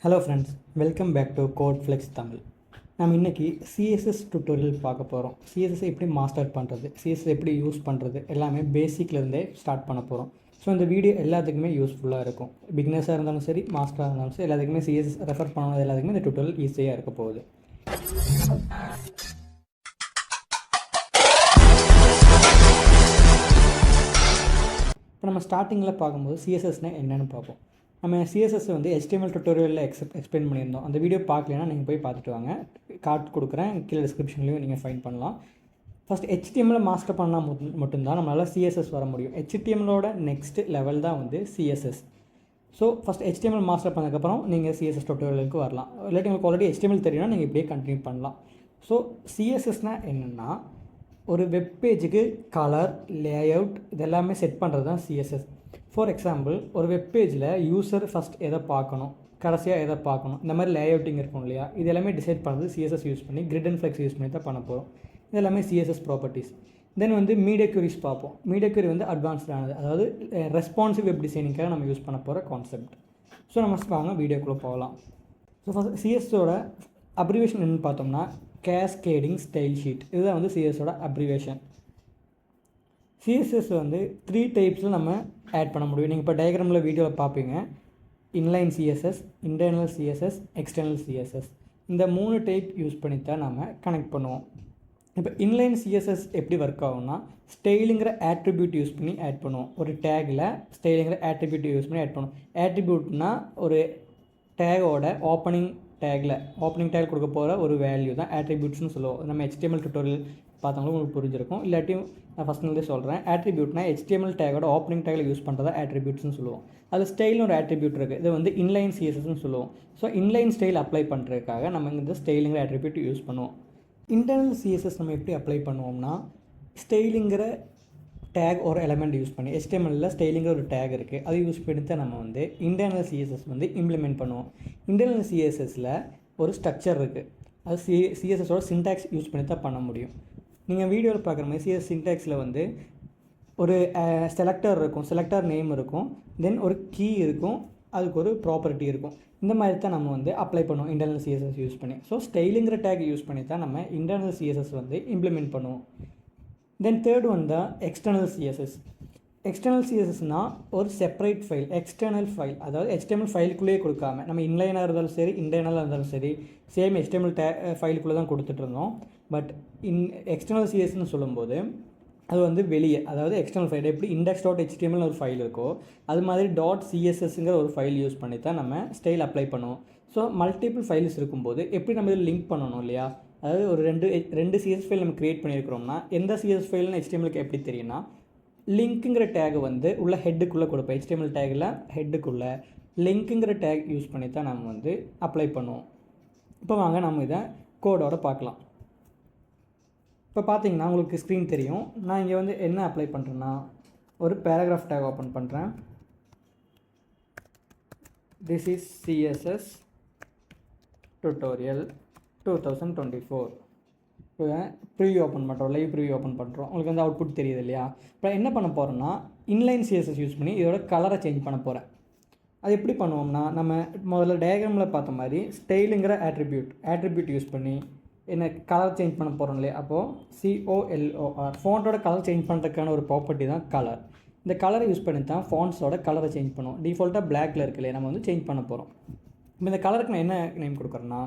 Hello friends, welcome back to Code Flex Tamil. நம்ம இன்றைக்கி CSS tutorial பார்க்க போகிறோம். சிஎஸ்எஸ் எப்படி மாஸ்டர் பண்ணுறது, சிஎஸ்எஸ் எப்படி யூஸ் பண்ணுறது எல்லாமே பேசிக்லேருந்தே ஸ்டார்ட் பண்ண போகிறோம். ஸோ இந்த வீடியோ எல்லாத்துக்குமே யூஸ்ஃபுல்லாக இருக்கும். பிகினர்ஸாக இருந்தாலும் சரி, மாஸ்டராக இருந்தாலும் சரி, எல்லாத்துக்குமே சிஎஸ்எஸ் ரெஃபர் பண்ணணும், எல்லாத்துக்குமே இந்த டுட்டோரியல் ஈஸியாக இருக்க போகுது. இப்போ நம்ம ஸ்டார்டிங்கில் பார்க்கும்போது சிஎஸ்எஸ்னால் என்னென்னு பார்ப்போம். நம்ம சிஎஸ்எஸ் வந்து HTML டுட்டோரியலில் எக்ஸ்பிளைன் பண்ணியிருந்தோம். அந்த வீடியோ பார்க்கலன்னா நீங்கள் போய் பார்த்துட்டு வாங்க. கார்ட் கொடுக்குறேன், கீழே டிஸ்கிரிப்ஷன்லேயும் நீங்கள் ஃபைண்ட் பண்ணலாம். ஃபஸ்ட் HTML மாஸ்டர் பண்ணால் மட்டும்தான் நம்மளால் சிஎஸ்எஸ் வர முடியும். HTMLோட நெக்ஸ்ட் லெவல் தான் வந்து CSS. So first HTML master பண்ணதுக்கப்புறம் நீங்கள் சிஎஸ்எஸ் டுட்டோரியலுக்கு வரலாம். இல்லாட்டி உங்களுக்கு ஆல்ரெடி HTML தெரியும்னா நீங்கள் இப்படியே கண்டினியூ பண்ணலாம். ஸோ சிஎஸ்எஸ்னால் என்னென்னா, ஒரு வெப்பேஜுக்கு கலர், லேஅவுட் இதெல்லாமே செட் பண்ணுறது தான் சிஎஸ்எஸ். ஃபார் எக்ஸாம்பிள், ஒரு வெப்பேஜில் யூசர் ஃபஸ்ட் எதை பார்க்கணும், கடைசியாக எதை பார்க்கணும், இந்த மாதிரி லேஅவுட்டிங் இருக்கும் இல்லையா, இது எல்லாமே டிசைட் பண்ணுறது சிஎஸ்எஸ் யூஸ் பண்ணி, கிரிட் அண்ட் ஃப்ளெக்ஸ் யூஸ் பண்ணி தான் பண்ண போகிறோம். இது எல்லாமே சிஎஸ்எஸ் ப்ராப்பர்ட்டிஸ். தென் வந்து மீடியா குவரிஸ் பார்ப்போம். மீடியா குவரி வந்து அட்வான்ஸ்டானது, அதாவது ரெஸ்பான்சிவ் வெப் டிசைனிங்காக நம்ம யூஸ் பண்ண போகிற கான்செப்ட். ஸோ நம்ம வாங்க வீடியோக்குள்ளே போகலாம். ஸோ ஃபஸ்ட் சிஎஸ்ஸோட அப்ரிவேஷன் என்னென்னு பார்த்தோம்னா, கேஸ்கேடிங் ஸ்டைல் ஷீட். இதுதான் வந்து சிஎஸ்ஸோட அப்ரிவேஷன். சிஎஸ்எஸ் வந்து 3 டைப்ஸில் நம்ம ஆட் பண்ண முடியும். நீங்கள் இப்போ டயக்ராமில் வீடியோவில் பார்ப்பீங்க. Inline CSS, internal CSS, external CSS. இந்த 3 டைப் யூஸ் பண்ணி தான் நம்ம கனெக்ட் பண்ணுவோம். இப்போ இன்லைன் சிஎஸ்எஸ் எப்படி ஒர்க் ஆகும்னா, ஸ்டைலுங்கிற ஆட்ரிபியூட் யூஸ் பண்ணி ஆட் பண்ணுவோம். ஒரு டேகில் ஸ்டைலுங்கிற ஆட்ரிபியூட் யூஸ் பண்ணி ஆட் பண்ணுவோம். ஆட்ரிபியூட்னா ஒரு டேகோட ஓப்பனிங் டேக் கொடுக்க போகிற ஒரு வேல்யூ தான் ஆட்ரிபியூட்ஸ்னு சொல்லுவோம். நம்ம HTML டுட்டோரியல் பார்த்தவங்களும் உங்களுக்கு புரிஞ்சிருக்கும். இல்லாட்டியும் நான் ஃபஸ்ட்லேருந்தே சொல்கிறேன். ஆட்ரிபியூட்னா HTML டேகோட ஓப்பனிங் டேகில் யூஸ் பண்ணுறதா ஆட்ரிபியூட்ஸ்னு சொல்லுவோம். அது ஸ்டைல்னு ஒரு ஆட்ரிபியூட் இருக்குது. இது வந்து இன்லைன் சிஎஸ்எஸ்ன்னு சொல்லுவோம். ஸோ இன்லைன் ஸ்டைல் அப்ளை பண்ணுறதுக்காக நம்ம இந்த ஸ்டைலுங்கிற ஆட்ரிபியூட் யூஸ் பண்ணுவோம். இன்டர்னல் சிஎஸ்எஸ் நம்ம எப்படி அப்ளை பண்ணுவோம்னா, ஸ்டைலுங்கிற டேக் ஒரு எலமெண்ட் யூஸ் பண்ணி, HTMLல ஸ்டைலிங்கிற ஒரு டேக் இருக்குது, அது யூஸ் பண்ணி தான் நம்ம வந்து இன்டர்னல் சிஎஸ்எஸ் வந்து இம்ப்ளிமெண்ட் பண்ணுவோம். இன்டர்னல் சிஎஸ்எஸில் ஒரு ஸ்ட்ரக்சர் இருக்குது. அது சிஎஸ்எஸோட சின்டாக்ஸ் யூஸ் பண்ணி தான் பண்ண முடியும். நீங்கள் வீடியோவில் பார்க்குற மாதிரி சிஎஸ் சின்டாக்ஸில் வந்து ஒரு செலக்டர் இருக்கும், செலக்டர் நேம் இருக்கும், தென் ஒரு கீ இருக்கும், அதுக்கு ஒரு ப்ராப்பர்ட்டி இருக்கும். இந்த மாதிரி தான் நம்ம வந்து அப்ளை பண்ணுவோம் இன்டர்னல் சிஎஸ்எஸ் யூஸ் பண்ணி. ஸோ ஸ்டைலுங்கிற டேக் யூஸ் பண்ணி தான் நம்ம இன்டர்னல் சிஎஸ்எஸ் வந்து இம்ப்ளிமெண்ட் பண்ணுவோம். தென் தேர்ட் ஒன் தான் எக்ஸ்டர்னல் சிஎஸ்எஸ். எக்ஸ்டர்னல் சிஎஸ்எஸ்னால் ஒரு செப்பரேட் ஃபைல், எக்ஸ்டர்னல் ஃபைல், அதாவது HTML ஃபைலுக்குள்ளேயே கொடுக்காம, நம்ம இன்லைனாக இருந்தாலும் சரி, இன்டர்னலாக இருந்தாலும் சரி, சேம் HTML ஃபைலுக்குள்ளே தான் கொடுத்துட்ருந்தோம். பட் எக்ஸ்டர்னல் சிஎஸ்ன்னு சொல்லும்போது அது வந்து வெளியே, அதாவது எக்ஸ்டர்னல் ஃபைல் எப்படி index.html ஒரு ஃபைல் இருக்கோ, அது மாதிரி .cssங்கிற ஒரு ஃபைல் யூஸ் பண்ணி தான் நம்ம ஸ்டைல் அப்ளை பண்ணுவோம். ஸோ மல்டிபிள் ஃபைல்ஸ் இருக்கும்போது எப்படி நம்ம இதில் லிங்க் பண்ணணும் இல்லையா, அதாவது ஒரு ரெண்டு சிஎஸ் ஃபைல் நம்ம க்ரியேட் பண்ணியிருக்கிறோம்னா, எந்த சிஎஸ் ஃபைல்னு HTMLக்கு எப்படி தெரியும்னா, லிங்க்குங்கிற டேக் வந்து உள்ள ஹெட்டுக்குள்ளே கொடுப்போம். HTML டேகில் ஹெட்டுக்குள்ளே லிங்க்குங்கிற டேக் யூஸ் பண்ணி தான் நம்ம வந்து அப்ளை பண்ணுவோம். இப்போ வாங்க நம்ம இதை கோடோட பார்க்கலாம். இப்போ பார்த்தீங்கன்னா உங்களுக்கு ஸ்க்ரீன் தெரியும். நான் இங்கே வந்து என்ன அப்ளை பண்ணுறேன்னா, ஒரு பேராகிராஃப் டேக் ஓப்பன் பண்ணுறேன். This is CSS tutorial 2024. இப்போ ப்ரிவியூ ஓப்பன் பண்ணுறோம், லைவ் ப்ரிவியூ ஓப்பன் பண்ணுறோம். உங்களுக்கு வந்து அவுட்புட் தெரியுது இல்லையா. இப்போ என்ன பண்ண போகிறோன்னா, இன்லைன் சிஎஸ்எஸ் யூஸ் பண்ணி இதோட கலரை சேஞ்ச் பண்ண போகிறேன். அது எப்படி பண்ணுவோம்னா, நம்ம முதல்ல டயக்ராமில் பார்த்த மாதிரி ஸ்டைலுங்கிற ஆட்ரிபியூட் யூஸ் பண்ணி என்ன கலர் சேஞ்ச் பண்ண போகிறோம் இல்லையா. அப்போது COLOR ஃபோன்ட்டோட கலர் சேஞ்ச் பண்ணுறதுக்கான ஒரு ப்ராப்பர்ட்டி தான் கலர். இந்த கலரை யூஸ் பண்ணி தான் ஃபாண்ட்ஸோட கலரை சேஞ்ச் பண்ணுவோம். டிஃபால்ட்டாக பிளாக்ல இருக்கு இல்லையா, நம்ம வந்து சேஞ்ச் பண்ண போகிறோம். இப்போ இந்த கலருக்கு நான் என்ன நேம் கொடுக்குறேன்னா,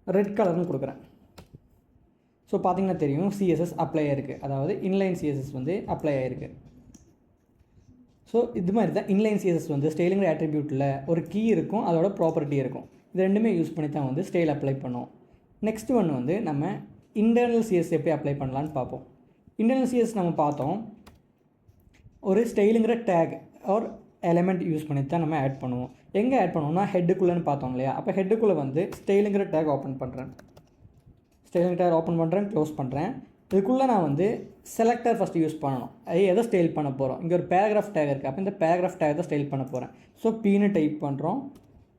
ரெட் கலர்னு கொடுக்குறேன். ஸோ பார்த்தீங்கன்னா தெரியும், சிஎஸ்எஸ் அப்ளை ஆகிருக்கு, அதாவது இன்லைன் சிஎஸ்எஸ் வந்து அப்ளை ஆகிருக்கு. ஸோ இது மாதிரி தான் இன்லைன் சிஎஸ்எஸ் வந்து ஸ்டைலுங்கிற ஆட்ரிபியூட்டில் ஒரு கீ இருக்கும், அதோட ப்ராப்பர்ட்டி இருக்கும். இது ரெண்டுமே யூஸ் பண்ணி தான் வந்து ஸ்டைல் அப்ளை பண்ணுவோம். நெக்ஸ்ட் ஒன் வந்து நம்ம இன்டர்னல் சிஎஸ் எப்படி அப்ளை பண்ணலான்னு பார்ப்போம். இன்டர்னல் சிஎஸ் நம்ம பார்த்தோம், ஒரு ஸ்டைலுங்கிற டேக் ஆர் எலமெண்ட் யூஸ் பண்ணி தான் நம்ம ஆட் பண்ணுவோம். எங்கே ஆட் பண்ணுவோம்னா, ஹெட்டுக்குள்ளேன்னு பார்த்தோம் இல்லையா. அப்போ ஹெட்டுக்குள்ளே வந்து ஸ்டைலுங்கிற டேக் ஓப்பன் பண்ணுறேன், க்ளோஸ் பண்ணுறேன். இதுக்குள்ளே நான் வந்து செலக்டர் ஃபஸ்ட்டு யூஸ் பண்ணணும். அது எதை ஸ்டைல் பண்ண போகிறோம், இங்கே ஒரு பேராகிராஃப் டேக் இருக்குது. அப்போ இந்த பேராகிராஃப் டேக் தான் ஸ்டைல் பண்ண போகிறேன். ஸோ Pன்னு டைப் பண்ணுறோம்,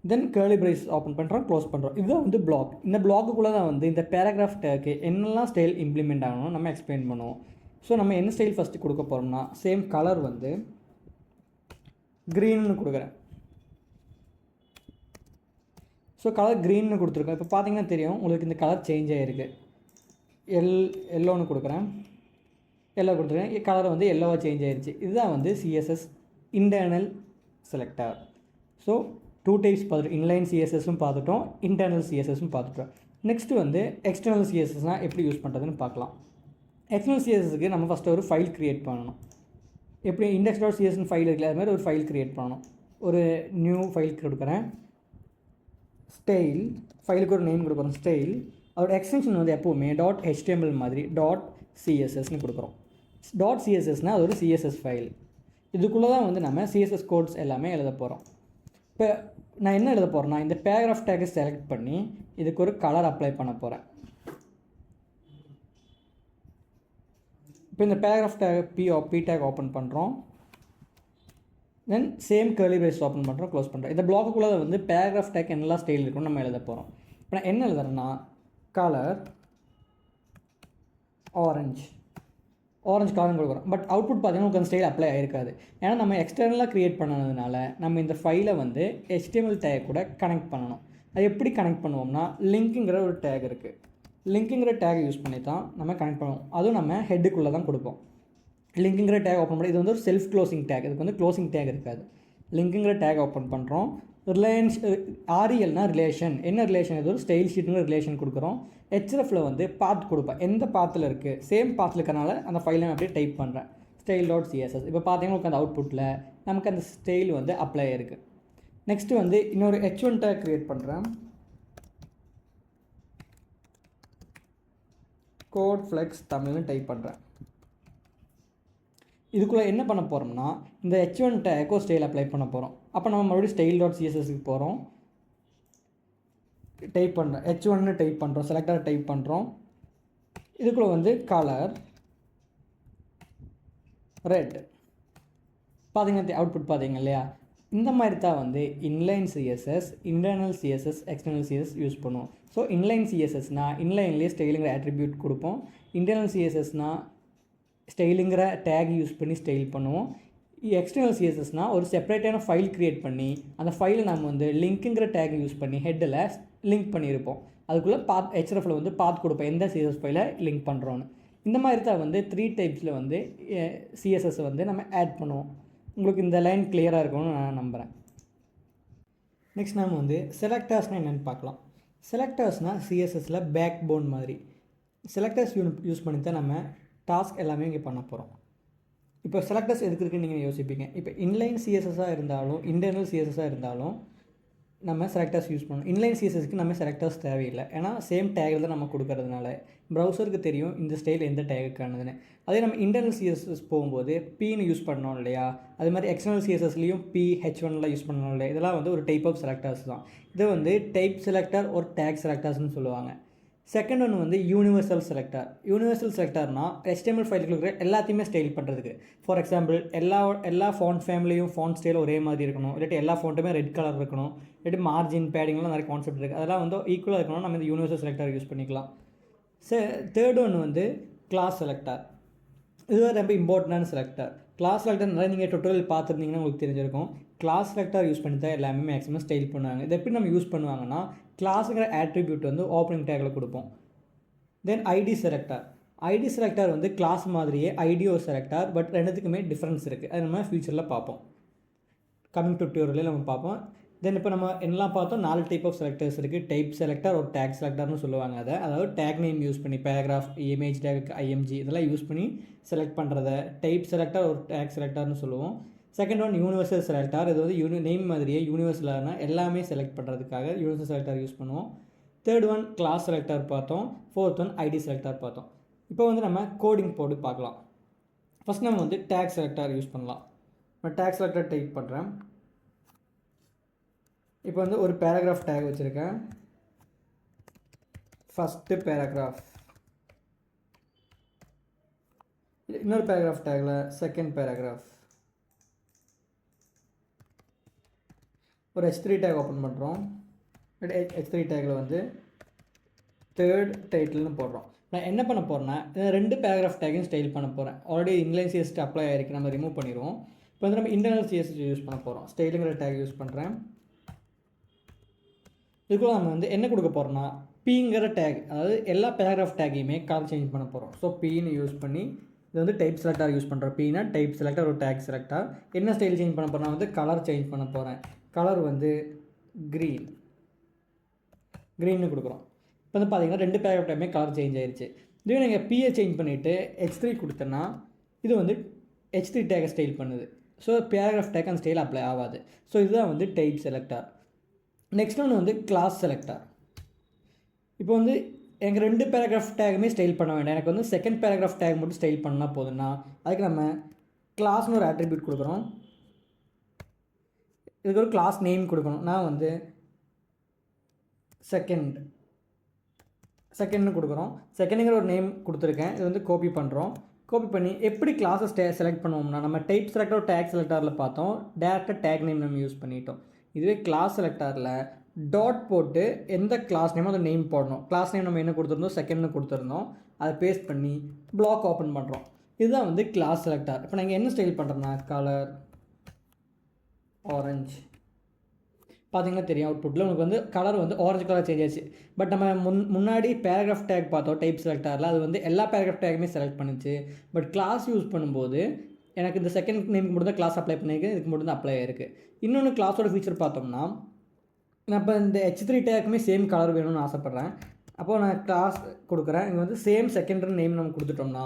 தென் கேர்லி பிரேஸ் ஓப்பன் பண்ணுறோம், க்ளோஸ் பண்ணுறோம். இதுதான் வந்து பிளாக். இந்த பிளாக்குள்ளே தான் வந்து இந்த பேராகிராஃப் டேக்கு என்னெல்லாம் ஸ்டைல் இம்ப்ளிமெண்ட் ஆகணும் நம்ம எக்ஸ்பிளைன் பண்ணுவோம். ஸோ நம்ம என்ன ஸ்டைல் ஃபஸ்ட்டு கொடுக்க போகிறோம்னா, சேம் கலர் வந்து க்ரீன்னு கொடுக்குறேன். ஸோ கலர் க்ரீன்னு கொடுத்துருக்கோம். இப்போ பார்த்தீங்கன்னா தெரியும் உங்களுக்கு இந்த கலர் சேஞ்ச் ஆகிருக்கு. எல்லோன்னு கொடுக்குறேன், எல்லோ கொடுத்துருக்கேன், கலர் வந்து எல்லோவாக சேஞ்ச் ஆகிருச்சு. இதுதான் வந்து CSS internal selector. So 2 types பார்த்துட்டோம். இன்லைன் சிஎஸ்எஸும் பார்த்துட்டோம், இன்டர்னல் சிஎஸ்எஸும் பார்த்துட்டோம். நெக்ஸ்ட்டு வந்து எக்ஸ்டர்னல் சிஎஸ்எஸ்னால் எப்படி யூஸ் பண்ணுறதுன்னு பார்க்கலாம். எக்ஸ்டர்னல் சிஎஸ்எஸ்க்கு நம்ம ஃபஸ்ட்டு ஒரு ஃபைல் க்ரியேட் பண்ணணும். எப்படி index.csன்னு ஃபைல் இருக்குல்ல, அது மாதிரி ஒரு ஃபைல் க்ரியேட் பண்ணணும். ஒரு நியூ ஃபைல் கொடுக்குறேன், ஸ்டைல், ஃபைலுக்கு ஒரு நேம் கொடுக்குறோம் ஸ்டைல். அதோட எக்ஸ்டென்ஷன் வந்து எப்போவுமே .html மாதிரி .cssன்னு கொடுக்குறோம். .cssனால் அது ஒரு சிஎஸ்எஸ் ஃபைல். இதுக்குள்ளே தான் வந்து நம்ம சிஎஸ்எஸ் கோட்ஸ் எல்லாமே எழுத போகிறோம். இப்போ நான் என்ன எழுத போகிறேன்னா, இந்த பேராகிராஃப் டேக்கை செலக்ட் பண்ணி இதுக்கு ஒரு கலர் அப்ளை பண்ண போகிறேன். இப்போ இந்த paragraph tag P tag open பண்ணுறோம், then same curly brace open பண்ணுறோம், க்ளோஸ் பண்ணுறோம். இந்த பிளாக்குள்ளே வந்து பேராகிராஃப் டேக் என்னெல்லாம் ஸ்டைல் இருக்குன்னு நம்ம எழுத போகிறோம். இப்போ நான் என்ன எழுதுறேன்னா, கலர் ஆரஞ்சு கலர்னு கொடுக்குறோம். பட் அவுட்புட் பார்த்தீங்கன்னா உங்களுக்கு அந்த ஸ்டைல் அப்ளை ஆகிருக்காது. ஏன்னா நம்ம எக்ஸ்டர்னலாக க்ரியேட் பண்ணதுனால நம்ம இந்த ஃபைலை வந்து HTML டேக் கூட கனெக்ட் பண்ணணும். அது எப்படி கனெக்ட் பண்ணுவோம்னா, லிங்க்குங்கிற ஒரு டேக் இருக்குது. லிங்க்குங்கிற டேக் யூஸ் பண்ணி தான் நம்ம கனெக்ட் பண்ணுவோம். அதுவும் நம்ம ஹெட்டுக்குள்ளே தான் கொடுப்போம். லிங்க்குங்கிற டேக் ஓப்பன் பண்ணி, இது வந்து ஒரு செல்ஃப் க்ளோசிங் டேக், இதுக்கு வந்து க்ளோசிங் டேக் இருக்காது. லிங்க்குங்கிற டேக் ஓப்பன் பண்ணுறோம். ரிலையன்ஸ் RELனா ரிலேஷன், என்ன ரிலேஷன், இது ஒரு ஸ்டைல் ஷீட்டுங்கிற ரிலேஷன் கொடுக்குறோம். HRFல வந்து பாத் கொடுப்பேன், எந்த பாத்தில் இருக்குது, சேம் பாத்தில் இருக்கிறனால அந்த ஃபைலை நான் அப்படியே டைப் பண்ணுறேன், style.css. இப்போ பார்த்தீங்கன்னா அந்த அவுட்புட்டில் நமக்கு அந்த ஸ்டைல் வந்து அப்ளை ஆகிருக்கு. நெக்ஸ்ட்டு வந்து இன்னொரு H1 டேக் க்ரியேட் பண்ணுறேன், கோட் ஃப்ளெக்ஸ் தமிழ்னு டைப் பண்ணுறேன். இதுக்குள்ளே என்ன பண்ண போகிறோம்னா, இந்த H1 டேக்கோ ஸ்டைல் அப்ளை பண்ண போகிறோம். அப்போ நம்ம மறுபடியும் style.cssக்கு போகிறோம், டைப் பண்ணுறோம், H1ன்னு டைப் பண்ணுறோம், செலக்டர் டைப் பண்ணுறோம். இதுக்குள்ளே வந்து கலர் ரெட், பார்த்தீங்கன்னா அவுட்புட் பார்த்தீங்க இல்லையா. இந்த மாதிரி தான் வந்து inline CSS, internal CSS, external CSS use பண்ணுவோம். ஸோ இன்லைன் சிஎஸ்எஸ்னால் இன்லைன்லேயே ஸ்டைலுங்கிற ஆட்ரிபியூட் கொடுப்போம். இன்டர்னல் சிஎஸ்எஸ்னால் ஸ்டைலுங்கிற டேக் யூஸ் பண்ணி ஸ்டைல் பண்ணுவோம். எக்ஸ்டர்னல் சிஎஸ்எஸ்னால் ஒரு செப்பரேட்டான ஃபைல் க்ரியேட் பண்ணி அந்த ஃபைலை நம்ம வந்து லிங்க்குங்கிற டேக் யூஸ் பண்ணி ஹெட்டில் லிங்க் பண்ணியிருப்போம். அதுக்குள்ளே HRFல வந்து பாத் கொடுப்போம், எந்த சிஎஸ்எஸ் ஃபைலை லிங்க் பண்ணுறோன்னு. இந்த மாதிரி தான் வந்து 3 டைப்ஸில் வந்து சிஎஸ்எஸ் வந்து நம்ம ஆட் பண்ணுவோம். உங்களுக்கு இந்த லைன் கிளியராக இருக்கும்னு நான் நம்புகிறேன். நெக்ஸ்ட் நம்ம வந்து செலக்டர்ஸ்னால் என்னென்னு பார்க்கலாம். செலக்டர்ஸ்னால் சிஎஸ்எஸில் பேக் போன் மாதிரி. செலக்டர்ஸ் யூஸ் பண்ணி தான் நம்ம டாஸ்க் எல்லாமே இங்கே பண்ண போகிறோம். இப்போ செலக்டர்ஸ் எதுக்கு இருக்குன்னு நீங்கள் யோசிப்பீங்க. இப்போ இன்லைன் சிஎஸ்எஸ்ஸாக இருந்தாலும் இன்டர்னல் சிஎஸ்எஸ்ஸாக இருந்தாலும் நம்ம செலக்டர்ஸ் யூஸ் பண்ணணும். இன்லைன் சிஎஸ்எஸ்க்கு நம்ம செலக்டர்ஸ் தேவையில்லை, ஏன்னா சேம் டேகில் தான் நம்ம கொடுக்கறதுனால ப்ரௌசருக்கு தெரியும் இந்த ஸ்டைல் எந்த டேகுக்கானதுன்னு. அதே நம்ம இன்டர்னல் சிஎஸ்எஸ் போகும்போது Pன்னு யூஸ் பண்ணோம் இல்லையா, அது மாதிரி எக்ஸ்டர்னல் சிஎஸ்எஸ்லேயும் H1லாம் யூஸ் பண்ணணும் இல்லையா. இதெல்லாம் வந்து ஒரு டைப் ஆஃப் செலக்டர்ஸ் தான். இதை வந்து டைப் செலக்டர் ஒரு டேக் செலக்டர்ஸ்னு சொல்லுவாங்க. செகண்ட் ஒன்று வந்து யூனிவர்சல் செலக்டர். யூனிவர்சல் செலக்டர்னால் HTML ஃபைலுக்கு இருக்கிற எல்லாத்தையுமே ஸ்டைல் பண்ணுறதுக்கு. ஃபார் எக்ஸாம்பிள் எல்லா ஃபாண்ட் ஃபேமிலியும் ஃபாண்ட் ஸ்டைல் ஒரே மாதிரி இருக்கணும், இல்லாட்டி எல்லா ஃபாண்ட்டுமே ரெட் கலர் இருக்கணும், இல்லாட்டி மார்ஜின் பேடிங்லாம் நிறைய கான்செப்ட் இருக்குது. அதெல்லாம் வந்து ஈக்குவலாக இருக்கணும், நம்ம இந்த யூனிவர்சல் செலக்டர் யூஸ் பண்ணிக்கலாம். தேர்ட் ஒன்று வந்து கிளாஸ் செலக்டர். இதுதான் ரொம்ப இம்பார்ட்டண்டான செலக்டர். கிளாஸ் செலக்டர் நிறைய நீங்கள் டுட்டோரியல் பார்த்துருந்தீங்கன்னா உங்களுக்கு தெரிஞ்சிருக்கும். கிளாஸ் செலக்டர் யூஸ் பண்ணி தான் எல்லாமே மேக்ஸிமம் ஸ்டைல் பண்ணுவாங்க. இதை எப்படி நம்ம யூஸ் பண்ணுவாங்கன்னா, கிளாஸுங்கிற ஆட்ரிபியூட் வந்து ஓப்பனிங் டேக்கில் கொடுப்போம். தென் ஐடி செலக்டர் வந்து கிளாஸ் மாதிரியே ஐடியோ செலக்டர், பட் ரெண்டுத்துக்குமே டிஃப்ரென்ஸ் இருக்குது. அது நம்ம ஃபியூச்சரில் பார்ப்போம், கமிங் டுட்டோரியலில் நம்ம பார்ப்போம். தென் இப்போ நம்ம என்னெல்லாம் பார்த்தோம், 4 டைப் ஆஃப் செலக்டர்ஸ் இருக்குது. டைப் செலக்டர் ஒரு டேக் செலக்டர்னு சொல்லுவாங்க. அதாவது டேக் நேம் யூஸ் பண்ணி பேராகிராஃப், இமேஜ் டேக், IMG இதெல்லாம் யூஸ் பண்ணி செலக்ட் பண்ணுறத டைப் செலக்டர் ஒரு டேக் செலக்டர்னு சொல்லுவோம். Second one universal selector. இது வந்து நேம் மாதிரியே யூனிவர்சலான எல்லாமே செலக்ட் பண்ணுறதுக்காக யூனிவர்சல் செலக்டர் யூஸ் பண்ணுவோம். தேர்ட் ஒன் கிளாஸ் செலக்டர் பார்த்தோம். ஃபோர்த் ஒன் ஐடி செலக்டர் பார்த்தோம். இப்போ வந்து நம்ம கோடிங் போட்டு பார்க்கலாம். ஃபஸ்ட் நம்ம வந்து டேக் செலக்டர் யூஸ் பண்ணலாம். நான் டேக் செலக்டர் டைப் பண்ணுறேன். இப்போ வந்து ஒரு பேராகிராஃப் டேக் வச்சுருக்கேன். ஃபஸ்ட்டு பேராகிராஃப், இன்னொரு பேராகிராஃப் டேக்கில் செகண்ட் பேராகிராஃப், ஒரு H3 டேக் ஓப்பன் பண்ணுறோம். H3 டேக்கில் வந்து தேர்ட் டைட்டில்னு போடுறோம். நான் என்ன பண்ண போகிறேன்னா, 2 பேராகிராஃப் டேக்கையும் ஸ்டைல் பண்ண போகிறேன். ஆல்ரெடி இன்லைன் சிஎஸ்டி அப்ளை ஆகிருக்கு, நம்ம ரிமூவ் பண்ணிடுவோம். இப்போ வந்து நம்ம இன்டர்னல் சிஎஸ்டி யூஸ் பண்ண போகிறோம். ஸ்டைலுங்கிற டேக் யூஸ் பண்ணுறேன். இதுக்குள்ள நம்ம வந்து என்ன கொடுக்க போகிறோம்னா பிங்கிற டேக், அதாவது எல்லா பேராகிராஃப் டேக்கையுமே கலர் சேஞ்ச் பண்ண போகிறோம். ஸோ பின்னு யூஸ் பண்ணி இது வந்து டைப் செலக்டார் யூஸ் பண்ணுறோம். பின்னா டைப் செலக்டார், ஒரு டேக் செலக்டார். என்ன ஸ்டைல் சேஞ்ச் பண்ண போகிறேன், வந்து கலர் சேஞ்ச் பண்ண போகிறேன். கலர் வந்து க்ரீன்னு கொடுக்குறோம். இப்போ வந்து பார்த்தீங்கன்னா 2 பேராகிராஃப் டைமே கலர் சேஞ்ச் ஆயிடுச்சு. இதுவே நீங்கள் பியை சேஞ்ச் பண்ணிவிட்டு H3 கொடுத்தேன்னா இது வந்து H3 டேக்கை ஸ்டைல் பண்ணுது. ஸோ பேராகிராஃப் டேக் அந்த ஸ்டைல் அப்ளை ஆகாது. ஸோ இதுதான் வந்து டைப் செலக்டார். நெக்ஸ்ட் ஒன்று வந்து கிளாஸ் செலக்டார். இப்போ வந்து எனக்கு 2 பேராகிராஃப் டேக்குமே ஸ்டைல் பண்ண வேண்டாம், எனக்கு வந்து செகண்ட் பேராகிராஃப் டேக் மட்டும் ஸ்டைல் பண்ணால் போதுன்னா அதுக்கு நம்ம கிளாஸ்னு ஒரு ஆட்ரிபியூட் கொடுக்குறோம். இதுக்கு ஒரு கிளாஸ் நேம் கொடுக்கணும். நான் வந்து செகண்ட்னு கொடுக்குறோம். செகண்டுங்கிற ஒரு நேம் கொடுத்துருக்கேன். இது வந்து காப்பி பண்ணுறோம். காப்பி பண்ணி எப்படி கிளாஸை செலக்ட் பண்ணுவோம்னா நம்ம டைப் செலக்டர் டேக் செலக்டாரில் பார்த்தோம், டேரெக்டாக டேக் நேம் நம்ம யூஸ் பண்ணிட்டோம். இதுவே கிளாஸ் செலக்டாரில் டாட் போட்டு எந்த கிளாஸ் நேமோ அதை நேம் போடணும். கிளாஸ் நேம் நம்ம என்ன கொடுத்துருந்தோம், செகண்ட்னு கொடுத்துருந்தோம். அதை பேஸ்ட் பண்ணி பிளாக் ஓப்பன் பண்ணுறோம். இதுதான் வந்து கிளாஸ் செலக்டார். இப்போ நாங்கள் என்ன ஸ்டைல் பண்ணுறோம்னா கலர் ஆரஞ்சு. பார்த்தீங்கன்னா தெரியும் அவுட்புட்டில் உங்களுக்கு வந்து கலர் வந்து ஆரஞ்சு கலர் சேஞ்ச் ஆச்சு. பட் நம்ம முன்னாடி பேராகிராஃப் டேக் பார்த்தோம் டைப் செலக்டாரில், அது வந்து எல்லா பேராகிராஃப் டேக்குமே செலக்ட் பண்ணுச்சு. பட் கிளாஸ் யூஸ் பண்ணும்போது எனக்கு இந்த செகண்ட் நேமுக்கு மட்டும் தான் கிளாஸ் அப்ளை பண்ணியிருக்கு, இதுக்கு மட்டும் தான் அப்ளை ஆயிருக்கு. இன்னொன்று கிளாஸோட ஃபீச்சர் பார்த்தோம்னா நான் இப்போ இந்த H3 டேக்குமே சேம் கலர் வேணும்னு ஆசைப்பட்றேன். அப்போது நான் கிளாஸ் கொடுக்குறேன். இங்கே வந்து சேம் செகண்டரி நேம் நம்ம கொடுத்துட்டோம்னா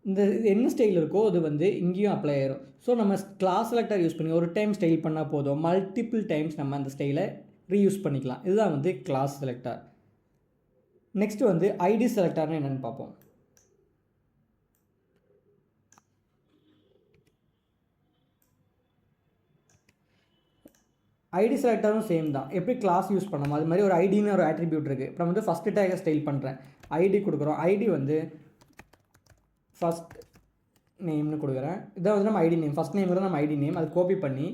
இந்த என்ன ஸ்டைல் இருக்கோ அது வந்து இங்கேயும் அப்ளை ஆயிரும். ஸோ நம்ம கிளாஸ் செலக்டர் யூஸ் பண்ணி ஒரு டைம் ஸ்டைல் பண்ணால் போதும், மல்டிபிள் டைம்ஸ் நம்ம அந்த ஸ்டைலை ரீயூஸ் பண்ணிக்கலாம். இதுதான் வந்து கிளாஸ் செலக்டர். நெக்ஸ்ட் வந்து ஐடி செலக்டர்னு என்னென்னு பார்ப்போம். ஐடி செலக்டரும் சேம் தான், எப்படி கிளாஸ் யூஸ் பண்ணோம் அது மாதிரி ஒரு ஐடின்னு ஒரு ஆட்ரிபியூட் இருக்குது. இப்போ நம்ம வந்து ஃபஸ்ட்டு டேக்கை ஸ்டைல் பண்ணுறேன், ஐடி கொடுக்குறோம். ஐடி வந்து ஃபஸ்ட் நேம்னு கொடுக்குறேன். இதை வந்து நம்ம ஐடி நேம், ஃபஸ்ட் நேம் தான் நம்ம ஐடி நேம். அது காப்பி பண்ணி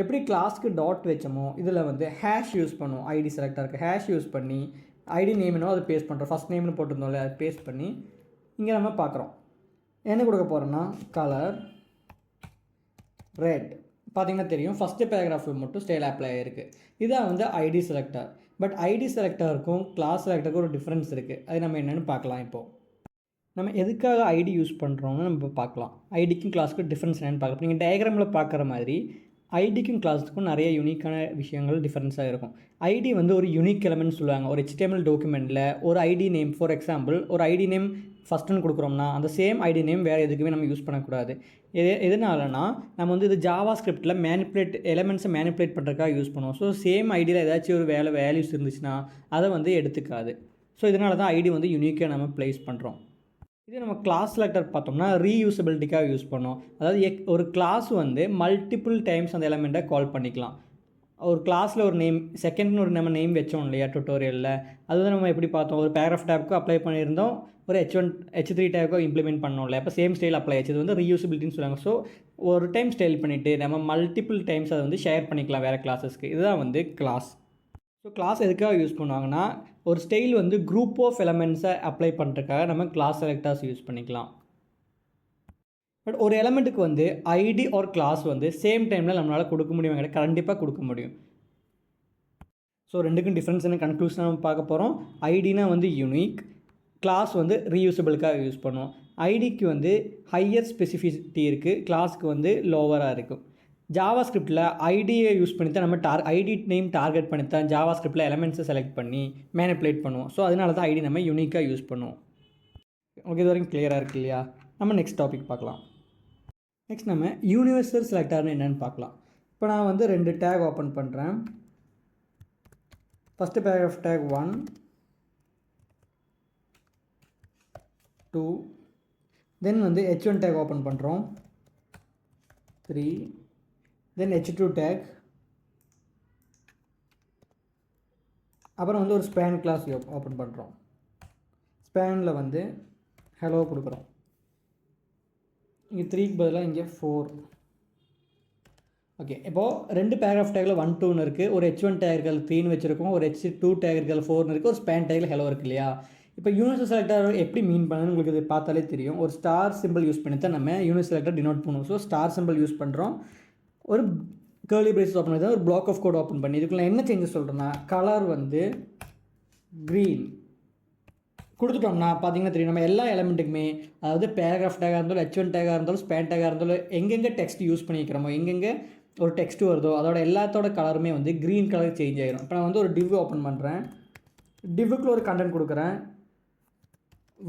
எப்படி கிளாஸ்க்கு டாட் வச்சோமோ இதில் வந்து ஹேஷ் யூஸ் பண்ணுவோம். ஐடி செலக்டருக்கு ஹேஷ் யூஸ் பண்ணி ஐடி நேம் என்னவோ அதை பேஸ்ட் பண்ணுறோம். ஃபஸ்ட் நேம்னு போட்டிருந்தோம்ல, அதை பேஸ்ட் பண்ணி இங்கே நம்ம பார்க்குறோம். என்ன கொடுக்க போகிறோன்னா கலர் ரெட். பார்த்தீங்கன்னா தெரியும் ஃபஸ்ட்டு பேராகிராஃபில் மட்டும் ஸ்டைல் அப்ளை ஆகிருக்கு. இதான் வந்து ஐடி செலக்டர். பட் ஐடி செலக்டருக்கும் கிளாஸ் செலக்டருக்கும் ஒரு டிஃப்ரென்ஸ் இருக்குது. அது நம்ம என்னென்னு பார்க்கலாம். இப்போது நம்ம எதுக்காக ஐடி யூஸ் பண்ணுறோம்னு நம்ம பார்க்கலாம். ஐடிக்கும் கிளாஸுக்கும் டிஃப்ரென்ஸ் என்னென்னு பார்க்கலாம். நீங்கள் டயக்ராமில் பார்க்குற மாதிரி ஐடிக்கும் கிளாஸுக்கும் நிறைய யூனிக்கான விஷயங்கள் டிஃப்ரென்ஸாக இருக்கும். ஐடி வந்து ஒரு யூனிக் எலமெண்ட் சொல்லுவாங்க. ஒரு HTML டாக்குமெண்ட்டில் ஒரு ஐடி நேம், ஃபார் எக்ஸாம்பிள் ஒரு ஐடி நேம் ஃபஸ்ட்டுன்னு கொடுக்குறோம்னா அந்த சேம் ஐடி நேம் வேறு எதுக்குமே நம்ம யூஸ் பண்ணக்கூடாது. எதனாலனா நம்ம வந்து இது ஜாவா ஸ்கிரிப்டில் எலமெண்ட்ஸை மேனிப்புலேட் பண்ணுறதுக்காக யூஸ் பண்ணுவோம். ஸோ சேம் ஐடியில் ஏதாச்சும் ஒரு வேல்யூஸ் இருந்துச்சுன்னா அதை வந்து எடுத்துக்காது. ஸோ இதனால தான் ஐடி வந்து யூனிக்காக நம்ம ப்ளேஸ் பண்ணுறோம். இதே நம்ம கிளாஸ் செலக்டர் பார்த்தோம்னா ரீயூசபிலிட்டிக்காக யூஸ் பண்ணோம். அதாவது ஒரு கிளாஸ் வந்து மல்டிபிள் டைம்ஸ் அந்த எலமெண்ட்டை கால் பண்ணிக்கலாம். ஒரு கிளாஸில் ஒரு நேம் செகண்ட்னு ஒரு நம்ம நேம் வச்சோம் இல்லையா டுட்டோரியலில், அதுதான் நம்ம எப்படி பார்த்தோம், ஒரு பேராகிராஃப் டேப்க்கு அப்ளை பண்ணியிருந்தோம், ஒரு H3 டேப்க்கு இம்ப்ளிமெண்ட் பண்ணோம் இல்லையா. அப்போ சேம் ஸ்டைல் அப்ளை ஆச்சு. இது வந்து ரீயூசபிலிட்டின்னு சொல்லுவாங்க. ஸோ ஒரு டைம் ஸ்டைல் பண்ணிவிட்டு நம்ம மல்டிபிள் டைம்ஸ் அதை வந்து ஷேர் பண்ணிக்கலாம் வேறு கிளாஸஸ்க்கு. இதுதான் வந்து கிளாஸ். ஸோ கிளாஸ் எதுக்காக யூஸ் பண்ணுவாங்கன்னா ஒரு ஸ்டைல் வந்து குரூப் ஆஃப் எலமெண்ட்ஸை அப்ளை பண்ணுறதுக்காக நம்ம கிளாஸ் செலக்டர்ஸ் யூஸ் பண்ணிக்கலாம். பட் ஒரு எலமெண்ட்டுக்கு வந்து ஐடி ஆர் கிளாஸ் வந்து சேம் டைமில் நம்மளால் கொடுக்க முடியும் கிடையாது, கண்டிப்பாக கொடுக்க முடியும். ஸோ ரெண்டுக்கும் டிஃப்ரென்ஸ் என்ன கன்க்ளூஷனாக நம்ம பார்க்க போகிறோம். ஐடினா வந்து யூனிக், கிளாஸ் வந்து ரீயூசபிளுக்காக யூஸ் பண்ணுவோம். ஐடிக்கு வந்து ஹையர் ஸ்பெசிஃபிசிட்டி இருக்குது, கிளாஸுக்கு வந்து லோவராக இருக்கும். ஜாவா ஸ்கிரிப்டில் ஐடியை யூஸ் பண்ணி தான் நம்ம ஐடி நேம் டார்கெட் பண்ணி தான் ஜாவா ஸ்கிரிப்டில் எலமெண்ட்ஸை செலக்ட் பண்ணி மேனிப்புலேட் பண்ணுவோம். ஸோ அதனால தான் ஐடி நம்ம யூனிக்காக யூஸ் பண்ணுவோம். ஓகே, இது வரைக்கும் கிளியராக இருக்கு இல்லையா? நம்ம நெக்ஸ்ட் டாபிக் பார்க்கலாம். நெக்ஸ்ட் நம்ம யூனிவர்சல் செலக்டர்னு என்னென்னு பார்க்கலாம். இப்போ நான் வந்து 2 டேக் ஓப்பன் பண்ணுறேன். ஃபஸ்ட்டு பேராகிராஃப் டேக் 1, 2, தென் வந்து H1 டேக் ஓப்பன் பண்ணுறோம், 3, தென் H2 டேக், அப்புறம் வந்து ஒரு ஸ்பேன் கிளாஸ் ஓப்பன் பண்ணுறோம். ஸ்பேனில் வந்து ஹலோ கொடுக்குறோம். இங்கே 3க்கு பதிலாக இங்கே 4. ஓகே, இப்போது 2 பேராகிராஃப் டேக்கில் 1, 2ன்னு இருக்குது. ஒரு H1 டேக்கில் 3ன்னு வச்சுருக்கோம், ஒரு H2 டேக்கில் 4ன்னு இருக்குது, ஒரு ஸ்பேன் டேக்கில் ஹலோ இருக்குது இல்லையா? இப்போ யூனிவர்சல் செலக்டர் எப்படி மீன் பண்ணணும்னு உங்களுக்கு இது பார்த்தாலே தெரியும். ஒரு ஸ்டார் சிம்பிள் யூஸ் பண்ணி தான் நம்ம யூனிவர்சல் செலக்டர் டினோட் பண்ணுவோம். ஸோ ஸ்டார் சிம்பிள் யூஸ் பண்ணுறோம். ஒரு கேர்லி பிரேசஸ் ஓப்பன் பண்ணி ஒரு பிளாக் ஆஃப் கோட் ஓப்பன் பண்ணி இதுக்குள்ள என்ன சேஞ்சஸ் சொல்கிறேன்னா கலர் வந்து க்ரீன் கொடுத்துட்டோம்னா பார்த்தீங்கன்னா தெரியும் நம்ம எல்லா எலமெண்ட்டுக்குமே அதாவது பேராகிராஃப் டேகாக இருந்தாலும் H1 டேகாக இருந்தாலும் ஸ்பேன் டேகாக இருந்தாலும் எங்கெங்கே டெக்ஸ்ட் யூஸ் பண்ணிக்கிறோமோ எங்கெங்கே ஒரு டெக்ஸ்ட் வருதோ அதோட எல்லாத்தோட கலருமே வந்து க்ரீன் கலர் சேஞ்ச் ஆகிடும். இப்போ நான் வந்து ஒரு டிவ் ஓப்பன் பண்ணுறேன், டிவ்வுக்குள்ள ஒரு கண்டென்ட் கொடுக்குறேன்,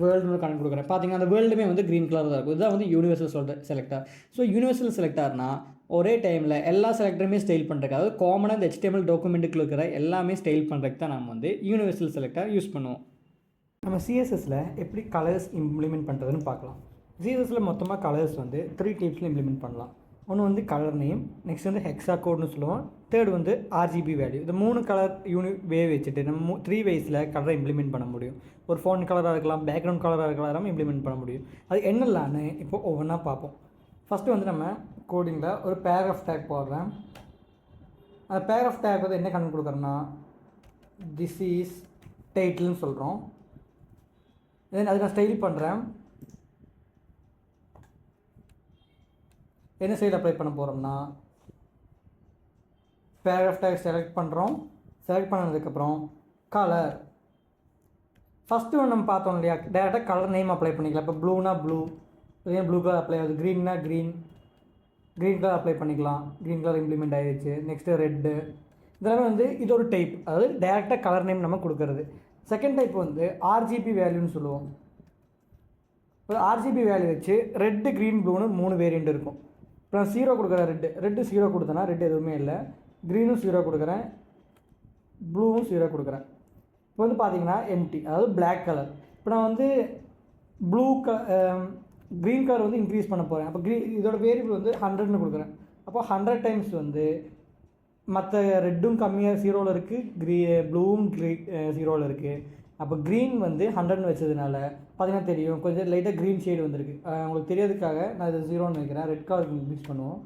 வேர்ல்டுன்னு கண்டென்ட் கொடுக்குறேன். பார்த்தீங்கன்னா அந்த வேர்ல்டுமே வந்து க்ரீன் கலர் தான் இருக்கும். இதுதான் வந்து யூனிவர்சல் செலக்டார். ஸோ யூனிவர்சல் செலக்டார்னா ஒரே டைமில் எல்லா செலக்டருமே ஸ்டைல் பண்ணுறதுக்கு, அதாவது காமனாக இந்த HTML டாக்குமெண்ட்டுக்குள்ள இருக்கிற எல்லாமே ஸ்டைல் பண்ணுறதுக்கு தான் நம்ம வந்து யூனிவர்சல் செலக்டார் யூஸ் பண்ணுவோம். நம்ம சிஎஸ்எஸில் எப்படி கலர்ஸ் இம்ப்ளிமெண்ட் பண்ணுறதுன்னு பார்க்கலாம். சிஎஸ்எஸில் மொத்தமாக கலர்ஸ் வந்து 3 டைப்ஸில் இம்ப்ளிமெண்ட் பண்ணலாம். ஒன்று வந்து கலர் நேம், நெக்ஸ்ட் வந்து ஹெக்ஸா கோட்னு சொல்லுவோம், தேர்ட் வந்து RGB வேல்யூ. இந்த 3 கலர் வே வச்சுட்டு நம்ம 3 வேஸில் கலரை இம்ப்ளிமெண்ட் பண்ண முடியும். ஒரு ஃபோன் கலராக இருக்கலாம், பேக்ரவுண்ட் கலராக இருக்கலாம், இம்ப்ளிமெண்ட் பண்ண முடியும். அது என்னெல்லான்னு இப்போ ஒவ்வொன்றா பார்ப்போம். ஃபஸ்ட்டு வந்து நம்ம கோடிங்கில் ஒரு பேராகிராஃப் டேக் போடுறேன். அந்த பேராகிராஃப் டேக் வந்து என்ன கண்டென்ட் கொடுக்குறேன்னா திஸ் இஸ் டைட்டில்னு சொல்கிறோம். தென் அது நான் ஸ்டைல் பண்ணுறேன். என்ன ஸ்டைல் அப்ளை பண்ண போகிறோம்னா பேராகிராஃப் டேக் செலக்ட் பண்ணுறோம். செலக்ட் பண்ணதுக்கப்புறம் கலர் ஃபஸ்ட்டு ஒன்று நம்ம பார்த்தோம் இல்லையா, டேரெக்டாக கலர் நேம் அப்ளை பண்ணிக்கலாம். இப்போ ப்ளூனா ப்ளூ, இதே ப்ளூ கலர் அப்ளை ஆகுது, க்ரீன்னா க்ரீன் கலர் அப்ளை பண்ணிக்கலாம். க்ரீன் கலர் இம்ப்ளிமெண்ட் ஆகிடுச்சு. நெக்ஸ்ட்டு ரெட்டு, இதெல்லாமே வந்து இது ஒரு டைப், அதாவது டேரெக்டாக கலர் நேம் நம்ம கொடுக்குறது. செகண்ட் டைப் வந்து RGB வேல்யூன்னு சொல்லுவோம். இப்போ RGB வேல்யூ வச்சு ரெட்டு க்ரீன் ப்ளூன்னு 3 வேரியண்ட் இருக்கும். இப்போ நான் 0 கொடுக்குறேன், ரெட்டு 0 கொடுத்தேன்னா ரெட்டு எதுவுமே இல்லை, க்ரீனும் 0 கொடுக்குறேன், ப்ளூவும் 0 கொடுக்குறேன். இப்போ வந்து பார்த்தீங்கன்னா எம்டி, அதாவது பிளாக் கலர். இப்போ நான் வந்து க்ரீன் கலர் வந்து இன்க்ரீஸ் பண்ண போகிறேன். அப்போ இதோட வேரியபிள் வந்து 100ன்னு கொடுக்குறேன். அப்போ 100 டைம்ஸ் வந்து மற்ற ரெட்டும் கம்மியாக 0வில் இருக்குது, ப்ளூவும் 0வில் இருக்குது. அப்போ க்ரீன் வந்து 100ன்னு வச்சதுனால பார்த்தீங்கன்னா தெரியும் கொஞ்சம் லைட்டாக க்ரீன் ஷேடு வந்திருக்கு. உங்களுக்கு தெரியாதுக்காக நான் இது 0ன்னு வைக்கிறேன். ரெட் கலருக்கு இன்க்ரீஸ் பண்ணுவோம்.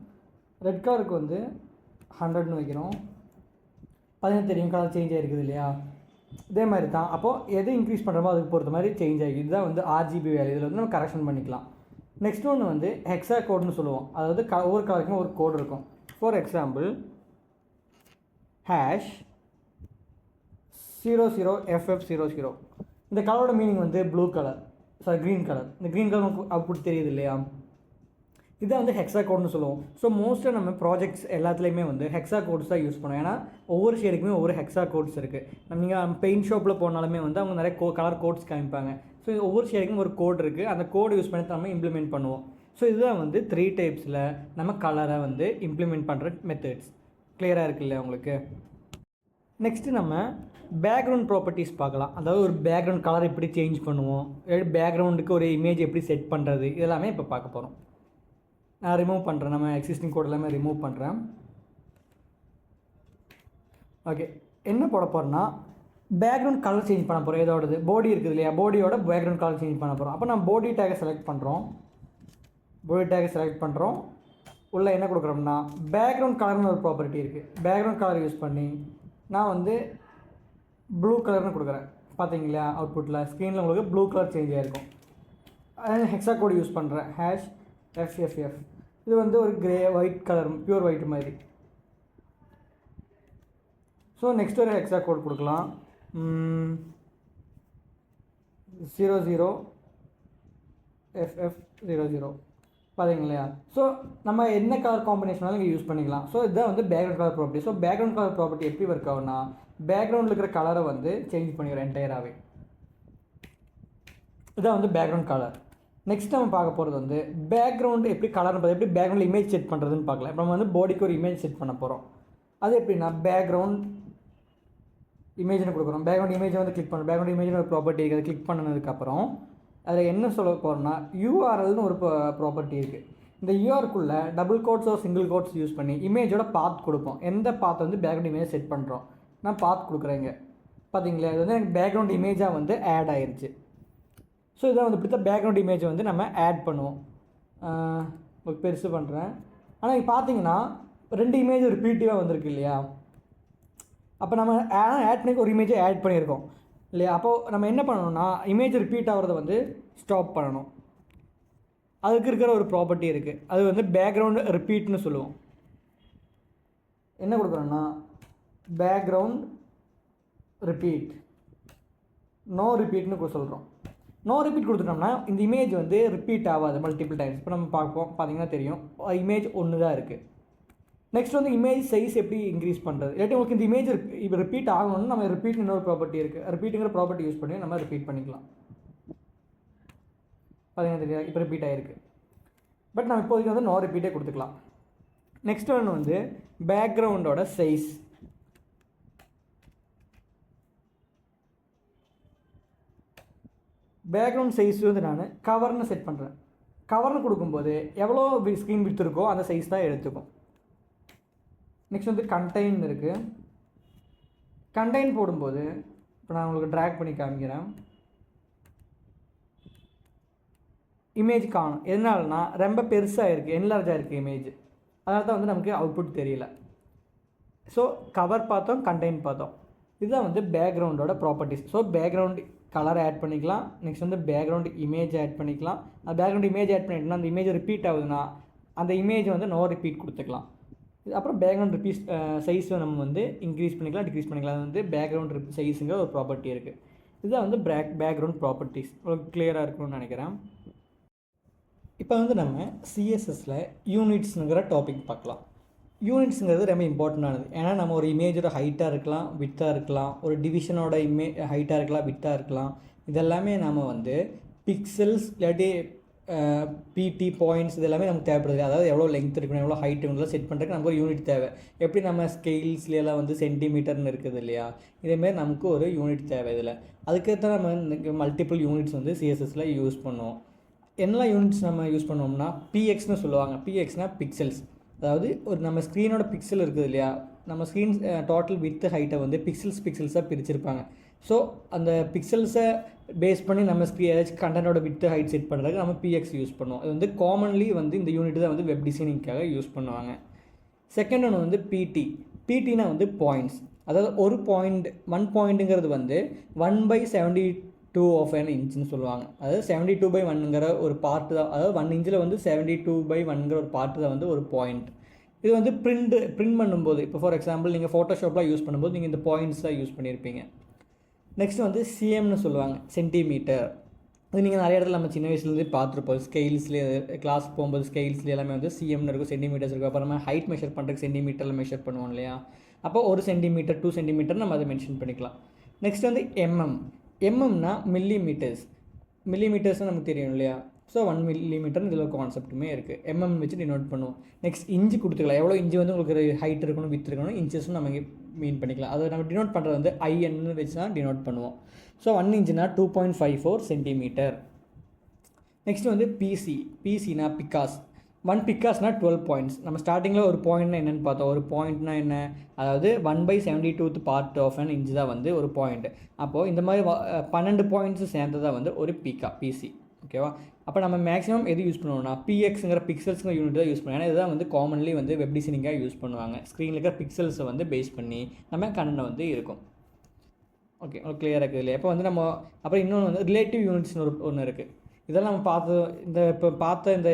ரெட் கலருக்கு வந்து 100ன்னு வைக்கிறோம். பார்த்தீங்கன்னா தெரியும் கலர் சேஞ்ச் ஆகிருக்குது இல்லையா. இதே மாதிரி தான் அப்போது எது இன்க்ரீஸ் பண்ணுறோமோ அதுக்கு பொறுத்த மாதிரி சேஞ்ச் ஆகிருக்கு. இதுதான் வந்து RGB வேல்யூ. இதில் வந்து நம்ம கரெக்ஷன் பண்ணிக்கலாம். நெக்ஸ்ட் ஒன்று வந்து ஹெக்ஸா கோட்னு சொல்லுவோம். அதாவது ஒவ்வொரு கலருக்குமே ஒரு கோடு இருக்கும். For example hash 00FF00. இந்த கலரோட மீனிங் வந்து ப்ளூ கலர், க்ரீன் கலர். இந்த க்ரீன் கலர் நமக்கு அப்படி தெரியுது இல்லையா, இதை வந்து ஹெக்ஸா கோட்னு சொல்லுவோம். ஸோ மோஸ்ட்டாக நம்ம ப்ராஜெக்ட்ஸ் எல்லாத்துலேயுமே வந்து ஹெக்ஸா கோட்ஸ் தான் யூஸ் பண்ணுவோம். ஏன்னா ஒவ்வொரு ஷேடுக்குமே ஒவ்வொரு ஹெக்ஸா கோட்ஸ் இருக்குது. நீங்கள் பெயிண்ட் ஷாப்பில் போனாலுமே வந்து அவங்க நிறைய கலர் கோட்ஸ் காமிப்பாங்க. ஸோ ஒவ்வொரு ஷேடுக்கும் ஒரு கோட் இருக்குது. அந்த கோடு யூஸ் பண்ணி நம்ம இம்ப்ளிமெண்ட் பண்ணுவோம். ஸோ இதுதான் வந்து 3 டைப்ஸில் நம்ம கலரை வந்து இம்ப்ளிமெண்ட் பண்ணுற மெத்தட்ஸ். கிளியராக இருக்குது இல்லையா உங்களுக்கு. நெக்ஸ்ட்டு நம்ம பேக்ரவுண்ட் ப்ராப்பர்ட்டிஸ் பார்க்கலாம். அதாவது ஒரு பேக்ரவுண்ட் கலர் எப்படி சேஞ்ச் பண்ணுவோம், பேக்ரவுண்டுக்கு ஒரு இமேஜ் எப்படி செட் பண்ணுறது, இதெல்லாமே இப்போ பார்க்க போகிறோம். நான் ரிமூவ் பண்ணுறேன், நம்ம எக்ஸிஸ்டிங் கோட் எல்லாமே ரிமூவ் பண்ணுறேன். ஓகே, என்ன போட போகிறேன்னா பேக்ரவுண்ட் கலர் சேஞ்ச் பண்ண போகிறோம். இதோடது பாடி இருக்குது இல்லையா, பாடியோட பேக்ரவுண்ட் கலர் சேஞ்ச் பண்ண போகிறோம். அப்போ நான் பாடி டேகை செலக்ட் பண்ணுறோம். உள்ளே என்ன கொடுக்குறோம்னா பேக்ரவுண்ட் கலர்னு ஒரு ப்ராப்பர்ட்டி இருக்குது. பேக்ரவுண்ட் கலர் யூஸ் பண்ணி நான் வந்து ப்ளூ கலர்னு கொடுக்குறேன். பார்த்தீங்களா அவுட்புட்டில் ஸ்க்ரீனில் உங்களுக்கு ப்ளூ கலர் சேஞ்ச் ஆகிருக்கும். ஹெக்ஸா கோட் யூஸ் பண்ணுறேன். #FFF. இது வந்து ஒரு ஒயிட் கலர், பியூர் ஒயிட் மாதிரி. ஸோ நெக்ஸ்ட் ஒரு ஹெக்ஸா கோட் கொடுக்கலாம். 00FF00. பார்த்தீங்களா. ஸோ நம்ம என்ன கலர் காம்பினேஷனாலும் இங்கே யூஸ் பண்ணிக்கலாம். ஸோ இதுதான் வந்து background colour property. So background colour property எப்படி ஒர்க் ஆகும்னா பேக்ரவுண்டில் இருக்கிற கலரை வந்து சேஞ்ச் பண்ணிக்கிறோம் என்டையராகவே. இதுதான் வந்து பேக்ரவுண்ட் கலர். நெக்ஸ்ட் நம்ம பார்க்க போகிறது வந்து பேக்ரவுண்டு எப்படி கலர்னு பார்த்து எப்படி பேக்ரவுண்டில் இமேஜ் செட் பண்ணுறதுன்னு பார்க்கலாம். இப்போ நம்ம வந்து பாடிக்கு ஒரு இமேஜ் செட் பண்ண போகிறோம். அது எப்படின்னா பேக்ரவுண்ட் இமேஜ்னு கொடுக்குறோம். பேக்ரவுண்ட் இமேஜை வந்து கிளிக் பண்ணுறோம். பேக்ரவுண்ட் இமேஜ்னு ஒரு ப்ராப்பர்ட்டி இருக்குது. அதை கிளிக் பண்ணதுக்கப்புறம் அதில் என்ன சொல்ல போகிறோம்னா URLனு ஒரு ப்ராப்பர்ட்டி இருக்குது. இந்த URLக்குள்ளே டபுள் கோட்ஸோ சிங்கிள் கோட்ஸ் யூஸ் பண்ணி இமேஜோட பாத் கொடுப்போம். எந்த பாத் வந்து பேக்ரவுண்ட் இமேஜ் செட் பண்ணுறோம். நான் பாத் கொடுக்குறேங்க. பார்த்தீங்களா, இது வந்து எனக்கு பேக்ரவுண்ட் இமேஜாக வந்து ஆட் ஆயிடுச்சு. ஸோ இதை வந்து இப்படி தான் பேக்ரவுண்ட் இமேஜை வந்து நம்ம ஆட் பண்ணுவோம். உங்களுக்கு பெருசு பண்ணுறேன். ஆனால் இங்கே பார்த்தீங்கன்னா 2 இமேஜ் ரிப்பீட்டிவாக வந்திருக்கு இல்லையா. அப்போ நம்ம ஆட் பண்ணி ஒரு இமேஜை ஆட் பண்ணியிருக்கோம் இல்லையா. அப்போது நம்ம என்ன பண்ணணும்னா இமேஜ் ரிப்பீட் ஆகிறத வந்து ஸ்டாப் பண்ணணும். அதுக்கு இருக்கிற ஒரு ப்ராப்பர்ட்டி இருக்குது. அது வந்து பேக்ரவுண்ட் ரிப்பீட்னு சொல்லுவோம். என்ன கொடுக்குறோன்னா பேக்ரவுண்ட் ரிப்பீட், நோ ரிப்பீட்னு சொல்கிறோம். நோ ரிப்பீட் கொடுத்துட்டோம்னா இந்த இமேஜ் வந்து ரிப்பீட் ஆகாது மல்டிபிள் டைம்ஸ். இப்போ நம்ம பார்த்தீங்கன்னா தெரியும் இமேஜ் ஒன்று தான் இருக்குது. நெக்ஸ்ட் வந்து இமேஜ் சைஸ் எப்படி இன்க்ரீஸ் பண்ணுறது, இல்லாட்டி உங்களுக்கு இந்த இமேஜ் இப்போ ரிப்பீட் ஆகணும்னு நம்ம ரிப்பீட் இன்னொரு ப்ராப்பர்ட்டி இருக்குது, ரிப்பீட்டுங்கிற ப்ராப்பர்ட்டி யூஸ் பண்ணி நம்ம ரிப்பீட் பண்ணிக்கலாம். பார்த்தீங்கன்னா தெரியாது இப்போ ரிப்பீட் ஆகிருக்கு. பட் நம்ம இப்போதைக்கு வந்து நோ ரிப்பீட்டே கொடுத்துக்கலாம். நெக்ஸ்ட் ஒன்று வந்து பேக்ரவுண்டோட சைஸ். பேக்ரவுண்ட் சைஸ் வந்து நான் கவர்னு செட் பண்ணுறேன். கவர்னு கொடுக்கும்போது எவ்வளோ ஸ்க்ரீன் விட்த் இருக்கோ அந்த சைஸ் தான் எடுத்துக்கும். நெக்ஸ்ட் வந்து கண்டெயின் இருக்குது. கண்டெயின் போடும்போது இப்போ நான் உங்களுக்கு ட்ராக் பண்ணி காமிக்கிறேன். இமேஜ் காணும். எதனாலனா ரொம்ப பெருசாக இருக்குது, என்லார்ஜாக இருக்குது இமேஜ், அதனால தான் வந்து நமக்கு அவுட்புட் தெரியல. ஸோ கவர் பார்த்தோம், கண்டெயின் பார்த்தோம். இதுதான் வந்து பேக்ரவுண்டோட properties. So background colour add பண்ணிக்கலாம். நெக்ஸ்ட் வந்து பேக்ரவுண்ட் இமேஜ் ஆட் பண்ணிக்கலாம். அந்த பேக்ரவுண்ட் இமேஜ் ஆட் பண்ணிட்டோம்னா அந்த இமேஜ் ரிப்பீட் ஆகுதுன்னா அந்த இமேஜ் வந்து நோ ரிப்பீட் கொடுத்துக்கலாம். அப்புறம் பேக்ரவுண்ட் ரிப்பீட் சைஸை நம்ம வந்து இன்க்ரீஸ் பண்ணிக்கலாம், டிக்ரீஸ் பண்ணிக்கலாம். அது வந்து பேக்ரவுண்ட் சைஸுங்கிற ஒரு ப்ராப்பர்ட்டி இருக்குது. இதுதான் வந்து பேக்ரவுண்ட் ப்ராப்பர்ட்டிஸ். உங்களுக்கு கிளியராக இருக்கணும்னு நினைக்கிறேன். இப்போ வந்து நம்ம சிஎஸ்எஸில் யூனிட்ஸுங்கிற டாபிக் பார்க்கலாம். யூனிட்ஸுங்கிறது ரொம்ப இம்பார்ட்டண்டானது. ஏன்னா நம்ம ஒரு இமேஜோட ஹைட்டாக இருக்கலாம், வித்தாக இருக்கலாம், ஒரு டிவிஷனோட ஹைட்டாக இருக்கலாம், வித்தாக இருக்கலாம். இதெல்லாமே நம்ம வந்து பிக்சல்ஸ் இல்லாட்டி பிடி பாயிண்ட்ஸ் இதெல்லாமே நமக்கு தேவைப்படுது. அதாவது எவ்வளோ லெங்த் இருக்கணும், எவ்வளோ ஹைட் இருக்கணும் செட் பண்ணுறதுக்கு நமக்கு ஒரு யூனிட் தேவை. எப்படி நம்ம ஸ்கெயில்ஸ்லாம் வந்து சென்டிமீட்டர்னு இருக்குது இல்லையா, இதேமாரி நமக்கு ஒரு யூனிட் தேவை. இதில் அதுக்கேற்ற நம்ம மல்டிபிள் யூனிட்ஸ் வந்து சிஎஸ்எஸில் யூஸ் பண்ணுவோம். என்னெல்லாம் யூனிட்ஸ் நம்ம யூஸ் பண்ணுவோம்னா பிஎக்ஸ்னு சொல்லுவாங்க. பிஎக்ஸ்னால் பிக்சல்ஸ். அதாவது ஒரு நம்ம ஸ்க்ரீனோட பிக்சல் இருக்குது இல்லையா, நம்ம ஸ்க்ரீன் டோட்டல் வித் ஹைட்டை வந்து பிக்சல்ஸாக பிரிச்சிருப்பாங்க. ஸோ அந்த பிக்சல்ஸை பேஸ் பண்ணி நம்ம ஏதாச்சும் கண்டென்ட்டோட வித் ஹைட் செட் பண்ணுறதுக்கு நம்ம பிஎக்ஸ் யூஸ் பண்ணுவோம். அது வந்து காமன்லி வந்து இந்த யூனிட் தான் வந்து வெப் டிசைனிங்காக யூஸ் பண்ணுவாங்க. செகண்ட் ஒன்று வந்து பிடி. பிடினா வந்து பாயிண்ட்ஸ். அதாவது ஒரு பாயிண்ட், 1 பாயிண்ட்டுங்கிறது வந்து 1/72 ஆஃப் an இன்ச்சுன்னு சொல்லுவாங்க. அதாவது 72/1ங்கிற ஒரு பார்ட்டு தான். அதாவது 1 இன்ச்சில் வந்து 72/1ங்கிற ஒரு பார்ட்டு தான் வந்து ஒரு பாயிண்ட். இது வந்து பிரிண்ட் பண்ணும்போது, இப்போ ஃபார் எக்ஸாம்பிள் நீங்கள் ஃபோட்டோஷாப்லாம் யூஸ் பண்ணும்போது நீங்கள் இந்த பாயிண்ட்ஸ் தான் யூஸ் பண்ணியிருப்பீங்க. நெக்ஸ்ட் வந்து சிஎம்னு சொல்லுவாங்க, சென்டிமீட்டர். அது நீங்கள் நிறைய இடத்துல நம்ம சின்ன வயசுலேருந்து பார்த்துருப்போம். ஸ்கெயில்ஸ்லேயே கிளாஸ் போகும்போது ஸ்கெயில்ஸ்லேயே எல்லாமே வந்து சிஎம்னு இருக்கும், சென்டிமீட்டர்ஸ் இருக்கும். அப்புறமா ஹைட் மெஷர் பண்ணுறதுக்கு சென்டிமீட்டரில் மெஷர் பண்ணுவோம் இல்லையா. அப்போ 1 சென்டிமீட்டர் 2 சென்டிமீட்டர் நம்ம அதை மென்ஷன் பண்ணிக்கலாம். நெக்ஸ்ட் வந்து எம்எம்னா மில்லிமீட்டர்ஸ். மில்லிமீட்டர்ஸ்னு நமக்கு தெரியும் இல்லையா. ஸோ 1 மில்லிமீட்டர்னு இதில் கான்செப்ட்டுமே இருக்குது. எம்எம் வச்சு டினோட் பண்ணுவோம். நெக்ஸ்ட் இன்ச்சு கொடுத்துக்கலாம். எவ்வளோ இன்ச்சு வந்து உங்களுக்கு ஹைட் இருக்கணும், வித் இருக்கணும், இன்ச்சஸும் நம்ம மீன் பண்ணிக்கலாம். அதை நம்ம டினோட் பண்ணுறது வந்து ஐஎன்னு வச்சு தான் டினோட் பண்ணுவோம். So 1 இன்ச்சுனா 2.54 centimetre. நெக்ஸ்ட் வந்து பிசினா பிகாஸ். 1 பிகாஸ்னா 12 பாயிண்ட்ஸ். நம்ம ஸ்டார்டிங்கில் ஒரு பாயிண்ட்னா என்னென்னு பார்த்தோம். ஒரு பாயிண்ட்னா என்ன, அதாவது 1/72 பார்ட் ஆஃப் an இன்ச்சு தான் வந்து ஒரு பாயிண்ட். அப்போது இந்த மாதிரி 12 பாயிண்ட்ஸு சேர்ந்ததாக வந்து ஒரு பிசி. ஓகேவா. அப்போ நம்ம மேக்ஸிமம் எது யூஸ் பண்ணுவோம்னா பிஎக்ஸுங்கிற பிக்சல்ஸுங்கிற யூனிட் தான் யூஸ் பண்ணுவோம். ஏன்னா இதுதான் வந்து காமன்லி வந்து வெப் டிசைனிங்காக யூஸ் பண்ணுவாங்க. ஸ்க்ரீனில் இருக்கிற பிக்சல்ஸை வந்து பேஸ் பண்ணி நம்ம கண்ணை வந்து இருக்கும். ஓகே, கிளியராக இருக்குது இல்லையா. இப்போ வந்து நம்ம அப்புறம் இன்னொன்று வந்து ரிலேட்டிவ் யூனிட்ஸ்னு ஒன்று இருக்குது. இதெல்லாம் நம்ம பார்த்த இந்த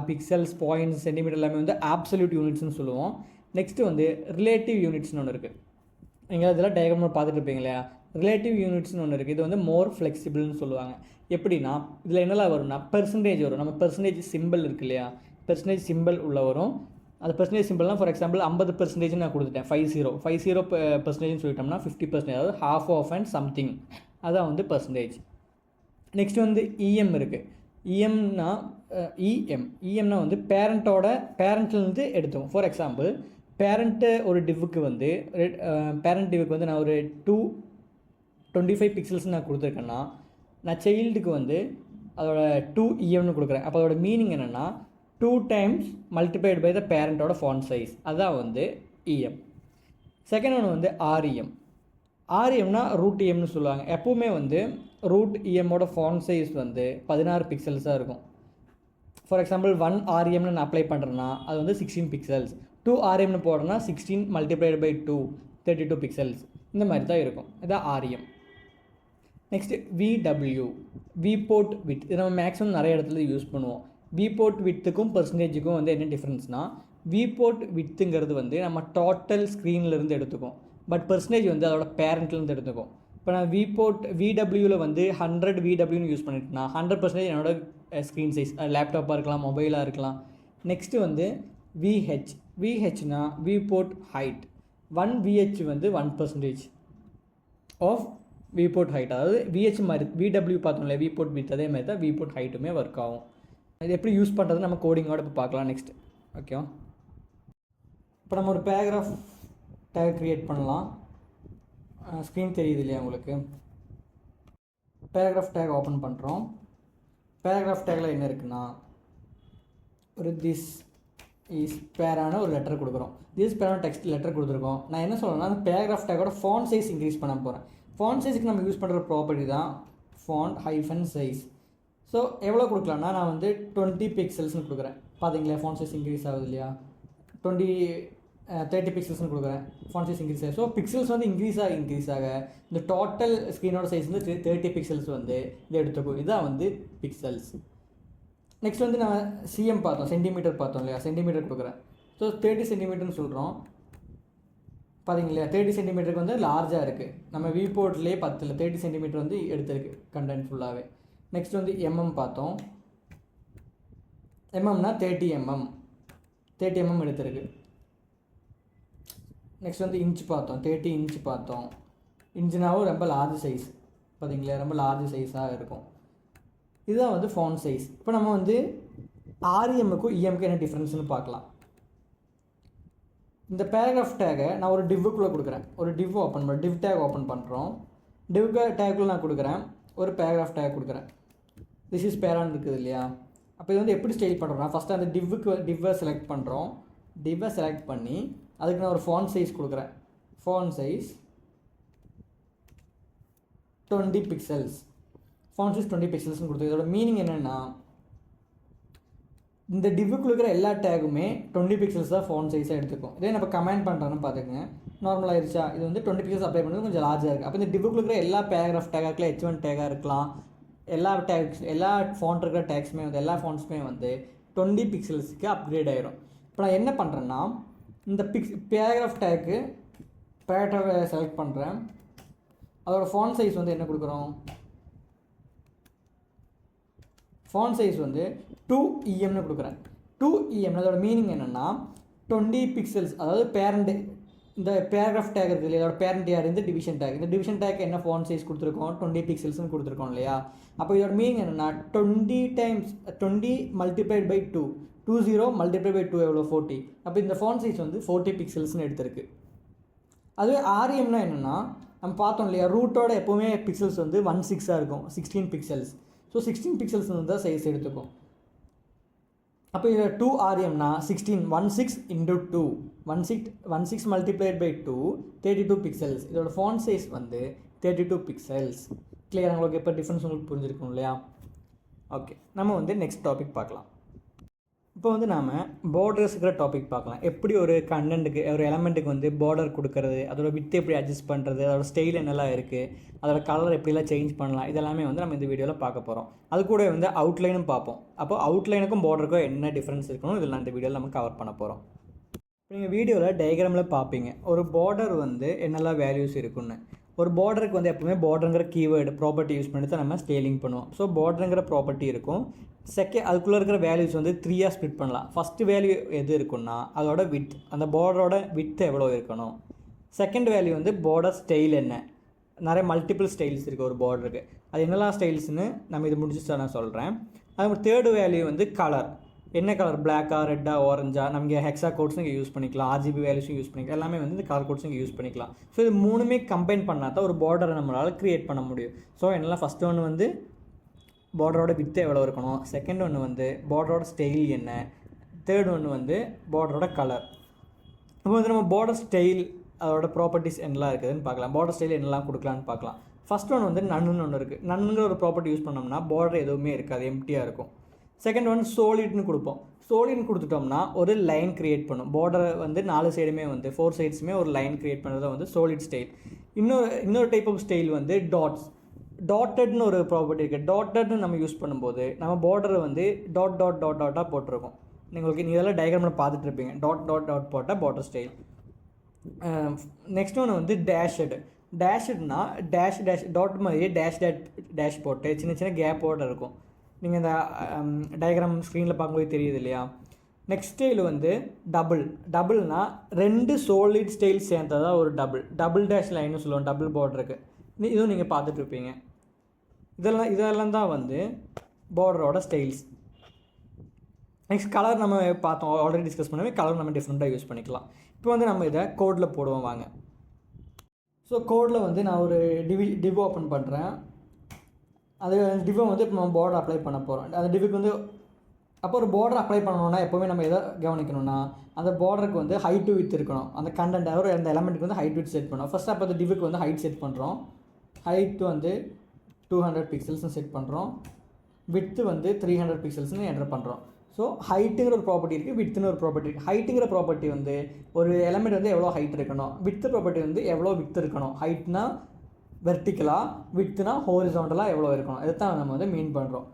பிக்சல்ஸ், பாயிண்ட்ஸ், சென்டிமீட்டர் எல்லாமே வந்து ஆப்சல்யூட் யூனிட்ஸ்னு சொல்லுவோம். நெக்ஸ்ட்டு வந்து ரிலேட்டிவ் யூனிட்ஸ்னு ஒன்று இருக்குது. நீங்கள் இதெல்லாம் டயக்ராம் பார்த்துட்டு இருப்பீங்க இல்லையா. ரிலேட்டிவ் யூனிட்ஸ்னு ஒன்று இருக்குது. இது வந்து மோர் ஃப்ளெக்சிபிள்னு சொல்லுவாங்க. எப்படின்னா இதில் என்னெல்லாம் வரும்னா பெர்சன்டேஜ் வரும். நம்ம பெர்சன்டேஜ் சிம்பிள் இருக்குது இல்லையா, பெர்சன்டேஜ் சிம்பிள் உள்ள வரும். அது பெர்சன்டேஜ் சிம்பிள்னால் ஃபார் எக்ஸாம்பிள் 50% நான் கொடுத்துட்டேன். 50% சொல்லிட்டோம்னா 50%, அதாவது ஹாஃப் ஆஃப் அண்ட் சம்திங், அதான் வந்து பெர்சன்டேஜ். நெக்ஸ்ட் வந்து இஎம் இருக்குது. இஎம்னா வந்து பேரண்ட்லேருந்து எடுத்தோம். ஃபார் எக்ஸாம்பிள் பேரண்ட்டு ஒரு டிவ்வுக்கு வந்து நான் ஒரு 225 பிக்சல்ஸ் நான் கொடுத்துருக்கேன்னா, நான் சைல்டுக்கு வந்து அதோட 2 EMனு கொடுக்குறேன். அப்போ அதோட மீனிங் என்னென்னா 2 டைம்ஸ் மல்டிப்ளைட் பை த பேரண்ட்டோட ஃபாண்ட் சைஸ், அதுதான் வந்து EM. செகண்ட் ஒன்று வந்து ஆர்இஎம்னா ரூட் EMனு சொல்லுவாங்க. எப்போவுமே வந்து ரூட் EMோட ஃபாண்ட் சைஸ் வந்து 16 பிக்சல்ஸாக இருக்கும். ஃபார் எக்ஸாம்பிள் 1 REMனு நான் அப்ளை பண்ணுறேன்னா அது வந்து 16 பிக்சல்ஸ். 2 REMனு போடுறேன்னா 16 மல்டிப்ளைட் பை 2 32 பிக்சல்ஸ். இந்த மாதிரி தான் இருக்கும். இதுதான் REM. Next விபோர்ட் with. இது நம்ம மேக்ஸிமம் நிறைய இடத்துல யூஸ் பண்ணுவோம். விபோர்ட் வித்துக்கும் பெர்சன்டேஜுக்கும் வந்து என்ன டிஃப்ரென்ஸ்னால், விபோர்ட் வித்துங்கிறது வந்து நம்ம டோட்டல் ஸ்க்ரீன்லேருந்து எடுத்துக்கும். பட் பெர்சன்டேஜ் வந்து அதோட பேரண்ட்லேருந்து எடுத்துக்கும். இப்போ நான் விடபிள்யூவில் வந்து 100 விடபிள்யூன்னு யூஸ் பண்ணிட்டேன்னா 100% என்னோட ஸ்க்ரீன் சைஸ், லேப்டாப்பாக இருக்கலாம், மொபைலாக இருக்கலாம். நெக்ஸ்ட்டு வந்து விஹெச்னா விபோர்ட் ஹைட். 1 விஹெச் வந்து 1% ஆஃப் விபோர்ட் ஹைட். அதாவது விஹெச் மாதிரி விடபிள்யூ பார்த்தோம்ல விபோர்ட் வித், அதே மாதிரி தான் விபோர்ட் ஹைட்டுமே ஒர்க் ஆகும். இது எப்படி யூஸ் பண்ணுறது நம்ம கோடிங்கோட இப்போ பார்க்கலாம் நெக்ஸ்ட். ஓகேவா, இப்போ நம்ம ஒரு பேராகிராஃப் டேக் க்ரியேட் பண்ணலாம். ஸ்க்ரீன் தெரியுது இல்லையா உங்களுக்கு? பேராகிராஃப் டேக் ஓப்பன் பண்ணுறோம். பேராகிராஃப் டேக்கில் என்ன இருக்குன்னா ஒரு திஸ் இஸ் பேரான ஒரு லெட்டர் கொடுக்குறோம். திஸ் பேரான டெக்ஸ்ட் லெட்டர் கொடுத்துருக்கோம். நான் என்ன சொல்கிறேன்னா அந்த பேராகிராஃப் டேக்கோட ஃபாண்ட் சைஸ் இன்க்ரீஸ் பண்ண போகிறேன். ஃபாண்ட் சைஸுக்கு நம்ம யூஸ் பண்ணுற ப்ராப்பர்ட்டி தான் font size. ஸோ எவ்வளோ கொடுக்கலாம்னா நான் வந்து 20 பிக்சல்ஸ்னு கொடுக்குறேன். பார்த்தீங்களா ஃபாண்ட் சைஸ் இன்க்ரீஸ் ஆகுது இல்லையா? 30 பிக்சல்ஸ்னு கொடுக்குறேன். ஃபாண்ட் சைஸ் இன்க்ரீஸ் ஆகும். ஸோ பிக்சல்ஸ் வந்து இன்க்ரீஸ் ஆக இந்த டோட்டல் ஸ்க்ரீனோட சைஸ் வந்து 30 பிக்சல்ஸ் வந்து இதை எடுத்துக்கும். இதுதான் வந்து பிக்சல்ஸ். நெக்ஸ்ட் வந்து நான் சிஎம் பார்த்தோம், சென்டிமீட்டர் பார்த்தோம் இல்லையா? சென்டிமீட்டர் கொடுக்குறேன். ஸோ 30 சென்டிமீட்டர்னு சொல்கிறோம். பார்த்தீங்களா 30 சென்டிமீட்டருக்கு வந்து லார்ஜாக இருக்குது. நம்ம விபோர்ட்லேயே 10 30 சென்டிமீட்டர் வந்து எடுத்திருக்கு கண்டென்ட் ஃபுல்லாகவே. நெக்ஸ்ட் வந்து எம்எம் பார்த்தோம். எம்எம்னா 30 mm எடுத்திருக்கு. நெக்ஸ்ட் வந்து இன்ச் பார்த்தோம், 30 இன்ச் பார்த்தோம். இன்ச்சுனாவும் ரொம்ப லார்ஜ் சைஸ், பார்த்தீங்களா ரொம்ப லார்ஜ் சைஸாக இருக்கும். இதுதான் வந்து ஃபாண்ட் சைஸ். இப்போ நம்ம வந்து ஆர்எம்முக்கும் இஎம்க்கு என்ன டிஃப்ரென்ஸ்னு பார்க்கலாம். இந்த பேராகிராஃப் டேகை நான் ஒரு டிவ்வுக்குள்ளே கொடுக்குறேன். ஒரு டிவ் ஓப்பன் பண்ணுறேன், டிவ் டேக் ஓப்பன் பண்ணுறோம். டிவ் டேக்குள்ளே நான் கொடுக்குறேன், ஒரு பேராகிராஃப் டேக் கொடுக்குறேன். திஸ் இஸ் பேரான்னு இருக்குது இல்லையா? அப்போ இது வந்து எப்படி ஸ்டைல் பண்ணுறோம்னா ஃபஸ்ட்டு அந்த டிவ்வை செலக்ட் பண்ணுறோம். டிவ்வை செலக்ட் பண்ணி அதுக்கு நான் ஒரு ஃபாண்ட் சைஸ் கொடுக்குறேன். Font size 20 pixels. Font size 20 பிக்சல்ஸ்னு கொடுத்து இதோட மீனிங் என்னென்னா இந்த டிவ்வுக்குள்ள இருக்கிற எல்லா டேகுமே 20 பிக்சல்ஸ் தான் ஃபாண்ட் சைஸாக எடுத்துக்கும். இதே நம்ம கமெண்ட் பண்ணுறோன்னு பார்த்துக்கங்க, நார்மல் ஆயிடுச்சா? இது வந்து 20 பிக்சல்ஸ் அப்ளை பண்ணுறது கொஞ்சம் லார்ஜாக இருக்குது. அப்போ இந்த டிவ்வுக்குள்ள இருக்கிற எல்லா பேராகிராஃப் டேகாக இருக்கலாம், H1 டேகாக இருக்கலாம், எல்லா ஃபாண்ட் இருக்கிற டேக்ஸுமே வந்து எல்லா ஃபாண்ட்ஸுமே வந்து 20 பிக்சல்ஸுக்கு அப்கிரேட் ஆகிரும். இப்போ நான் என்ன பண்ணுறேன்னா இந்த பேராகிராஃப் டேக்கு பேராகிராஃபை செலக்ட் பண்ணுறேன். அதோட ஃபாண்ட் சைஸ் வந்து என்ன கொடுக்குறோம்? ஃபாண்ட் சைஸ் வந்து 2em கொடுக்குறேன். 2em அதோட மீனிங் என்னென்னா 20 பிக்சல்ஸ். அதாவது பேரண்ட் இந்த பேராகிராஃப் டேக் இருக்குது இல்லையா? அதோட பேரண்ட் யார்? இந்த டிவிஷன் டேக். இந்த டிவிஷன் டேக் என்ன ஃபாண்ட் சைஸ் கொடுத்துருக்கோம்? 20 பிக்சல்ஸ்னு கொடுத்துருக்கோம் இல்லையா? அப்போ இதோட மீனிங் என்னென்னா 20 மல்டிப்ளைட் பை 2, 20 மல்டிப்ளைட் பை 2 எவ்வளோ? 40. அப்போ இந்த ஃபாண்ட் சைஸ் வந்து 40 பிக்சல்ஸ்னு எடுத்திருக்கு. அதுவே ஆர்எம்னா என்னென்னா நம்ம பார்த்தோம் இல்லையா? ரூட்டோட எப்போவுமே பிக்சல்ஸ் வந்து 16 இருக்கும், 16 பிக்சல்ஸ். ஸோ 16 பிக்சல்ஸ் வந்து தான் சைஸ் எடுத்துக்கும். அப்போ இதில் 2rmனா 16 into 2 16 மல்டிப்ளைட் பை 2 32 பிக்சல்ஸ். இதோட ஃபாண்ட் சைஸ் வந்து 32 பிக்சல்ஸ். கிளியர்? உங்களுக்கு இப்போ டிஃப்ரென்ஸ் உங்களுக்கு புரிஞ்சிருக்கும் இல்லையா? ஓகே, நம்ம வந்து நெக்ஸ்ட் டாபிக் பார்க்கலாம். இப்போ வந்து நாம் பார்டர்ஸுக்கிற டாபிக் பார்க்கலாம். எப்படி ஒரு கண்டென்ட்டுக்கு ஒரு எலமெண்ட்டுக்கு வந்து பார்டர் கொடுக்கறது, அதோட வித்து எப்படி அட்ஜஸ்ட் பண்ணுறது, அதோட ஸ்டைல் என்னெல்லாம் இருக்குது, அதோட கலர் எப்படிலாம் சேஞ்ச் பண்ணலாம், இதெல்லாமே வந்து நம்ம இந்த வீடியோவில் பார்க்க போகிறோம். அது கூட வந்து அவுட்லைனும் பார்ப்போம். அப்போ அவுட்லைனுக்கும் பார்டருக்கும் என்ன டிஃப்ரென்ஸ் இருக்கணும் இதில் நான் இந்த வீடியோவில் நம்ம கவர் பண்ண போகிறோம். இப்போ நீங்கள் வீடியோவில் டயக்ராமில் பார்ப்பீங்க ஒரு பார்டர் வந்து என்னெல்லாம் வேல்யூஸ் இருக்குன்னு. ஒரு பார்டருக்கு வந்து எப்பவுமே பார்டருங்கிற கீவேர்டு ப்ராப்பர்ட்டி யூஸ் பண்ணி தான் நம்ம ஸ்கேலிங் பண்ணுவோம். ஸோ பார்டருங்கிற ப்ராப்பர்ட்டி இருக்கும். அதுக்குள்ளே இருக்கிற வேல்யூஸ் வந்து 3ஆக ஸ்ப்ளிட் பண்ணலாம். ஃபஸ்ட்டு வேல்யூ எது இருக்குன்னா அதோட வித், அந்த பார்டரோட வித் எவ்வளோ இருக்கணும். செகண்ட் வேல்யூ வந்து பார்டர் ஸ்டைல் என்ன. நிறைய மல்டிபிள் ஸ்டைல்ஸ் இருக்குது ஒரு பார்டருக்கு, அது என்னெல்லாம் ஸ்டைல்ஸ்னு நம்ம இது முடிச்சுட்டு நான் சொல்கிறேன். அது தேர்டு வேல்யூ வந்து கலர், என்ன கலர், பிளாக்கா, ரெட்டா, ஆரஞ்சா, நமக்கு ஹெக்ஸா கோட்ஸும் இங்கே யூஸ் பண்ணிக்கலாம், RGB வேல்யூஸும் யூஸ் பண்ணிக்கலாம், எல்லாமே வந்து இந்த கலர் கோட்ஸும் இங்கே யூஸ் பண்ணிக்கலாம். ஸோ இது மூணுமே கம்பைன் பண்ணால் தான் ஒரு பார்டரை நம்மளால் க்ரியேட் பண்ண முடியும். ஸோ என்னெல்லாம் ஃபஸ்ட்டு ஒன்று வந்து பார்டரோட வித்து எவ்வளோ இருக்கணும், செகண்ட் ஒன்று வந்து பார்டரோட ஸ்டைல் என்ன, தேர்ட் ஒன்று வந்து பார்டரோட கலர். இப்போ வந்து நம்ம பார்டர் ஸ்டைல் அதோட ப்ராப்பர்ட்டிஸ் என்னெல்லாம் இருக்குதுன்னு பார்க்கலாம். பார்டர் ஸ்டைல் என்னெல்லாம் கொடுக்கலான்னு பார்க்கலாம். ஃபஸ்ட் ஒன்று வந்து நன்னுன்னு ஒன்று இருக்குது. நன்னுங்கிற ஒரு ப்ராப்பர்ட்டி யூஸ் பண்ணோம்னா பார்டர் எதுவுமே இருக்காது, எம்டியாக இருக்கும். செகண்ட் ஒன் சோலிட்னு கொடுப்போம். சோலிட்னு கொடுத்துட்டோம்னா ஒரு லைன் க்ரியேட் பண்ணும். பார்டரை வந்து 4 சைடுமே வந்து 4 சைட்ஸுமே ஒரு லைன் க்ரியேட் பண்ணுறது வந்து சோலிட் ஸ்டைல். இன்னொரு டைப் ஆஃப் ஸ்டைல் வந்து டாட்டட்னு ஒரு ப்ராப்பர்ட்டி இருக்குது. டாட்டட்னு நம்ம யூஸ் பண்ணும்போது நம்ம பார்டரை வந்து டாட்டாக போட்டிருக்கோம். நீங்கள் இதெல்லாம் டயக்ராமில் பார்த்துட்ருப்பீங்க. டாட் டாட் டாட் போட்டால் பார்டர் ஸ்டைல். நெக்ஸ்ட் ஒன்று வந்து டேஷ்டுனா டேஷ் டாட் மாதிரியே டேஷ் போட்டு சின்ன சின்ன கேப்போடு இருக்கும். நீங்கள் இந்த டயக்ராம் ஸ்க்ரீனில் பார்க்கும்போது தெரியுது இல்லையா. நெக்ஸ்ட் ஸ்டைல் வந்து டபுள்னால் 2 சாலிட் ஸ்டைல் சேர்ந்ததாக ஒரு டபுள் டேஷ் லைன்னு சொல்லுவோம். டபுள் பார்டருக்கு இதுவும் நீங்கள் பார்த்துட்ருப்பீங்க. இதெல்லாம் தான் வந்து பார்டரோட ஸ்டைல்ஸ். நெக்ஸ்ட் கலர் நம்ம பார்த்தோம், ஆல்ரெடி டிஸ்கஸ் பண்ணவே. கலர் நம்ம டிஃப்ரெண்ட்டாக யூஸ் பண்ணிக்கலாம். இப்போ வந்து நம்ம இதை கோடில் போடுவோம் வாங்க. ஸோ கோடில் வந்து நான் ஒரு டிவ் ஓப்பன் பண்ணுறேன். அது டிவ்வை வந்து இப்போ நம்ம பார்டர் அப்ளை பண்ண போகிறோம். அந்த டிவ்வுக்கு வந்து அப்போ ஒரு பார்டர் அப்ளை பண்ணணும்னா எப்போவுமே நம்ம எதை கவனிக்கணும்னா அந்த பார்டருக்கு வந்து ஹைட் டு வித் இருக்கணும். அந்த கண்டென்ட் அந்த எலமெண்ட்டுக்கு வந்து ஹைட் வித் செட் பண்ணோம். ஃபஸ்ட்டு அப்போ அந்த டிவ்வுக்கு வந்து ஹைட் செட் பண்ணுறோம். ஹைட் வந்து 200 பிக்சல்ஸ்னு செட் பண்ணுறோம். வித்து வந்து 300 பிக்சல்ஸ்னு என்டர் பண்ணுறோம். ஸோ ஹைட்டுங்கிற ஒரு ப்ராப்பர்ட்டி இருக்குது, வித்துன்னு ஒரு ப்ராப்பர்ட்டி இருக்குது. ஹைட்டுங்கிற ப்ராப்பர்ட்டி வந்து ஒரு எலமெண்ட் வந்து எவ்வளோ ஹைட் இருக்கணும், வித்து ப்ராப்பர்ட்டி வந்து எவ்வளோ வித்து இருக்கணும். ஹைட்னா வெர்டிக்கலாக, வித்துனா ஹோரிசாண்டலாக எவ்வளோ இருக்கணும். இதை தான் நம்ம வந்து மீன் பண்ணுறோம்.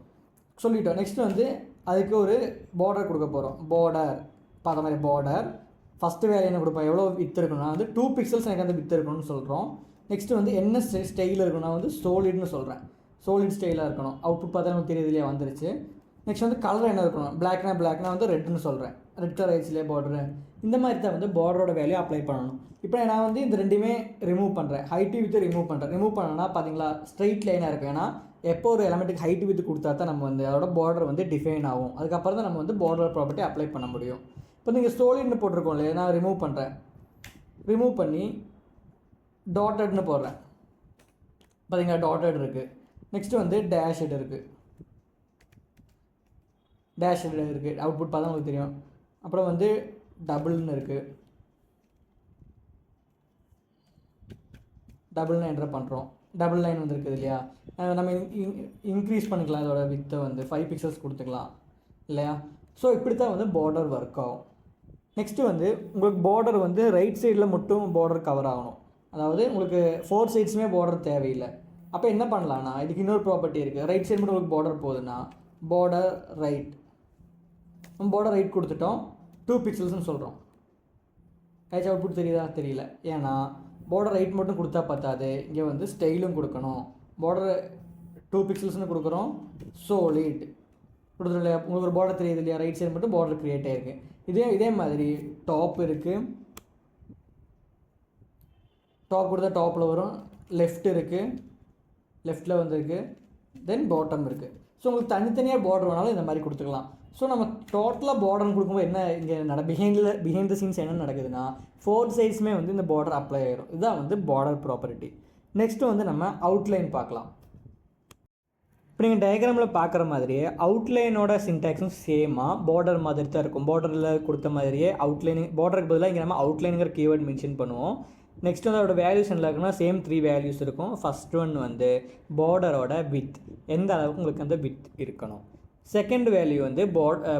சொல்லிட்டோம். நெக்ஸ்ட் வந்து அதுக்கு ஒரு பார்டர் கொடுக்க போகிறோம். பார்டர் பார்த்த மாதிரி பார்டர் ஃபஸ்ட்டு வேலை என்ன கொடுப்போம், எவ்வளோ வித்து இருக்கணும்னா வந்து 2 பிக்சல்ஸ் எனக்கு அந்த வித்து இருக்கணும்னு சொல்கிறோம். நெக்ஸ்ட்டு வந்து என்ன ஸ்டைலில் இருக்கணும்னா வந்து சோலிட்னு சொல்கிறேன். சோலிட் ஸ்டைலாக இருக்கணும். அவுட்புட் பார்த்தா நமக்கு தெரியுது இல்லையா, வந்துருச்சு. நெக்ஸ்ட் வந்து கலர் என்ன இருக்கணும், பிளாக்னா வந்து ரெட்னு சொல்கிறேன். ரெட் கலர் ஆயிடுச்சுலேயே பார்டரு. இந்த மாதிரி தான் வந்து பார்டரோட வேல்யூ அப்ளை பண்ணணும். இப்போ நான் வந்து இந்த ரெண்டுமே ரிமூவ் பண்ணுறேன். ஹைட்டு வித்து ரிமூவ் பண்ணணும்னா பார்த்தீங்களா ஸ்ட்ரைட் லைனாக இருக்கும். ஏன்னா எப்போ ஒரு எலமெண்ட்டுக்கு ஹைட்டு வித்து கொடுத்தா தான் நம்ம வந்து அதோட பார்டர் வந்து டிஃபைன் ஆகும். அதுக்கப்புறம் தான் நம்ம வந்து பார்டர் ப்ராப்பர்ட்டி அப்ளை பண்ண முடியும். இப்போ நீங்கள் சோலிட்னு போட்டிருக்கோம் இல்லையா, நான் ரிமூவ் பண்ணுறேன். ரிமூவ் பண்ணி டாட்டட்னு போடுறேன். பார்த்தீங்களா டாட்டட் இருக்குது. நெக்ஸ்ட்டு வந்து டேஷ்டு இருக்குது. அவுட்புட் பார்த்தா உங்களுக்கு தெரியும். அப்புறம் வந்து டபுள்னு இருக்குது. டபுள்னு என்டர் பண்ணுறோம். டபுள் லைன் வந்துருக்குது இல்லையா. நம்ம இன்க்ரீஸ் பண்ணிக்கலாம். இதோட வித்தை வந்து 5 பிக்சல்ஸ் கொடுத்துக்கலாம் இல்லையா. ஸோ இப்படி தான் வந்து பார்டர் ஒர்க் ஆகும். நெக்ஸ்ட்டு வந்து உங்களுக்கு பார்டர் வந்து ரைட் சைடில் மட்டும் பார்டர் கவர் ஆகணும். அதாவது உங்களுக்கு 4 சைட்ஸுமே பார்டர் தேவையில்லை. அப்போ என்ன பண்ணலான்னா இதுக்கு இன்னொரு ப்ராப்பர்ட்டி இருக்குது. ரைட் சைடு மட்டும் உங்களுக்கு பார்டர் போகுதுன்னா பார்டர் ரைட், நம்ம பார்டர் ரைட் கொடுத்துட்டோம். 2 பிக்சல்ஸ்னு சொல்கிறோம். ஏதாச்சும் அவுட்புட் தெரியுதா, தெரியல. ஏன்னா பார்டர் ரைட் மட்டும் கொடுத்தா பார்த்தாது, இங்கே வந்து ஸ்டைலும் கொடுக்கணும். பார்டர் 2 பிக்சல்ஸ்னு கொடுக்குறோம். சோலிட் கொடுத்துரும் இல்லையா. உங்களுக்கு ஒரு பார்டர் தெரியுது இல்லையா, ரைட் சைடு மட்டும் பார்டர் க்ரியேட் ஆகிருக்கு. இதே மாதிரி டாப் இருக்குது. டாப் கொடுத்தா டாப்பில் வரும். லெஃப்ட் இருக்குது, லெஃப்ட்டில் வந்துருக்கு. தென் பாட்டம் இருக்குது. ஸோ உங்களுக்கு தனித்தனியாக பார்டர் வேணாலும் இந்த மாதிரி கொடுத்துக்கலாம். ஸோ நம்ம டோட்டலாக பார்டர்னு கொடுக்கும்போது என்ன பிஹைண்ட் த சீன்ஸ் என்ன நடக்குதுன்னா 4 சைட்ஸுமே வந்து இந்த பார்டர் அப்ளை ஆகிடும். இதுதான் வந்து பார்டர் ப்ராப்பர்ட்டி. நெக்ஸ்ட்டு வந்து நம்ம அவுட்லைன் பார்க்கலாம். இப்போ நீங்கள் டயக்ராமில் பார்க்குற மாதிரியே அவுட்லைனோட சின்டாக்ஸும் சேமாக பார்டர் மாதிரி தான் இருக்கும். பார்டரில் கொடுத்த மாதிரியே அவுட்லைனிங், பார்டருக்கு பதிலாக இங்கே நம்ம அவுட்லைனுங்கிற கீவேர்ட் மென்ஷன் பண்ணுவோம். நெக்ஸ்ட் வந்து அதோட வேல்யூஸ் என்ன இருக்குன்னா சேம் 3 வேல்யூஸ் இருக்கும். ஃபஸ்ட் ஒன் வந்து பார்டரோட வித், எந்த அளவுக்கு உங்களுக்கு அந்த வித் இருக்கணும். செகண்ட் வேல்யூ வந்து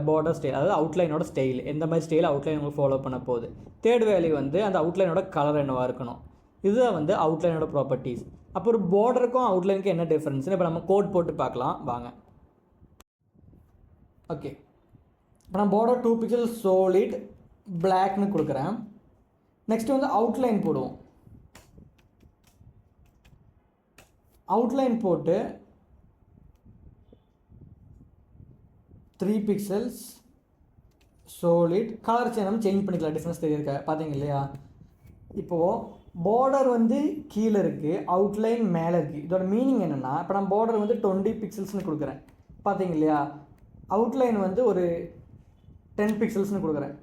பார்டர் ஸ்டைல், அதாவது அவுட்லைனோட ஸ்டைல், எந்த மாதிரி ஸ்டைல் அவுட்லைன் உங்களுக்கு ஃபாலோ பண்ண போகுது. தேர்ட் வேல்யூ வந்து அந்த அவுட்லைனோட கலர் என்னவாக இருக்கணும். இதுதான் வந்து அவுட்லைனோட ப்ராப்பர்ட்டிஸ். அப்போ ஒரு பார்டருக்கும் அவுட்லைனுக்கும் என்ன டிஃப்ரென்ஸ்னு இப்போ நம்ம கோட் போட்டு பார்க்கலாம் வாங்க. ஓகே, இப்போ நான் பார்டர் 2 பிக்சல் சோலிட் பிளாக்னு கொடுக்குறேன். நெக்ஸ்ட் வந்து அவுட்லைன் போடுவோம். அவுட்லைன் போட்டு 3 பிக்சல்ஸ் சோலிட். கலர் நம்ம சேஞ்ச் பண்ணிக்கலாம், டிஃப்ரென்ஸ் தெரியிருக்க பார்த்தீங்க இல்லையா. இப்போது பார்டர் வந்து கீழே இருக்குது, அவுட்லைன் மேலே இருக்குது. இதோட மீனிங் என்னென்னா இப்போ நான் பார்டர் வந்து 20 பிக்சல்ஸ்னு கொடுக்குறேன் பார்த்தீங்க இல்லையா. அவுட்லைன் வந்து ஒரு 10 பிக்சல்ஸ்னு கொடுக்குறேன்,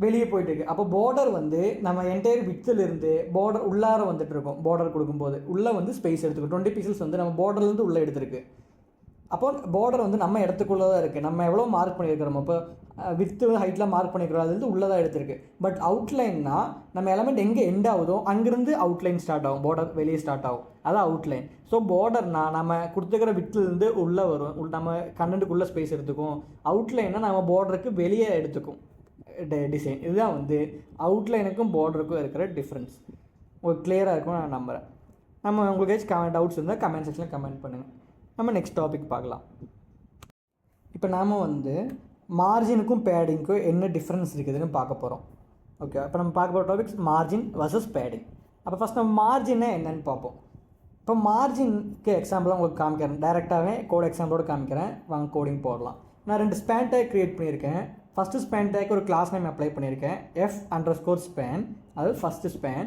வெளியே போயிட்டு இருக்கு. அப்போ பார்டர் வந்து நம்ம என்டையர் வித்திலிருந்து பார்டர் உள்ளார வந்துட்டு இருக்கோம். பார்டர் கொடுக்கும்போது உள்ளே வந்து ஸ்பேஸ் எடுத்துக்கும். 20 பிக்சல்ஸ் வந்து நம்ம பார்டர்லேருந்து உள்ளே எடுத்துருக்கு. அப்போ பார்டர் வந்து நம்ம இடத்துக்குள்ளே தான் இருக்குது. நம்ம எவ்வளோ மார்க் பண்ணியிருக்கிறோம், இப்போ வித்து ஹைட்டில் மார்க் பண்ணிக்கிறோம், அது வந்து உள்ளே தான் எடுத்துருக்கு. பட் அவுட்லைன்னா நம்ம எலமெண்ட் எங்கே எண்ட் ஆகுதோ அங்கேருந்து அவுட்லைன் ஸ்டார்ட் ஆகும், பார்டர் வெளியே ஸ்டார்ட் ஆகும். அதான் அவுட்லைன். ஸோ பார்டர்னா நம்ம கொடுத்துக்கிற வித்துலேருந்து உள்ளே வரும், நம்ம கண்டென்ட்டுக்குள்ளே ஸ்பேஸ் எடுத்துக்கும். அவுட்லைன்னா நம்ம பார்டருக்கு வெளியே எடுத்துக்கும் டிசைன். இதுதான் வந்து அவுட்லைனுக்கும் பார்டருக்கும் இருக்கிற டிஃப்ரென்ஸ். உங்களுக்கு கிளியராக இருக்கும் நான் நம்புகிறேன். நம்ம உங்களுக்கு ஏதாச்சும் டவுட்ஸ் இருந்தால் கமெண்ட் செக்ஷனில் கமெண்ட் பண்ணுங்கள். நம்ம நெக்ஸ்ட் டாபிக் பார்க்கலாம். இப்போ நாம் வந்து மார்ஜினுக்கும் பேடிங்க்கும் என்ன டிஃப்ரென்ஸ் இருக்குதுன்னு பார்க்க போகிறோம். ஓகே, இப்போ நம்ம பார்க்க போகிற டாபிக்ஸ் மார்ஜின் வர்சஸ் பேடிங். அப்போ ஃபஸ்ட் நம்ம மார்ஜின்னா என்னென்னு பார்ப்போம். இப்போ மார்ஜினுக்கு எக்ஸாம்பிளாக உங்களுக்கு காமிக்கிறேன், டைரெக்டாகவே கோட் எக்ஸாம்பிளோடு காமிக்கிறேன், வாங்க கோடிங் போடலாம். நான் 2 ஸ்பேன் டேக் க்ரியேட் பண்ணியிருக்கேன். ஃபஸ்ட்டு ஸ்பேன் டேக் ஒரு கிளாஸ் நேம் அப்ளை பண்ணியிருக்கேன், f_span, அது ஃபஸ்ட்டு ஸ்பேன்.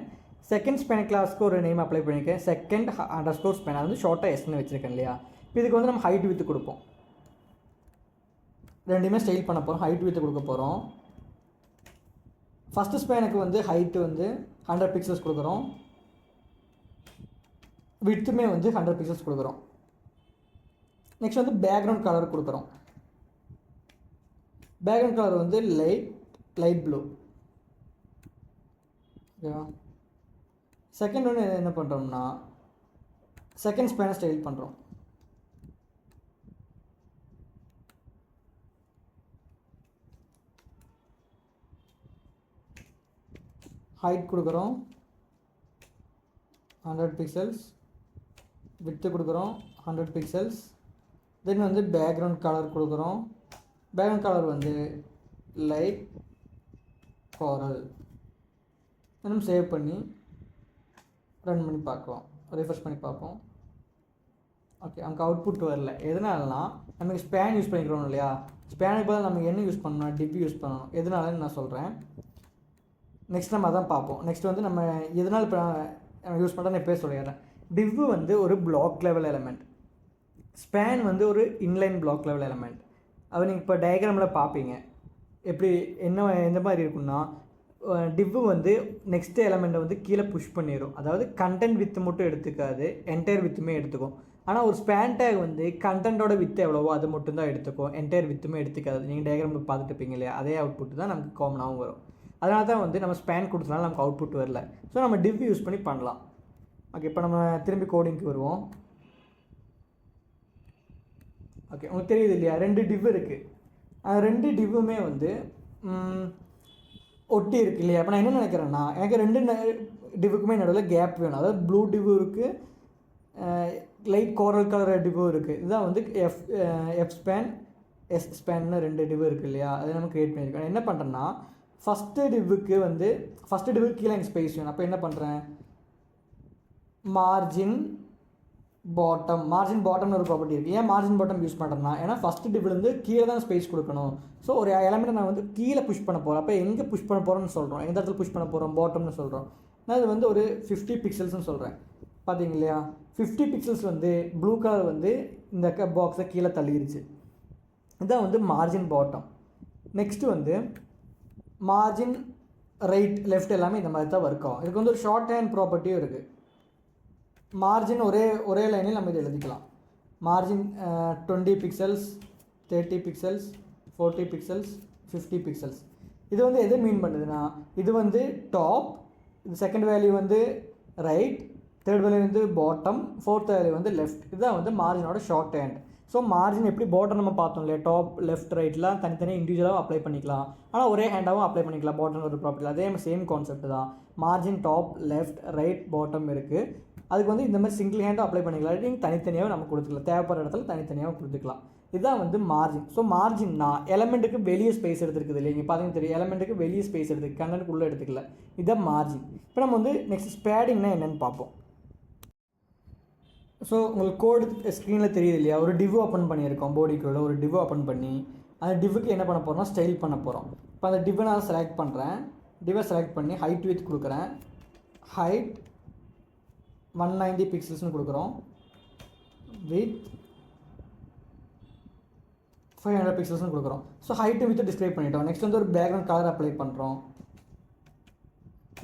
செகண்ட் ஸ்பேன் கிளாஸ்க்கு ஒரு நேம் அப்ளை பண்ணியிருக்கேன், second_span, அது வந்து ஷார்ட்டாக எஸ்ன்னு வச்சுருக்கேன் இல்லையா. இப்போ இதுக்கு வந்து நம்ம ஹைட் வித்து கொடுப்போம், ரெண்டுமே ஸ்டைல் பண்ண போகிறோம், ஹைட் வித்து கொடுக்க போகிறோம். ஃபஸ்ட்டு ஸ்பேனுக்கு வந்து ஹைட்டு வந்து 100 பிக்சல்ஸ் கொடுக்குறோம், வித்துமே வந்து 100 பிக்சல்ஸ் கொடுக்குறோம். நெக்ஸ்ட் வந்து பேக்ரவுண்ட் கலர் கொடுக்குறோம். பேக்ரவுண்ட் கலர் வந்து லைட் ப்ளூ. ஓகேவா. செகண்ட் ஒன்று என்ன பண்ணுறோம்னா செகண்ட் ஸ்பேனை ஸ்டைல் பண்ணுறோம். ஹைட் கொடுக்குறோம் 100 பிக்சல்ஸ், வித்து கொடுக்குறோம் 100 பிக்சல்ஸ். தென் வந்து பேக்ரவுண்ட் கலர் கொடுக்குறோம். பேக்ரவுண்ட் கலர் வந்து லைட் கோரல். நம்ம சேவ் பண்ணி ரன் பண்ணி பார்க்குவோம், ரிஃப்ரெஷ் பண்ணி பார்ப்போம். ஓகே, நமக்கு அவுட்புட் வரல. எதனாலனா நமக்கு ஸ்பேன் யூஸ் பண்ணிக்கிறோம் இல்லையா. ஸ்பேனுக்கு பதில் நம்ம என்ன யூஸ் பண்ணணும், டிப் யூஸ் பண்ணணும். எதனாலன்னு நான் சொல்கிறேன், நெக்ஸ்ட் நம்ம அதான் பார்ப்போம். நெக்ஸ்ட் வந்து நம்ம எதனால் இப்போ யூஸ் பண்ணுறேன்னு எப்போயே சொல்லிடுறேன். டிவ் வந்து ஒரு பிளாக் லெவல் எலமெண்ட், ஸ்பேன் வந்து ஒரு இன்லைன் பிளாக் லெவல் எலமெண்ட். அது நீங்கள் இப்போ டயக்ராமில் பார்ப்பீங்க எப்படி எந்த மாதிரி இருக்குன்னா, டிவ் வந்து நெக்ஸ்ட் எலமெண்ட்டை வந்து கீழே புஷ் பண்ணிடும். அதாவது கண்டென்ட் வித்து மட்டும் எடுத்துக்காது, என்டையர் வித்துமே எடுத்துக்கும். ஆனால் ஒரு ஸ்பேன் டேக் வந்து கண்டென்ட்டோட வித்து எவ்வளவோ அது மட்டும் தான் எடுத்துக்கும், என்டையர் வித்துமே எடுத்துக்காது. நீங்கள் டயக்ராமில் பார்த்துட்டுப்பீங்க இல்லையா, அதே அவுட்புட் தான் நமக்கு காமனாகவும் வரும். அதனால தான் வந்து நம்ம ஸ்பேன் கொடுத்தனால நமக்கு அவுட்புட் வரல. ஸோ நம்ம டிவ் யூஸ் பண்ணி பண்ணலாம். ஓகே, இப்போ நம்ம திரும்பி கோடிங்க்கு வருவோம். ஓகே, உங்களுக்கு தெரியுது இல்லையா, 2 டிவ் இருக்குது. அந்த 2 டிவ்வுமே வந்து ஒட்டி இருக்குது இல்லையா. இப்போ நான் என்ன நினைக்கிறேன்னா, எனக்கு 2 டிவ்வுக்குமே நடுவில் கேப் வேணும். அதாவது ப்ளூ டிவ் இருக்குது, லைட் கோரல் கலர் டிவ்வும் இருக்குது. இதுதான் வந்து f_span, s_spanன்னு 2 டிவ் இருக்குது இல்லையா. அதை நம்ம க்ரியேட் பண்ணியிருக்கோம். என்ன பண்ணுறேன்னா, ஃபஸ்ட்டு டிவ்வுக்கு கீழே எனக்கு ஸ்பேஸ் வேணும். அப்போ என்ன பண்ணுறேன், மார்ஜின் பாட்டம்னு ஒரு ப்ராப்பர்ட்டி இருக்குது. ஏன் மார்ஜின் பாட்டம் யூஸ் பண்ணுறேன்னா, ஏன்னா ஃபஸ்ட்டு டிவ்லேருந்து கீழே தான் ஸ்பேஸ் கொடுக்கணும். ஸோ ஒரு எலமெண்ட்டை நான் வந்து கீழே புஷ் பண்ண போகிறேன். அப்போ எங்கே புஷ் பண்ண போகிறோன்னு சொல்கிறோம், எந்த இடத்துல புஷ் பண்ண போகிறோம், பாட்டம்னு சொல்கிறோம். நான் இது வந்து ஒரு 50 பிக்சல்ஸ்னு சொல்கிறேன். பார்த்தீங்க இல்லையா, 50 பிக்சல்ஸ் வந்து ப்ளூ கலர் வந்து இந்த பாக்ஸை கீழே தள்ளிடுச்சு. இதுதான் வந்து மார்ஜின் பாட்டம். நெக்ஸ்ட்டு வந்து மார்ஜின் ரைட் லெஃப்ட் எல்லாமே இந்த மாதிரி தான் ஒர்க் ஆகும். இதுக்கு வந்து ஒரு ஷார்ட் ஹேண்ட் ப்ராப்பர்ட்டியும் இருக்குது. மார்ஜின் ஒரே லைனில் நம்ம இதை எழுதிக்கலாம். Margin 20 pixels, 30 pixels, 40 pixels, 50 pixels. இது வந்து எது மீன் பண்ணுதுன்னா, இது வந்து டாப், இது செகண்ட் வேல்யூ வந்து ரைட், தேர்ட் வேல்யூ வந்து பாட்டம், ஃபோர்த் வேல்யூ வந்து லெஃப்ட். இதுதான் வந்து மார்ஜினோட ஷார்ட் ஹேண்ட். ஸோ மார்ஜின் எப்படி பாட்டம் நம்ம பார்த்தோம் இல்லையா, டாப் லெஃப்ட் ரைட்லாம் தனித்தனியாக இண்டிவிஜுவலாகவும் அப்ளை பண்ணிக்கலாம், ஆனால் ஒரே ஹேண்டாகவும் அப்ளை பண்ணிக்கலாம். பாட்டம் ஒரு ப்ராப்பர்ட்டி, அதே சேம் கான்செப்ட் தான். Margin top left right bottom இருக்குது. அதுக்கு வந்து இந்த மாதிரி சிங்கிள் ஹேண்டும் அப்ளை பண்ணிக்கலாம், நீங்கள் தனித்தனியாகவும் நம்ம கொடுத்துக்கலாம், தேவைப்படுற இடத்துல தனித்தனியாகவும் கொடுத்துக்கலாம். இதுதான் வந்து மார்ஜின். ஸோ மார்ஜின்னா எலமெண்ட்டுக்கு வெளியே ஸ்பேஸ் எடுத்துருக்குது இல்லையா, இங்கே பார்த்தீங்கன்னா தெரியும், எலமெண்ட்டுக்கு வெளியே ஸ்பேஸ் எடுத்துருக்கு, கண்டென்ட் உள்ளே எடுத்துக்கல. இதுதான் மார்ஜின். இப்போ நம்ம வந்து நெக்ஸ்ட் ஸ்பேடிங்னா என்னென்னு பார்ப்போம். ஸோ உங்களுக்கு கோடு ஸ்க்ரீனில் தெரியுது இல்லையா, ஒரு டிவ் ஓப்பன் பண்ணியிருக்கோம். போடிக்குள்ள ஒரு டிவ் ஓப்பன் பண்ணி அந்த டிவ்வுக்கு என்ன பண்ண போகிறோம்னா ஸ்டைல் பண்ண போகிறோம். இப்போ அந்த டிவ்வை நான் செலக்ட் பண்ணுறேன், டிவ்வை செலக்ட் பண்ணி ஹைட் வித் கொடுக்குறேன். ஹைட் 190 பிக்சல்ஸ்னு கொடுக்குறோம், வித் 500 பிக்சல்ஸ்னு கொடுக்குறோம். ஸோ ஹைட்டு வித் டிஸ்கிரைப் பண்ணிட்டோம். நெக்ஸ்ட் வந்து ஒரு பேக்ரவுண்ட் கலர் அப்ளை பண்ணுறோம்,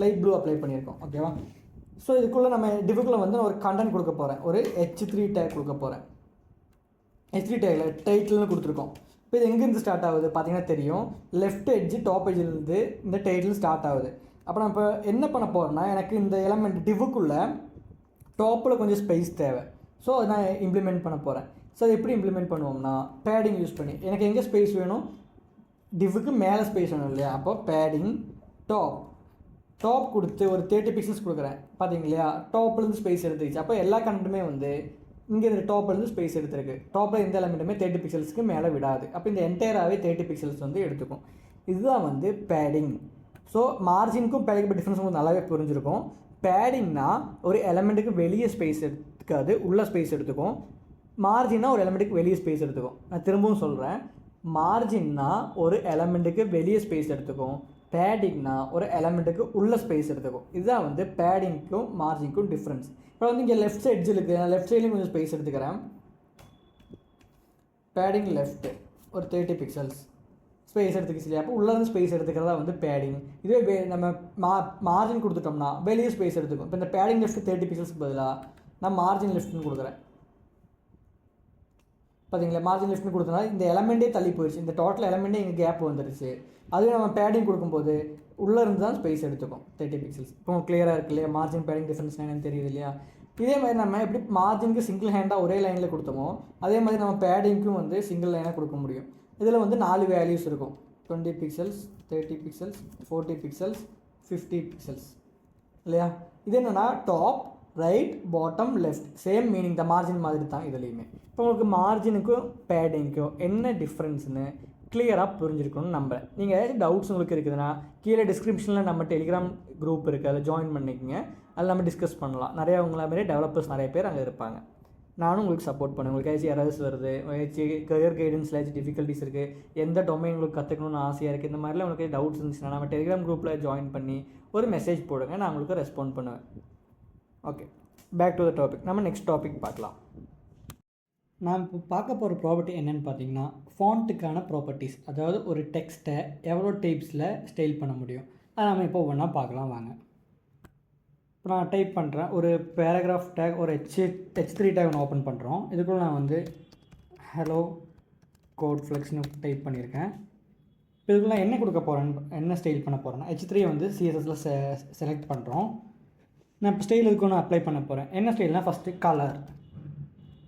லைட் ப்ளூ அப்ளை பண்ணியிருக்கோம். ஓகேவா. ஸோ இதுக்குள்ளே நம்ம டிவ்வுக்குள்ளே வந்து ஒரு கண்டென்ட் கொடுக்க போகிறேன், ஒரு h3 டேக் கொடுக்க போகிறேன். h3 டேக்கில் டைட்டில்னு கொடுத்துருக்கோம். இப்போ இது எங்கேருந்து ஸ்டார்ட் ஆகுது பார்த்தீங்கன்னா தெரியும், லெஃப்ட் எட்ஜ் டாப் எட்ஜிலேருந்து இந்த டைட்டில் ஸ்டார்ட் ஆகுது. அப்போ நான் இப்போ என்ன பண்ண போகிறேன்னா, எனக்கு இந்த எலமெண்ட் டிவ்வுக்குள்ளே டாப்பில் கொஞ்சம் ஸ்பேஸ் தேவை. ஸோ அதை நான் இம்ப்ளிமெண்ட் பண்ண போகிறேன். ஸோ அதை எப்படி இம்ப்ளிமெண்ட் பண்ணுவோம்னா, பேடிங் யூஸ் பண்ணி எனக்கு எங்கே ஸ்பேஸ் வேணும், டிவ்வுக்கு மேலே ஸ்பேஸ் வேணும் இல்லையா. அப்போ பேடிங் டாப் கொடுத்து ஒரு 30 பிக்சல்ஸ் கொடுக்குறேன். பார்த்தீங்க இல்லையா, டாப்லேருந்து ஸ்பேஸ் எடுத்துக்கிச்சு. அப்போ எல்லா கண்டென்ட்டுமே வந்து இங்கே இந்த டாப்லேருந்து ஸ்பேஸ் எடுத்துருக்கு. டாப்பில் எந்த எலமெண்ட்டுமே 30 பிக்சல்ஸ்க்கு மேலே விடாது. அப்போ இந்த என்டையராகவே 30 பிக்சல்ஸ் வந்து எடுத்துக்கும். இதுதான் வந்து பேடிங். ஸோ மார்ஜினுக்கும் பேடிங்கும் டிஃப்ரென்ஸ் உங்களுக்கு நல்லாவே புரிஞ்சிருக்கும். பேடிங்னா ஒரு எலமெண்ட்டுக்கு வெளியே ஸ்பேஸ் எடுத்துக்காது, உள்ள ஸ்பேஸ் எடுத்துக்கும். மார்ஜின்னா ஒரு எலமெண்ட்டுக்கு வெளியே ஸ்பேஸ் எடுத்துக்கும். நான் திரும்பவும் சொல்கிறேன், மார்ஜின்னா ஒரு எலமெண்ட்டுக்கு வெளியே ஸ்பேஸ் எடுத்துக்கும், பேடிங்னா ஒரு எலமெண்ட்டுக்கு உள்ள ஸ்பேஸ் எடுத்துக்கும். இதுதான் வந்து பேடிங்க்கும் மார்ஜினுக்கும் டிஃப்ரென்ஸ். இப்போ வந்து இங்கே லெஃப்ட் சைட்ஸ் இருக்குது, நான் லெஃப்ட் சைட்லேயும் கொஞ்சம் ஸ்பேஸ் எடுத்துக்கிறேன். பேடிங் லெஃப்ட்டு ஒரு 30 பிக்சல்ஸ் ஸ்பேஸ் எடுத்துக்கிச்சு இல்லையா, அப்போ உள்ளேருந்து ஸ்பேஸ் எடுத்துக்கிறதா வந்து பேடிங். இதுவே நம்ம மார்ஜின் கொடுத்துட்டோம்னா வெளியே ஸ்பேஸ் எடுத்துக்கும். இப்போ இந்த பேடிங் லெஃப்ட் 30 பிக்சல்ஸ்க்கு பதிலாக நான் மார்ஜின் லெஃப்ட்னு கொடுக்குறேன். பார்த்தீங்களா, மார்ஜின் லெஃப்ட்னு கொடுத்தனா இந்த எலமெண்ட்டே தள்ளி போயிடுச்சு, இந்த டோட்டல் எலமெண்ட்டே இங்கே கேப் வந்துடுச்சு. அதுவே நம்ம பேடிங் கொடுக்கும்போது உள்ளே இருந்து தான் ஸ்பேஸ் எடுத்துக்கும் 30 பிக்சல்ஸ். இப்போ கிளியராக இருக்கு இல்லையா, மார்ஜின் பேடிங் டிஃப்ரென்ஸ் என்னன்னு தெரியுது இல்லையா. இதே மாதிரி நம்ம எப்படி மார்ஜினுக்கு சிங்கிள் ஹேண்டாக ஒரே லைனில் கொடுத்தோமோ அதே மாதிரி நம்ம பேடிங்க்கும் வந்து சிங்கிள் லைனாக கொடுக்க முடியும். இதில் வந்து 4 வேல்யூஸ் இருக்கும், 20 பிக்சல்ஸ், 30 பிக்சல்ஸ், 40 பிக்சல்ஸ், 50 பிக்சல்ஸ் இல்லையா. இது என்னென்னா top, right, bottom, left, same meaning தான், மார்ஜின் மாதிரி தான் இதுலேயுமே. இப்போ உங்களுக்கு மார்ஜினுக்கும் பேடிங்க்கும் என்ன டிஃப்ரென்ஸ்னு கிளியராக புரிஞ்சிருக்கணும்னு நம்புறேன். நீங்கள் ஏதாச்சும் டவுட்ஸ் உங்களுக்கு இருக்குதுன்னா கீழே டிஸ்கிரிப்ஷனில் நம்ம டெலிகிராம் குரூப் இருக்குது, அதில் ஜாயின் பண்ணிக்கோங்க. அதில் நம்ம டிஸ்கஸ் பண்ணலாம். நிறையா உங்களை மாதிரி டெவலப்பர்ஸ் நிறைய பேர் அங்கே இருப்பாங்க. நானும் உங்களுக்கு சப்போர்ட் பண்ணுவேன். உங்களுக்கு ஏதாச்சும் எரர்ஸ் வருது, ஏதாச்சும் கரியர் கைடன்ஸில் ஏதாச்சும் டிஃபிகல்ட்டிஸ் இருக்குது, எந்த டொமைன் உங்களுக்கு கற்றுக்கணும்னு ஆசையாக இருக்குது, இந்த மாதிரிலாம் உங்களுக்கு டவுட்ஸ் இருந்துச்சுன்னா நம்ம டெலிகிராம் குரூப்பில் ஜாயின் பண்ணி ஒரு மெசேஜ் போடுங்க, நான் உங்களுக்கு ரெஸ்பாண்ட் பண்ணுவேன். Okay, back to the topic. நம்ம நெக்ஸ்ட் டாபிக் பார்க்கலாம். நான் இப்போ பார்க்க போகிற ப்ராப்பர்ட்டி என்னென்னு பார்த்தீங்கன்னா ஃபாண்ட்டுக்கான ப்ராப்பர்ட்டிஸ். அதாவது ஒரு டெக்ஸ்ட்டை எவ்வளோ டைப்ஸில் ஸ்டைல் பண்ண முடியும், அதை நம்ம இப்போ ஒவ்வொன்றா பார்க்கலாம் வாங்க. இப்போ நான் டைப் பண்ணுறேன், ஒரு பேராகிராஃப் டேக், ஒரு H3 டேக் ஒன்று ஓப்பன் பண்ணுறோம். இதுக்குள்ள நான் வந்து ஹலோ கோட் ஃப்ளெக்ஸ்னு டைப் பண்ணியிருக்கேன். இப்போ இதுக்குள்ள நான் என்ன கொடுக்க போகிறேன், என்ன ஸ்டைல் பண்ண போகிறேன்னா H3 வந்து CSSல செலக்ட் பண்ணுறோம். நான் இப்போ ஸ்டைல் இதுக்கு ஒன்று அப்ளை பண்ண போகிறேன். என்ன ஸ்டைல்னால் ஃபஸ்ட்டு கலர்.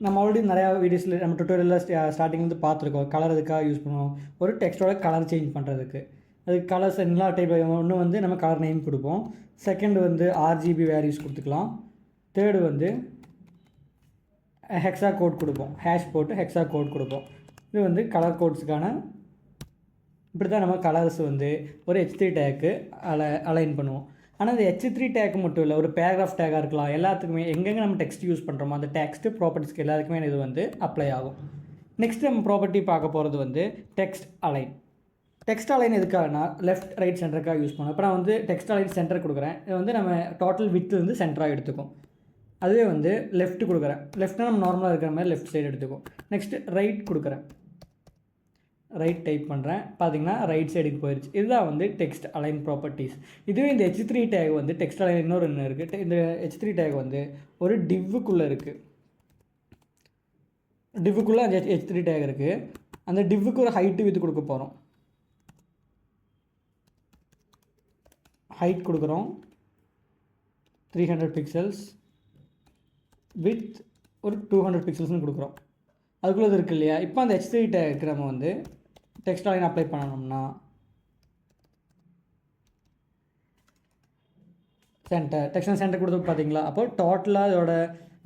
நம்ம ஆல்ரெடி நிறையா வீடியோஸில் நம்ம டுட்டோரியலில் ஸ்டார்டிங்லேருந்து பார்த்துருக்கோம். கலர் எதுக்காக யூஸ் பண்ணுவோம், ஒரு டெக்ஸ்ட்டோட கலர் சேஞ்ச் பண்ணுறதுக்கு. அதுக்கு கலர்ஸ் எல்லா டைப். ஒன்று வந்து நம்ம கலர் நேம் கொடுப்போம், செகண்ட் வந்து RGB வேல்யூஸ் கொடுத்துக்கலாம், தேர்டு வந்து ஹெக்ஸா கோட் கொடுப்போம், ஹேஷ் போட்டு ஹெக்ஸா கோட் கொடுப்போம். இது வந்து கலர் கோட்ஸுக்கான. இப்படி தான் நம்ம கலர்ஸ் வந்து ஒரு H3 டேக்கு அலைன் பண்ணுவோம். ஆனால் இந்த H3 டேக் மட்டும் இல்லை, ஒரு பேராகிராஃப் டேக்காக இருக்கலாம், எல்லாத்துக்குமே எங்கெங்கே நம்ம டெக்ஸ்ட் யூஸ் பண்ணுறோமோ அந்த டெக்ஸ்ட் ப்ராப்பர்ட்டிஸ்க்கு எல்லாத்துக்குமே இது வந்து அப்ளை ஆகும். நெக்ஸ்ட் நம்ம ப்ராப்பர்ட்டி பார்க்க போகிறது வந்து டெக்ஸ்ட் அலைன். டெக்ஸ்ட் அலைன் எதுக்காகனா லெஃப்ட் ரைட் சென்டருக்காக யூஸ் பண்ணுவோம். இப்போ நான் வந்து டெக்ஸ்ட் அலைன் சென்டர் கொடுக்குறேன், இது வந்து நம்ம டோட்டல் வித் வந்து சென்டராக எடுத்துக்கும். அதுவே வந்து லெஃப்ட் கொடுக்குறேன், லெஃப்ட்னா நம்ம நார்மலாக இருக்கிற மாதிரி லெஃப்ட் சைடு எடுத்துக்கும். நெக்ஸ்ட் ரைட் கொடுக்குறேன், ரைட் டைப் பண்ணுறேன், பார்த்தீங்கன்னா ரைட் சைடுக்கு போயிடுச்சு. இதுதான் வந்து டெக்ஸ்ட் அலைன் ப்ராப்பர்ட்டிஸ். இதுவே இந்த H3 டேக் வந்து டெக்ஸ்ட் அலைன் இன்னொரு ஒன்று இருக்குது. இந்த H3 டேக் வந்து ஒரு டிவ்வுக்குள்ளே இருக்குது. டிவ்வுக்குள்ளே அந்த H3 டேக் இருக்குது. அந்த டிவ்வுக்கு ஒரு ஹைட்டு வித் கொடுக்க போகிறோம். ஹைட் கொடுக்குறோம் 300 பிக்சல்ஸ், வித் ஒரு 200 பிக்சல்ஸ்னு கொடுக்குறோம். அதுக்குள்ளே இது இருக்குது இல்லையா. இப்போ அந்த H3 டேக் நம்ம வந்து டெக்ஸ்ட் அலைன் அப்ளை பண்ணணும்னா டெக்ஸ்ட் சென்டர் கொடுத்து பார்த்தீங்களா. அப்போ டோட்டலாக இதோட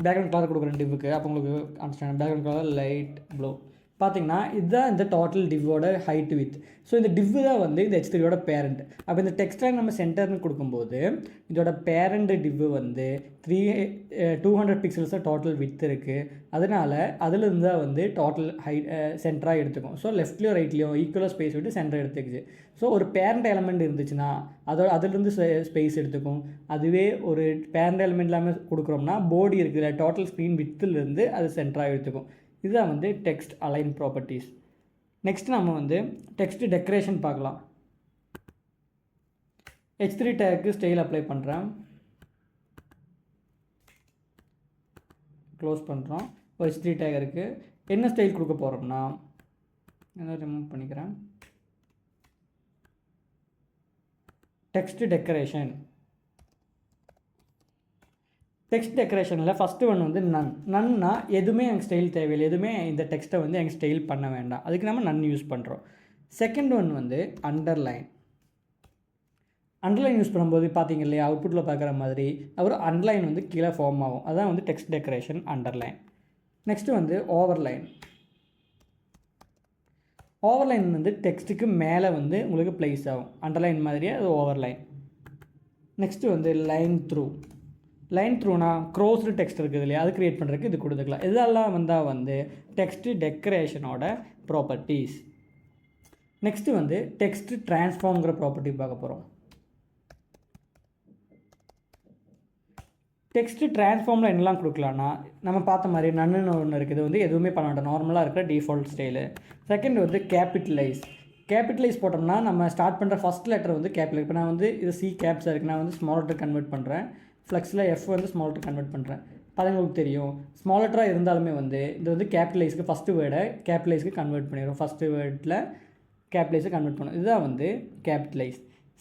பேக்ரவுண்ட் கலர் கொடுக்குறேன் டிவ்வுக்கு. அப்போ உங்களுக்கு understand, background colour light blue. பார்த்தீங்கன்னா இதுதான் இந்த டோட்டல் டிவ்வோட ஹைட் வித். ஸோ இந்த டிவ்வு தான் வந்து இந்த H3யோட பேரண்ட். அப்போ இந்த டெக்ஸ்ட் லைன் நம்ம சென்டர்னு கொடுக்கும்போது இதோட பேரண்ட் டிவ்வு வந்து 200 பிக்சல்ஸாக டோட்டல் வித் இருக்குது. அதனால் அதிலிருந்து தான் வந்து டோட்டல் ஹைட் சென்டராக எடுத்துக்கும். ஸோ லெஃப்ட்லேயும் ரைட்லேயும் ஈக்குவலாக ஸ்பேஸ் விட்டு சென்டர் எடுத்துக்குச்சு. ஸோ ஒரு பேரண்ட் எலமெண்ட் இருந்துச்சுன்னா அதிலிருந்து ஸ்பேஸ் எடுத்துக்கும். அதுவே ஒரு பேரண்ட் எலமெண்ட் இல்லாமல் கொடுக்குறோம்னா போடி இருக்குல்ல, டோட்டல் ஸ்க்ரீன் வித்துலேருந்து அது சென்டராக எடுத்துக்கும். இதுதான் வந்து டெக்ஸ்ட் அலைன் ப்ராப்பர்ட்டிஸ். நெக்ஸ்ட் நம்ம வந்து டெக்ஸ்ட் டெக்கரேஷன் பார்க்கலாம். H3 டேக்கு ஸ்டைல் அப்ளை பண்ணுறேன், க்ளோஸ் பண்ணுறோம். H3 டேக் இருக்குது. என்ன ஸ்டைல் கொடுக்க போகிறோம்னா என்ன ரிமூவ் பண்ணிக்கிறேன், டெக்ஸ்ட் டெக்கரேஷன். டெக்ஸ்ட் டெக்கரேஷனில் ஃபஸ்ட்டு ஒன்று வந்து நன்னா எதுவுமே எனக்கு ஸ்டைல் தேவையில்லை, எதுவுமே இந்த டெக்ஸ்ட்டை வந்து எனக்கு ஸ்டைல் பண்ண வேண்டாம், அதுக்கு நம்ம நன் யூஸ் பண்ணுறோம். செகண்ட் ஒன் வந்து அண்டர்லைன். அண்டர்லைன் யூஸ் பண்ணும்போது பார்த்தீங்க இல்லையா, அவுட்புட்டில் பார்க்குற மாதிரி ஒரு அண்டர்லைன் வந்து கீழே ஃபார்ம் ஆகும். அதான் வந்து டெக்ஸ்ட் டெக்கரேஷன் அண்டர்லைன். நெக்ஸ்ட்டு வந்து ஓவர்லைன். ஓவர்லைன் வந்து டெக்ஸ்ட்டுக்கு மேலே வந்து உங்களுக்கு ப்ளேஸ் ஆகும், அண்டர்லைன் மாதிரியே அது ஓவர்லைன். நெக்ஸ்ட்டு வந்து லைன் த்ரூ. லைன் த்ரூனா க்ரோஸ்டு டெக்ஸ்ட் இருக்குது இல்லையா, அது க்ரியேட் பண்ணுறதுக்கு இது கொடுத்துக்கலாம். இதெல்லாம் வந்தால் வந்து டெக்ஸ்ட்டு டெக்கரேஷனோட ப்ராப்பர்ட்டிஸ். நெக்ஸ்ட்டு வந்து டெக்ஸ்ட்டு ட்ரான்ஸ்ஃபார்ம்ங்கிற ப்ராப்பர்ட்டி பார்க்க போகிறோம். டெக்ஸ்ட்டு ட்ரான்ஸ்ஃபார்மில் என்னெல்லாம் கொடுக்கலான்னா, நம்ம பார்த்த மாதிரி நன்னு ஒன்று இருக்குது, வந்து எதுவுமே பண்ண மாட்டோம், நார்மலாக இருக்கிற டிஃபால்ட் ஸ்டைலு. செகண்ட் வந்து கேபிட்டலைஸ் போட்டோம்னா நம்ம ஸ்டார்ட் பண்ணுற ஃபஸ்ட் லெட்டர் வந்து கேபிட்டல். இப்போ நான் வந்து இது சி கேப்ஸாக இருக்குது, நான் வந்து ஸ்மால் லெட்டர் கன்வெர்ட் பண்ணுறேன், ஃப்ளெக்ஸில் எஃப் வந்து ஸ்மால் லெட்டர் கன்வெர்ட் பண்ணுறேன். உங்களுக்கு தெரியும், ஸ்மால் லெட்டராக இருந்தாலுமே வந்து இது வந்து கேபிட்டலைஸ்க்கு ஃபஸ்ட்டு வேர்டை கேபிட்டலைஸ்க்கு கன்வெர்ட் பண்ணிடும், ஃபஸ்ட்டு வேர்டில் கேபிட்டலைஸை கன்வெர்ட் பண்ணும். இதுதான் வந்து கேபிட்டலைஸ்.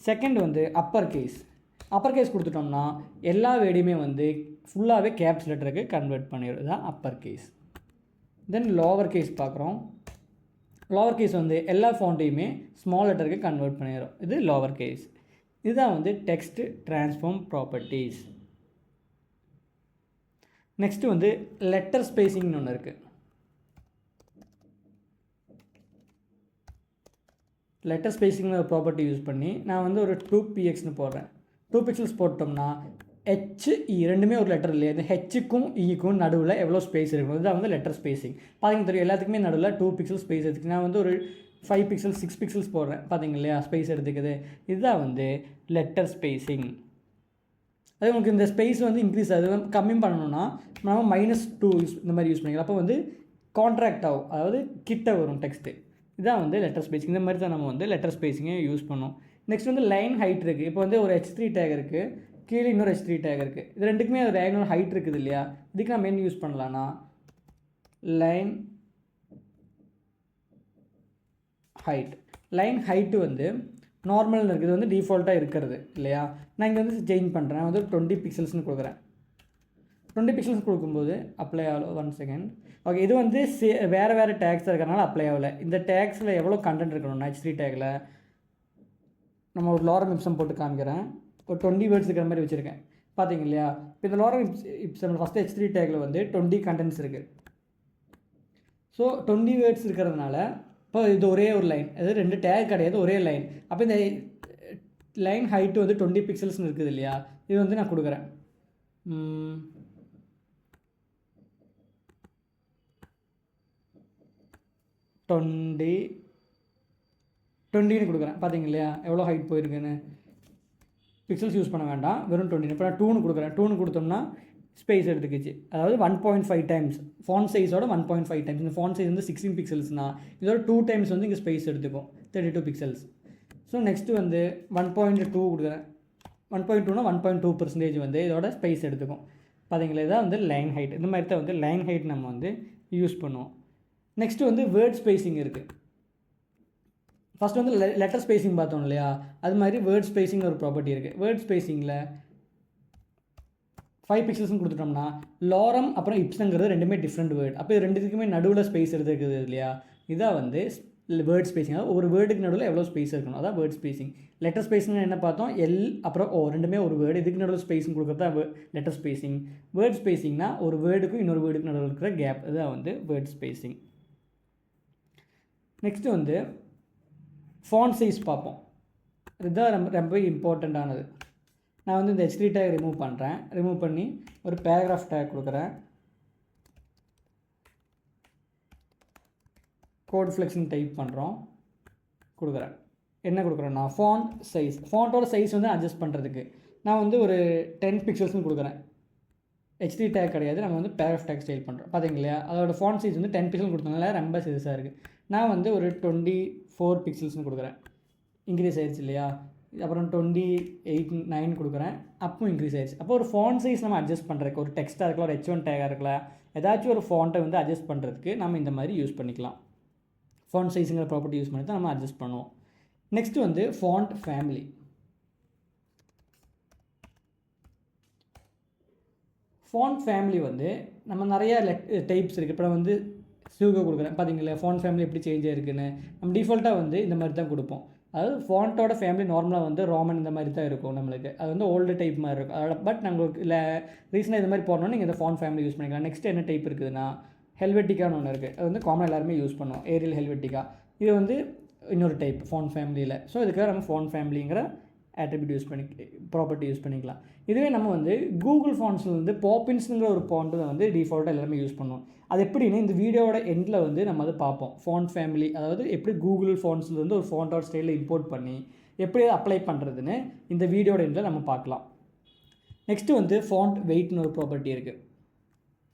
செகண்ட் வந்து அப்பர் கேஸ் கொடுத்துட்டோம்னா எல்லா வேர்டையுமே வந்து ஃபுல்லாகவே கேப்ஸ் லெட்டருக்கு கன்வெர்ட் பண்ணிடும், இதுதான் அப்பர் கேஸ். தென் லோவர் கேஸ் பார்க்குறோம். லோவர் கேஸ் வந்து எல்லா ஃபாண்ட்டையுமே ஸ்மால் லெட்டருக்கு கன்வெர்ட் பண்ணிடும், இது லோவர் கேஸ். இதுதான் வந்து டெக்ஸ்ட் ட்ரான்ஸ்ஃபார்ம் ப்ராப்பர்ட்டிஸ். நெக்ஸ்ட்டு வந்து லெட்டர் ஸ்பேசிங்னு ஒன்று இருக்குது. லெட்டர் ஸ்பேசிங்னு ஒரு ப்ராப்பர்ட்டி யூஸ் பண்ணி நான் வந்து ஒரு 2pxன்னு போடுறேன். 2 பிக்சல்ஸ் போட்டோம்னா HE ரெண்டுமே ஒரு லெட்டர் இல்லையா, இந்த ஹெச்சுக்கும் இக்கும் நடுவில் எவ்வளோ ஸ்பேஸ் இருக்கணும், இதுதான் வந்து லெட்டர் ஸ்பேசிங். பார்த்தீங்கன்னா தெரியும், எல்லாத்துக்குமே நடுவில் 2 பிக்சல் ஸ்பேஸ் எடுத்துக்கு. நான் வந்து ஒரு 5 பிக்சல் 6 பிக்சல்ஸ் போடுறேன், பார்த்தீங்க இல்லையா, ஸ்பேஸ் எடுத்துக்குது. இதுதான் வந்து லெட்டர் ஸ்பேசிங். அது உங்களுக்கு இந்த ஸ்பேஸ் வந்து இன்க்ரீஸ் ஆகுது, கம்மி பண்ணணும்னா நம்ம -2 இந்த மாதிரி யூஸ் பண்ணிக்கலாம். அப்போ வந்து கான்ட்ராக்ட் ஆகும், அதாவது கிட்ட வரும் டெக்ஸ்ட்டு. இதுதான் வந்து லெட்டர் ஸ்பேசிங். இந்த மாதிரி தான் நம்ம வந்து லெட்டர் ஸ்பேசிங்கை யூஸ் பண்ணோம். நெக்ஸ்ட் வந்து லைன் ஹைட் இருக்குது. இப்போ வந்து ஒரு H3 டேக் இருக்குது, கீழே இன்னொரு H3 டேக் இருக்குது. இது ரெண்டுக்குமே ஒரு டயகனல் ஹைட் இருக்குது இல்லையா, இதுக்கு நம்ம என்ன யூஸ் பண்ணலான்னா லைன் ஹைட்டு வந்து நார்மல்னு இருக்குது, இது வந்து டிஃபால்ட்டாக இருக்கிறது இல்லையா. நான் இங்கே வந்து சேஞ்ச் பண்ணுறேன், வந்து 20 பிக்சல்ஸ்னு கொடுக்குறேன். 20 பிக்சல்ஸ் கொடுக்கும்போது அப்ளை ஆகல. 1 செகண்ட். ஓகே, இது வந்து வேறு டேக்ஸாக இருக்கிறனால அப்ளை ஆகலை. இந்த டேக்ஸில் எவ்வளோ கண்டென்ட் இருக்கணும்னா H3 டேக்கில் நம்ம ஒரு லோரம் இப்சம் போட்டு காமிக்கிறேன். ஒரு 20 வேர்ட்ஸ் இருக்கிற மாதிரி வச்சுருக்கேன், பார்த்தீங்க இல்லையா. இப்போ இந்த லோரம் இப்சம் ஃபஸ்ட்டு H3 டேக்கில் வந்து 20 கண்டென்ட்ஸ் இருக்குது. ஸோ 20 வேர்ட்ஸ் இருக்கிறதுனால இப்போ இது ஒரே ஒரு லைன், அது 2 டேக் கிடையாது, ஒரே லைன். அப்போ இந்த லைன் ஹைட்டு வந்து 20 பிக்சல்ஸ்னு இருக்குது இல்லையா, இது வந்து நான் கொடுக்குறேன் 20ன்னு கொடுக்குறேன். பார்த்தீங்க இல்லையா எவ்வளோ ஹைட் போயிருக்குன்னு. பிக்சல்ஸ் யூஸ் பண்ண வேண்டாம், வெறும் 20. இப்போ நான் 2ன்னு கொடுக்குறேன். 2ன்னு கொடுத்தோம்னா ஸ்பேஸ் எடுத்துக்கிச்சு, அதாவது 1.5 டைம்ஸ் ஃபாண்ட் சைஸோட 1.5 டைம்ஸ். இந்த ஃபாண்ட் சைஸ் வந்து 16 பிக்சல்ஸ்னால் இதோட 2 டைம்ஸ் வந்து இங்கே ஸ்பேஸ் எடுத்துக்கும், 32 பிக்சல்ஸ். ஸோ நெக்ஸ்ட்டு வந்து 1.2 கொடுக்குறேன். 1.2னா 1.2% வந்து இதோட ஸ்பேஸ் எடுத்துக்கும். பார்த்தீங்களா, இதான் வந்து லைன் ஹைட். இந்த மாதிரி தான் வந்து லைன் ஹைட் நம்ம வந்து யூஸ் பண்ணுவோம். நெக்ஸ்ட்டு வந்து வேர்ட் ஸ்பேசிங் இருக்குது. ஃபஸ்ட்டு வந்து லெட்டர் ஸ்பேசிங் பார்த்தோம் இல்லையா, அது மாதிரி வேர்ட் ஸ்பேசிங் ஒரு ப்ராப்பர்ட்டி இருக்குது. வேர்ட் ஸ்பேசிங்கில் 5 பிக்சல்ஸ்னு கொடுத்துட்டோம்னா லோரம் அப்புறம் இப்ஸுங்கிறது ரெண்டுமே டிஃப்ரெண்ட் வேர்ட். அப்போ இது ரெண்டுத்துக்குமே நடுவில் ஸ்பேஸ் எடுத்துருக்குது இல்லையா, இதான் வந்து வேர்ட் ஸ்பேசிங். அதாவது ஒரு வேர்டுக்கு நடுவில் எவ்வளோ ஸ்பேஸ் இருக்கணும், அதான் வேர்ட் ஸ்பேசிங். லெட்டர் ஸ்பேசிங் என்ன பார்த்தோம், எல் அப்புறம் ஓ ரெண்டுமே ஒரு வேர்டு, இதுக்கு நடுவில் ஸ்பேசிங் கொடுக்குறது தான் லெட்டர் ஸ்பேசிங். வேர்ட் ஸ்பேசிங்னா ஒரு வேர்டுக்கும் இன்னொரு வேர்டுக்கு நடுவில் இருக்கிற கேப், இதுதான் வந்து வேர்ட் ஸ்பேசிங். நெக்ஸ்ட்டு வந்து ஃபாண்ட் சைஸ் பார்ப்போம். இதுதான் ரொம்ப இம்பார்ட்டண்ட்டானது. நான் வந்து இந்த H3 டேக் ரிமூவ் பண்ணி ஒரு பேராகிராஃப் டேக் கொடுக்குறேன். கோட் ஃப்ளெக்ஸ்னு டைப் பண்ணுறோம், கொடுக்குறேன். என்ன கொடுக்குறேன்னா ஃபாண்ட் சைஸ், ஃபாண்ட்டோட சைஸ் வந்து அட்ஜஸ்ட் பண்ணுறதுக்கு நான் வந்து ஒரு 10 பிக்சல்ஸ்னு கொடுக்குறேன். H3 டேக் கிடையாது, நம்ம வந்து பேராகிராஃப் டேக் ஸ்டைல் பண்ணுறோம். பார்த்தீங்க இல்லையா, அதோட ஃபாண்ட் சைஸ் வந்து 10 பிக்சல் கொடுத்தனால ரொம்ப சிறுசாக இருக்குது. நான் வந்து ஒரு 24 பிக்சல்ஸ்னு கொடுக்குறேன், இன்க்ரீஸ் ஆயிடுச்சு இல்லையா. அப்புறம் 28, 9 கொடுக்குறேன், அப்பவும் இன்க்ரீஸ் ஆயிடுச்சு. அப்போ ஒரு ஃபாண்ட் சைஸ் நம்ம அட்ஜஸ்ட் பண்ணுறதுக்கு, ஒரு டெக்ஸ்ட்டாக இருக்கலாம், ஒரு H1 டேக்காக இருக்கலாம், ஏதாச்சும் ஒரு ஃபாண்ட்டை வந்து அட்ஜஸ்ட் பண்ணுறதுக்கு நம்ம இந்த மாதிரி யூஸ் பண்ணிக்கலாம். ஃபாண்ட் சைஸுங்கிற ப்ராப்பர்ட்டி யூஸ் பண்ணி தான் நம்ம அட்ஜஸ்ட் பண்ணுவோம். நெக்ஸ்ட்டு வந்து ஃபாண்ட் ஃபேமிலி. ஃபாண்ட் ஃபேமிலி வந்து நம்ம நிறையா டைப்ஸ் இருக்குது. இப்போ வந்து சிவகோ கொடுக்குறேன், பார்த்தீங்களா ஃபாண்ட் ஃபேமிலி எப்படி சேஞ்ச் ஆகிருக்குன்னு. நம்ம டிஃபால்ட்டாக வந்து இந்த மாதிரி தான் கொடுப்போம். அதாவது ஃபாண்ட்டோட ஃபேமிலி நார்மலாக வந்து ரோமன் இந்த மாதிரி தான் இருக்கும் நம்மளுக்கு, அது வந்து ஓல்டு டைப் மாதிரி இருக்கும். அதோட பட் நாங்களுக்கு இல்லை ரீசனாக இந்த மாதிரி போடணும்னா நீங்கள் இந்த ஃபாண்ட் ஃபேமிலி யூஸ் பண்ணிக்கலாம். நெக்ஸ்ட் என்ன டைப் இருக்குதுன்னா ஹெல்வெட்டிக்கான்னு ஒன்று இருக்குது. அது வந்து காமனாக எல்லாருமே யூஸ் பண்ணுவோம், ஏரியல் ஹெல்வெட்டிக்கா. இது வந்து இன்னொரு டைப் ஃபாண்ட் ஃபேமிலியில். ஸோ இதுக்காக நம்ம ஃபாண்ட் ஃபேமிலிங்கிற ஆட்ரிபியூட் யூஸ் பண்ணி ப்ராப்பர்ட்டி யூஸ் பண்ணிக்கலாம். இதுவே நம்ம வந்து கூகுள் ஃபாண்ட்ஸில் வந்து பாப்பின்ஸுங்கிற ஒரு ஃபாண்ட்டு வந்து டிஃபால்ட்டாக எல்லாமே யூஸ் பண்ணுவோம். அது எப்படின்னு இந்த வீடியோட எண்டில் வந்து நம்ம அதை பார்ப்போம். ஃபாண்ட் ஃபேமிலி அதாவது எப்படி கூகுள் ஃபாண்ட்ஸில் வந்து ஒரு ஃபாண்டோட ஸ்டைலில் இம்போர்ட் பண்ணி எப்படி அப்ளை பண்ணுறதுன்னு இந்த வீடியோட எண்டில் நம்ம பார்க்கலாம். நெக்ஸ்ட்டு வந்து ஃபாண்ட் வெயிட்னு ஒரு ப்ராப்பர்ட்டி இருக்குது.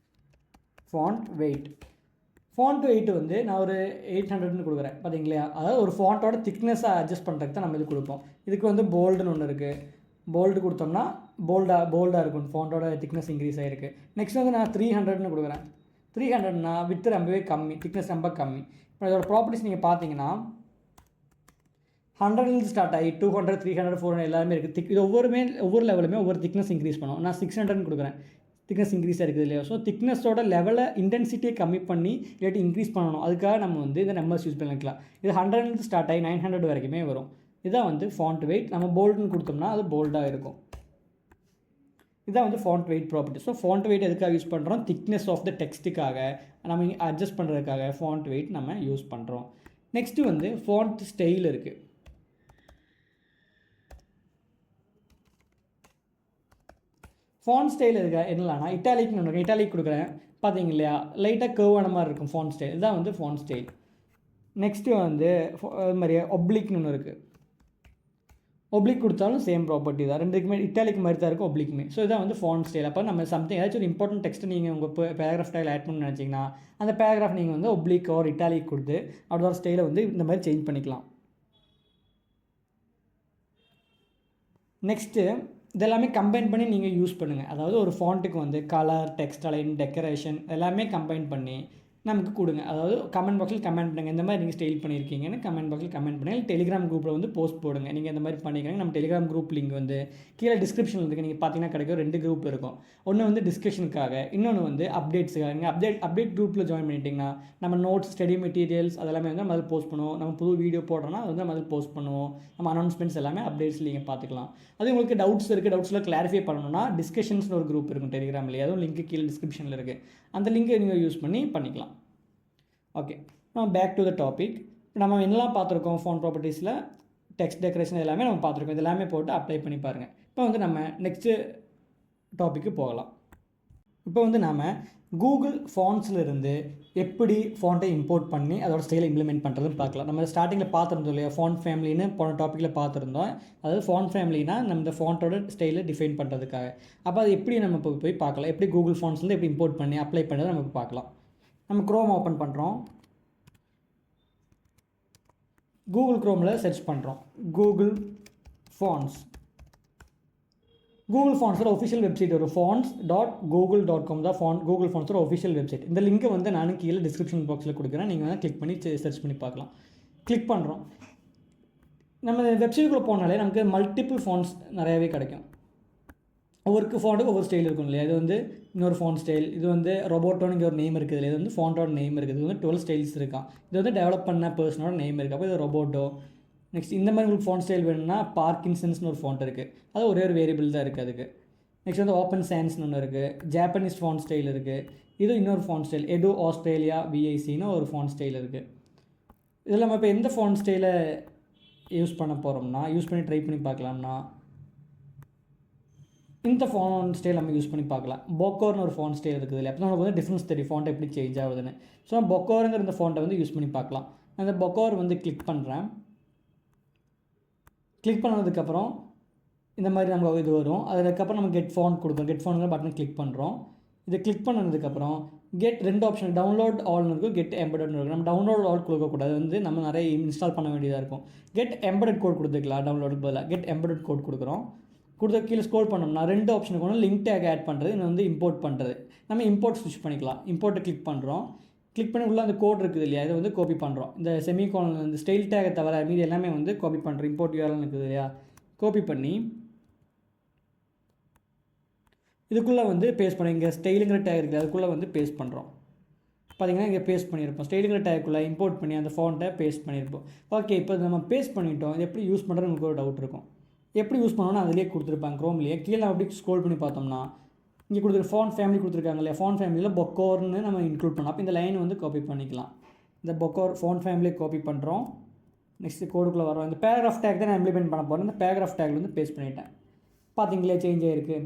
ஃபாண்ட் வெயிட் வந்து நான் ஒரு 800ன்னு கொடுக்குறேன் பார்த்தீங்களா. அதாவது ஒரு ஃபாண்ட்டோட திக்னஸை அட்ஜஸ்ட் பண்ணுறதுக்கு தான் நம்ம இது கொடுப்போம். இதுக்கு வந்து போல்டுன்னு ஒன்று இருக்குது. போல்டு கொடுத்தோம்னா போல்டாக இருக்கும், ஃபாண்ட்டோட திக்னஸ் இன்க்ரீஸ் ஆகிருக்கு. நெக்ஸ்ட் வந்து நான் 300ன்னு கொடுக்குறேன். 300னா வித்து ரொம்பவே கம்மி, திக்னஸ் ரொம்ப கம்மி. இப்போ இதோட ப்ராப்பர்ட்டிஸ் நீங்கள் பார்த்தீங்கன்னா 100 ஸ்டார்ட் ஆகி 200, 300, 400 எல்லாமே இருக்குது. இது ஒவ்வொரு லெவலுமே ஒவ்வொரு திக்னஸ் இன்க்ரீஸ் பண்ணுவோம். நான் 600ன்னு கொடுக்குறேன். திக்னஸ் இன்க்ரீஸாக இருக்குது இல்லையா. ஸோ திக்னஸோட லெவலை இன்டென்சிட்டியை கம்மி பண்ணி இல்லாட்டி இன்க்ரீஸ் பண்ணணும். அதுக்காக நம்ம வந்து இந்த நம்பர்ஸ் யூஸ் பண்ணிக்கலாம். இது 100 ஸ்டார்ட் ஆகி 900 வரைக்குமே வரும். இதுதான் வந்து ஃபாண்ட் வெயிட். நம்ம போல்டுன்னு கொடுத்தோம்னா அது போல்டாக இருக்கும். இதுதான் வந்து font weight property. So font weight எதுக்காக யூஸ் பண்ணுறோம்? திக்னஸ் ஆஃப் த டெக்ஸ்ட்டுக்காக நம்ம அட்ஜஸ்ட் பண்ணுறதுக்காக ஃபாண்ட் வெயிட் நம்ம யூஸ் பண்ணுறோம். நெக்ஸ்ட்டு வந்து ஃபாண்ட் ஸ்டைல் இருக்குது. ஃபாண்ட் ஸ்டைல் இருக்கா என்னலான்னா இட்டாலிக்னு ஒன்று இருக்குது. இட்டாலிக் கொடுக்குறேன் பார்த்தீங்க இல்லையா, லைட்டாக கர்வான மாதிரி இருக்கும் ஃபாண்ட் ஸ்டைல். இதுதான் வந்து ஃபாண்ட் ஸ்டைல். நெக்ஸ்ட்டு வந்து அது மாதிரி ஒப்ளிக்னு ஒன்று இருக்குது. ஒப்ளிக் கொடுத்தாலும் சேம் ப்ராப்பர்ட்டி தான், ரெண்டுக்குமே இட்டாலிக் மாதிரி தான் இருக்கும் ஒப்ளிக்குமே. ஸோ இதான் வந்து ஃபாண்ட் ஸ்டைல். அப்போ நம்ம சம்திங் ஏதாச்சும் ஒரு இம்பார்ட்டன்ட் டெக்ஸ்ட் நீங்கள் உங்கள் பேராகிராஃப் ஸ்டைல் ஆட் பண்ணணும்னு நினச்சிங்கன்னா அந்த பேராகிராஃப் நீங்கள் வந்து ஒப்ளிக் ஒரு இட்டாலிக் கொடுத்து அதோட ஸ்டைலை வந்து இந்த மாதிரி சேஞ்ச் பண்ணிக்கலாம். நெக்ஸ்ட்டு இதெல்லாமே கம்பைன் பண்ணி நீங்கள் யூஸ் பண்ணுங்கள். அதாவது ஒரு ஃபாண்ட்டுக்கு வந்து கலர், டெக்ஸ்ட் அலைன், டெக்கரேஷன் எல்லாமே கம்பைன் பண்ணி நமக்கு கொடுங்க. அதாவது கமெண்ட் பாக்ஸில் கமெண்ட் பண்ணுங்கள், இந்த மாதிரி நீங்கள் ஸ்டைல் பண்ணியிருக்கீங்கன்னு கமெண்ட் பாக்ஸில் கமெண்ட் பண்ணுங்கள். டெலிகிராம் குரூப்பில் வந்து போஸ்ட் போடுங்க, நீங்கள் இந்த மாதிரி பண்ணிக்கிறீங்க. நம்ம டெலிகிராம் குரூப் லிங்க் வந்து கீழே டிஸ்கிரிப்ஷனில் இருக்குது. நீங்கள் பார்த்தீங்கன்னா கிடைக்கும் 2 குரூப் இருக்கும். ஒன்று வந்து டிஸ்கஷனுக்காக, இன்னொன்று வந்து அப்டேட்ஸுக்காக. நீங்கள் அப்டேட் குரூப்பில் ஜாயின் பண்ணிட்டீங்கன்னா நம்ம நோட்ஸ், ஸ்டடி மெட்டீரியல்ஸ் அதெல்லாமே வந்து நம்ம அதில் போஸ்ட் பண்ணுவோம். நம்ம புது வீடியோ போடுறோன்னா அது வந்து நம்ம அதில் போஸ்ட் பண்ணுவோம். நம்ம அனௌன்ஸ்மெண்ட்ஸ் எல்லாமே அப்டேட்ஸில் நீங்கள் பார்த்துக்கலாம். அது உங்களுக்கு டவுட்ஸில் கிளாரிஃபை பண்ணணும்னா டிஸ்கஷன்ஸ்னு ஒரு குரூப் இருக்கும் டெலிகிராம்லேயே, அதுவும் லிங்க் கீழே டிஸ்கிரிப்ஷனில் இருக்குது. அந்த லிங்கை நீங்கள் யூஸ் பண்ணிக்கலாம். ஓகே, நம்ம பேக் டு த டாபிக். நம்ம என்னெல்லாம் பார்த்துருக்கோம் ஃபாண்ட் ப்ராப்பர்ட்டிஸில், டெக்ஸ்ட் டெக்கரேஷன் எல்லாமே நம்ம பார்த்துருக்கோம். இது எல்லாமே போட்டு அப்ளை பண்ணி பாருங்கள். இப்போ வந்து நம்ம நெக்ஸ்ட்டு டாப்பிக்கு போகலாம். இப்போ வந்து நாம் கூகுள் ஃபாண்ட்ஸில் இருந்து எப்படி ஃபாண்ட்டை இம்போர்ட் பண்ணி அதோட ஸ்டைலை இம்ப்ளிமெண்ட் பண்ணுறதுன்னு பார்க்கலாம். நம்ம ஸ்டார்டிங்கில் பார்த்துருந்தோம் இல்லையா, ஃபாண்ட் ஃபேமிலின்னு போன டாப்பிக்கில் பார்த்துருந்தோம். அதாவது ஃபாண்ட் ஃபேமிலினா நம்ம இந்த ஃபாண்ட்டோட ஸ்டைலை டிஃபைன் பண்ணுறதுக்காக. அப்போ அது எப்படி நம்ம இப்போ போய் பார்க்கலாம், எப்படி கூகுள் ஃபாண்ட்ஸ்லேருந்து எப்படி இம்போர்ட் பண்ணி அப்ளை பண்ணுறது நம்ம பார்க்கலாம். நம்ம க்ரோம் ஓப்பன் பண்ணுறோம். கூகுள் க்ரோமில் சர்ச் பண்ணுறோம் கூகுள் ஃபாண்ட்ஸ். கூகுள் ஃபாண்ட்ஸோட ஒஃபிஷியல் வெப்சைட் வரும். fonts.google.com தான் கூகுள் ஃபாண்ட்ஸோட ஒஃபிஷியல் வெப்சைட். இந்த லிங்கை வந்து நான் கீழே டிஸ்கிரிப்ஷன் பாக்ஸில் கொடுக்குறேன். நீங்கள் வந்து கிளிக் பண்ணி சர்ச் பண்ணி பார்க்கலாம். கிளிக் பண்ணுறோம். நம்ம வெப்சைட்டுக்குள்ளே போனாலே நமக்கு மல்டிபிள் ஃபாண்ட்ஸ் நிறையாவே கிடைக்கும். ஒவ்வொரு ஃபாண்ட்டுக்கு ஒவ்வொரு ஸ்டைல் இருக்கும் இல்லையா. இது வந்து இன்னொரு ஃபாண்ட் ஸ்டைல். இது வந்து ரொபோட்டோன்னு இங்கே ஒரு நேம் இருக்குது இல்லை. இது வந்து ஃபாண்ட்டோட நேம் இருக்குது. இது வந்து 12 ஸ்டைல்ஸ் இருக்கான். இது வந்து டெவலப் பண்ண பர்சனோட நேம் இருக்குது. அப்போ இது ரொபோட்டோ. நெக்ஸ்ட் இந்த மாதிரி உங்களுக்கு ஃபாண்ட் ஸ்டைல் வேணும்னா பார்க்கின்சன்ஸ்னு ஒரு ஃபாண்ட் இருக்குது. அது ஒரே ஒரு வேரியபிள் தான் இருக்குது அதுக்கு. நெக்ஸ்ட் வந்து ஓப்பன் சான்ஸ்னு ஒன்று இருக்குது. ஜாப்பனீஸ் ஃபாண்ட் ஸ்டைல் இருக்குது. இது இன்னொரு ஃபாண்ட் ஸ்டைல். எடு ஆஸ்திரேலியா விஐசின்னு ஒரு ஃபாண்ட் ஸ்டைல் இருக்குது. இதில் நம்ம இப்போ எந்த ஃபாண்ட் ஸ்டைலை யூஸ் பண்ணி ட்ரை பண்ணி பார்க்கலாம்னா இந்த ஃபாண்ட் ஸ்டைல் நம்ம யூஸ் பண்ணி பார்க்கலாம். பொக்கோர்னு ஒரு ஃபாண்ட் ஸ்டைல் இருக்குது இல்லை. அப்போ நமக்கு வந்து டிஃப்ரென்ஸ் தெரியும் ஃபாண்ட் எப்படி சேஞ்ச் ஆகுதுன்னு. ஸோ பொக்கோருங்கிற இந்த ஃபாண்ட்டை வந்து யூஸ் பண்ணி பார்க்கலாம். அந்த பொக்கோர் வந்து கிளிக் பண்ணுறேன். கிளிக் பண்ணதுக்கப்புறம் இந்த மாதிரி நமக்கு இது வரும். அதுக்கப்புறம் நம்ம கெட் ஃபாண்ட் கொடுக்குறோம். கெட் ஃபாண்ட்ங்கிற பட்டனை கிளிக் பண்ணுறோம். இதை கிளிக் பண்ணதுக்கப்புறம் கெட் 2 ஆப்ஷன் டவுன்லோட் ஆல்னு இருக்கும், கெட் எம்பெடட்னு இருக்கும். நம்ம டவுன்லோட் ஆல் கொடுக்கக்கூடாது, வந்து நம்ம நிறைய இன்ஸ்டால் பண்ண வேண்டியதாக இருக்கும். கெட் எம்பெடட் கோட் கொடுத்துக்கலாம். டவுன்லோடுக்கு பதிலாக கெட் எம்பெடட் கோட் கொடுக்குறோம். கொடுத்த கீழே ஸ்க்ரோல் பண்ணோம்னா 2 ஆப்ஷனுக்கு ஒன்று லிங்க் டேக் ஆட் பண்ணுறது, இன்னும் வந்து இம்போர்ட் பண்ணுறது. நம்ம இம்போர்ட் ஸ்விட்ச் பண்ணிக்கலாம். இம்போர்ட்டை கிளிக் பண்ணுறோம். கிளிக் பண்ணி உள்ள அந்த கோட் இருக்குது இல்லையா, இதை வந்து காப்பி பண்ணுறோம். இந்த செமிகோலன் இந்த ஸ்டைல் டேகை தவிர மீது எல்லாமே வந்து காப்பி பண்ணுறோம். இம்போர்ட் யூஆர்எல் இருக்குது இல்லையா, காப்பி பண்ணி இதுக்குள்ளே வந்து பேஸ்ட் பண்ணி இங்கே ஸ்டைலுங்கிற டேக் இருக்குது அதுக்குள்ளே வந்து பேஸ்ட் பண்ணுறோம். பார்த்திங்கன்னா இங்கே பேஸ்ட் பண்ணியிருப்போம். ஸ்டைலுங்கிற டேக்குள்ளே இம்போர்ட் பண்ணி அந்த ஃபாண்ட்டை பேஸ்ட் பண்ணியிருப்போம். ஓகே, இப்போ நம்ம பேஸ்ட் பண்ணிட்டோம். இது எப்படி யூஸ் பண்ணுறது உங்களுக்கு ஒரு டவுட் இருக்கும். எப்படி யூஸ் பண்ணோன்னா அதிலே கொடுத்துருப்பாங்க க்ரோம்லேயே. கீழே அப்படி ஸ்க்ரோல் பண்ணி பார்த்தோம்னா இங்கே ஃபாண்ட் ஃபேமிலி கொடுத்துருக்காங்க இல்லையா, ஃபாண்ட் ஃபேமிலியில் பொக்கோர்னு நம்ம இன்க்ளூட் பண்ணோம். அப்போ இந்த லைன் வந்து காப்பி பண்ணிக்கலாம். இந்த பொக்கோர் ஃபாண்ட் ஃபேமிலியை காப்பி பண்ணுறோம். நெக்ஸ்ட்டு கோடுக்குள்ளே வரோம். இந்த பேராகிராஃப் டேக் தான் நான் இம்ப்ளிமெண்ட் பண்ண போகிறேன். இந்த பேராகிராஃப் டேக்ல வந்து பேஸ்ட் பண்ணிட்டேன். பார்த்தீங்களே சேஞ்ச் ஆகிருக்கு.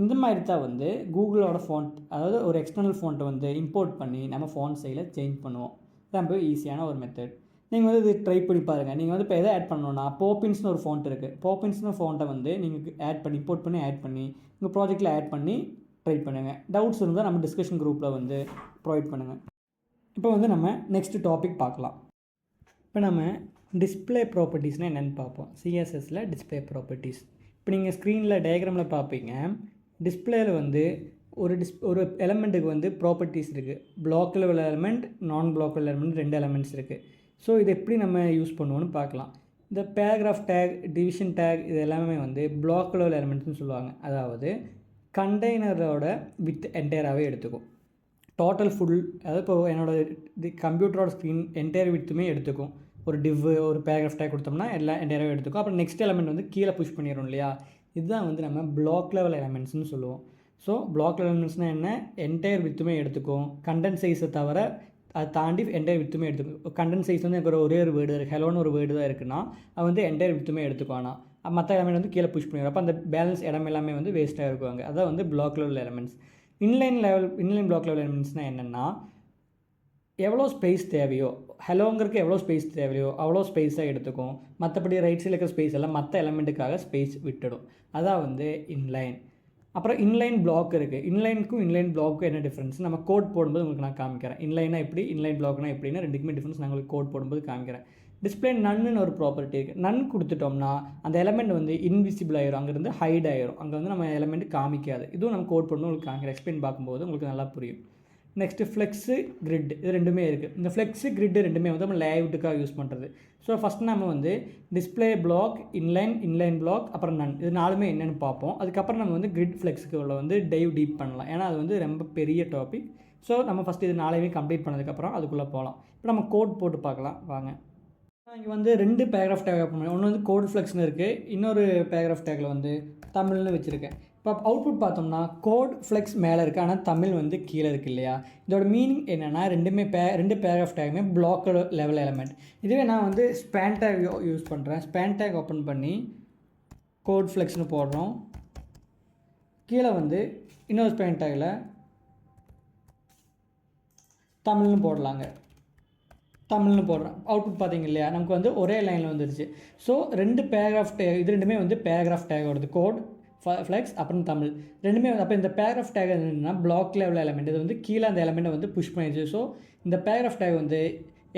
இந்த மாதிரி தான் வந்து கூகுளோட ஃபாண்ட், அதாவது ஒரு எக்ஸ்டர்னல் ஃபாண்ட்டை வந்து இம்போர்ட் பண்ணி நம்ம ஃபாண்ட் சைடில் சேஞ்ச் பண்ணுவோம். ரொம்ப ஈஸியான ஒரு மெத்தட். நீங்கள் வந்து இது ட்ரை பண்ணி பாருங்கள். நீங்கள் வந்து இப்போ எதை ஆட் பண்ணணும்னா போப்பின்ஸ்னு ஒரு ஃபாண்ட் இருக்குது. போப்பின்ஸ்னு ஃபாண்ட்டை வந்து நீங்கள் ஆட் பண்ணி இம்போர்ட் பண்ணி ஆட் பண்ணி உங்கள் ப்ராஜெக்ட்டில் ஆட் பண்ணி ட்ரை பண்ணுங்கள். டவுட்ஸ் இருந்தால் நம்ம டிஸ்கஷன் குரூப்பில் வந்து ப்ரொவைட் பண்ணுங்கள். இப்போ வந்து நம்ம நெக்ஸ்ட் டாபிக் பார்க்கலாம். இப்போ நம்ம டிஸ்பிளே ப்ராப்பர்ட்டிஸ்னால் என்னென்னு பார்ப்போம். சிஎஸ்எஸில் டிஸ்பிளே ப்ராப்பர்ட்டிஸ். இப்போ நீங்கள் ஸ்க்ரீனில் டயக்ராமில் பார்ப்பீங்க. டிஸ்பிளேயில் வந்து ஒரு எலமெண்ட்டுக்கு வந்து ப்ராப்பர்ட்டிஸ் இருக்குது. பிளாக் லெவல் எலமெண்ட், நான் பிளாக் லெவல் எலமெண்ட், 2 எலமெண்ட்ஸ் இருக்குது. ஸோ இது எப்படி நம்ம யூஸ் பண்ணுவோன்னு பார்க்கலாம். இந்த பேராகிராஃப் டேக், டிவிஷன் டேக் இது எல்லாமே வந்து பிளாக் லெவல் எலமெண்ட்ஸ்னு சொல்லுவாங்க. அதாவது கண்டெய்னரோட வித் என்டையராகவே எடுத்துக்கும். டோட்டல் ஃபுல், அதாவது இப்போ என்னோடய கம்ப்யூட்டரோட ஸ்க்ரீன் என்டையர் வித்துமே எடுத்துக்கும். ஒரு டிவ், ஒரு பேராகிராஃப் டேக் கொடுத்தோம்னா எல்லாம் என்டையராகவே எடுத்துக்கும். அப்புறம் நெக்ஸ்ட் எலமெண்ட் வந்து கீழே புஷ் பண்ணிடுறோம் இல்லையா, இதுதான் வந்து நம்ம பிளாக் லெவல் எலமெண்ட்ஸ்னு சொல்லுவோம். ஸோ பிளாக் லெவல் எலமெண்ட்ஸ்னால் என்ன, என்டையர் வித்துமே எடுத்துக்கும். கண்டென்ட் சைஸை தவிர அதை தாண்டி என்டையர் வித்துமே எடுத்துக்கும். கண்டென்ட் சைஸ் வந்து எனக்கு ஒரே ஒரு வேர்டு இருக்குது, ஹெலோன்னு ஒரு வேர்டு தான் இருக்குன்னா அது வந்து என்டையர் வித்துமே எடுத்துக்கும். ஆனால் மற்ற எலமெண்ட் வந்து கீழே புஷ் பண்ணிடும். அப்போ அந்த பேலன்ஸ் இடம் எல்லாமே வந்து வேஸ்ட்டாக இருக்குவாங்க. அதான் வந்து block level elements. Inline block level எலமெண்ட்ஸ்னால் என்னென்னா, எவ்வளோ ஸ்பேஸ் தேவையோ, ஹலோங்கிறதுக்கு எவ்வளோ ஸ்பேஸ் தேவையோ அவ்வளோ ஸ்பேஸாக எடுத்துக்கும். மற்றபடி ரைட் சைடில் இருக்கிற ஸ்பேஸ் எல்லாம் மற்ற எலமெண்ட்டுக்காக ஸ்பேஸ் விட்டுடும். அதான் வந்து இன்லைன். அப்புறம் இன்லைன் பிளாக் இருக்குது. இன்லைனுக்கும் இன்லைன் பிளாக்கும் என்ன டிஃப்ரென்ஸ் நம்ம கோட் போடும்போது உங்களுக்கு நான் காமிக்கிறேன். இன்லைனா எப்படி, இன்லைன் பிளாக்னா எப்படின்னா ரெண்டுக்குமே டிஃப்ரென்ஸ் நான் உங்களுக்கு கோட் போடும்போது காமிக்கிறேன். டிஸ்பிளே நன்னு ஒரு ப்ராப்பர்ட்டி இருக்குது. நன் கொடுத்துட்டோம்னா அந்த எலமெண்ட் வந்து இன்விசிபிள் ஆயிரும், அங்கேருந்து ஹைட் ஆயிரும். அங்கே வந்து நம்ம எலமெண்ட் காமிக்காது. இதுவும் நம்ம கோட் பண்ணணும் உங்களுக்கு காமிக்கிறேன். எக்ஸ்பிளைன் பார்க்கும்போது உங்களுக்கு நல்லா புரியும். நெக்ஸ்ட்டு ஃப்ளெக்ஸு, கிரிட் இது ரெண்டுமே இருக்குது. இந்த ஃப்ளெக்ஸு, கிரிட் ரெண்டுமே வந்து நம்ம லேஅவுட்டுக்காக யூஸ் பண்ணுறது. ஸோ ஃபஸ்ட் நம்ம வந்து டிஸ்பிளே பிளாக், இன்லைன் பிளாக், அப்புறம் நன், இது 4மே என்னென்னு பார்ப்போம். அதுக்கப்புறம் நம்ம வந்து கிரிட் ஃப்ளெக்ஸுக்கு உள்ள வந்து டைவ் டீப் பண்ணலாம். ஏன்னா அது வந்து ரொம்ப பெரிய டாபிக். ஸோ நம்ம ஃபஸ்ட்டு இது 4மே கம்ப்ளீட் பண்ணதுக்கப்புறம் அதுக்குள்ளே போகலாம். இப்போ நம்ம கோட் போட்டு பார்க்கலாம் வாங்க. இங்கே வந்து 2 பேராகிராஃப் டேக் பண்ணி, ஒன்று வந்து கோட் ஃப்ளெக்ஸ்னு இருக்குது, இன்னொரு பேராகிராஃப் டேக்கில் வந்து தமிழ்னு வச்சுருக்கேன். இப்போ அவுட்புட் பார்த்தோம்னா கோட் ஃப்ளெக்ஸ் மேலே இருக்குது, ஆனால் தமிழ் வந்து கீழே இருக்குது இல்லையா. இதோட மீனிங் என்னென்னா 2 பேராகிராஃப் டேக்குமே பிளாக் லெவல் எலமெண்ட். இதுவே நான் வந்து ஸ்பேன் டேக் யூஸ் பண்ணுறேன். ஸ்பேன் டேக் ஓப்பன் பண்ணி கோட் ஃப்ளெக்ஸ்னு போடுறோம். கீழே வந்து இன்னொரு ஸ்பேன் டேக்கில் தமிழ்னு போடலாங்க. தமிழ்னு போடுறேன். அவுட்புட் பார்த்தீங்க இல்லையா, நமக்கு வந்து ஒரே லைனில் வந்துருச்சு. ஸோ 2 பேராகிராஃப் டேக், இது ரெண்டுமே வந்து பேராகிராஃப் டேக்கோடது. கோட் ஃப்ளெக்ஸ் அப்புறம் தமிழ் ரெண்டுமே. அப்போ இந்த பேராகிராஃப் டேக் என்னென்னா பிளாக் லெவல் எலமெண்ட். இது வந்து கீழே அந்த எலமெண்ட்டை வந்து புஷ் பண்ணிடுச்சு. ஸோ இந்த பேராகிராஃப் டேக் வந்து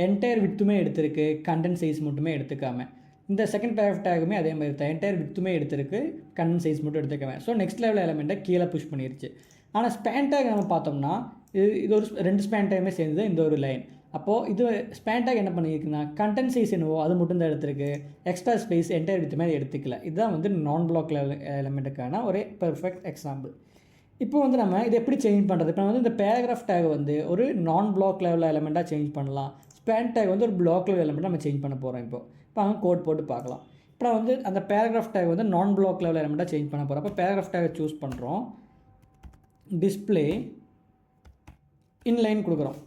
என்டையர் வித்துமே எடுத்திருக்கு, கண்டென்ட் சைஸ் மட்டுமே எடுத்துக்காமல். இந்த செகண்ட் பேராகிராஃப் டேக்குமே அதே மாதிரி தான், என்டையர் வித்துமே எடுத்திருக்கு, கண்டென்ட் சைஸ் மட்டும் எடுத்துக்காமல். ஸோ நெக்ஸ்ட் லெவல் எலமெண்ட்டை கீழே புஷ் பண்ணிடுச்சு. ஆனால் ஸ்பேன் டேக் நம்ம பார்த்தோம்னா இது ஒரு 2 ஸ்பேன் டேக்குமே சேர்ந்து இந்த ஒரு லைன். அப்போது இது ஸ்பேன் டேக் என்ன பண்ணியிருக்குன்னா கண்டென்ட் சைஸ் என்னவோ அது மட்டும் தான் எடுத்திருக்கு, எக்ஸ்ட்ரா ஸ்பேஸ் என்டையர் வித் மாதிரி எடுத்துக்கல. இதுதான் வந்து நான் பிளாக் லெவல் எலமெண்ட்டுக்கான ஒரு பெர்ஃபெக்ட் எக்ஸாம்பிள். இப்போ வந்து நம்ம இதை எப்படி சேஞ்ச் பண்ணுறது. இப்போ வந்து இந்த பேராகிராஃப் டேக் வந்து ஒரு நான் பிளாக் லெவல் எலமெண்ட்டாக சேஞ்ச் பண்ணலாம். ஸ்பேன் டேக் வந்து ஒரு பிளாக் லெவல் எலமெண்ட்டாக நம்ம சேஞ்ச் பண்ண போகிறோம். இப்போ அவங்க கோட் போட்டு பார்க்கலாம். இப்போ நான் வந்து அந்த பேராகிராஃப் டேக் வந்து நான் பிளாக் லெவல் எலமெண்ட்டாக சேஞ்ச் பண்ண போகிறோம். அப்போ பேராகிராஃப் டேக் சூஸ் பண்ணுறோம். டிஸ்பிளே இன்லைன் கொடுக்குறோம்.